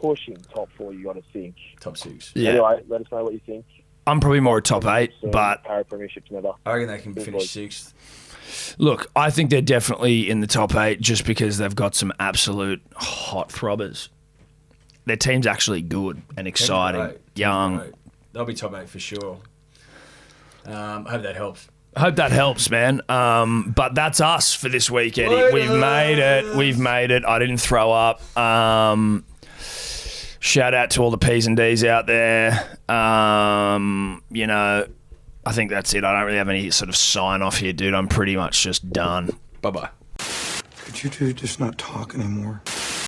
Pushing top 4, you got to think. Top 6. Yeah. Anyway, let us know what you think. I'm probably more a top 8, but Para Premierships never. I reckon they can finish 6th. Look, I think they're definitely in the top 8 just because they've got some absolute hot throbbers. Their team's actually good and exciting, young. They'll be top 8 for sure. I hope that helps. Hope that helps, man. But that's us for this week, Eddie. We've made it. I didn't throw up. Shout out to all the P's and D's out there. You know, I think that's it. I don't really have any sort of sign off here, dude. I'm pretty much just done. Bye-bye. Could you two just not talk anymore?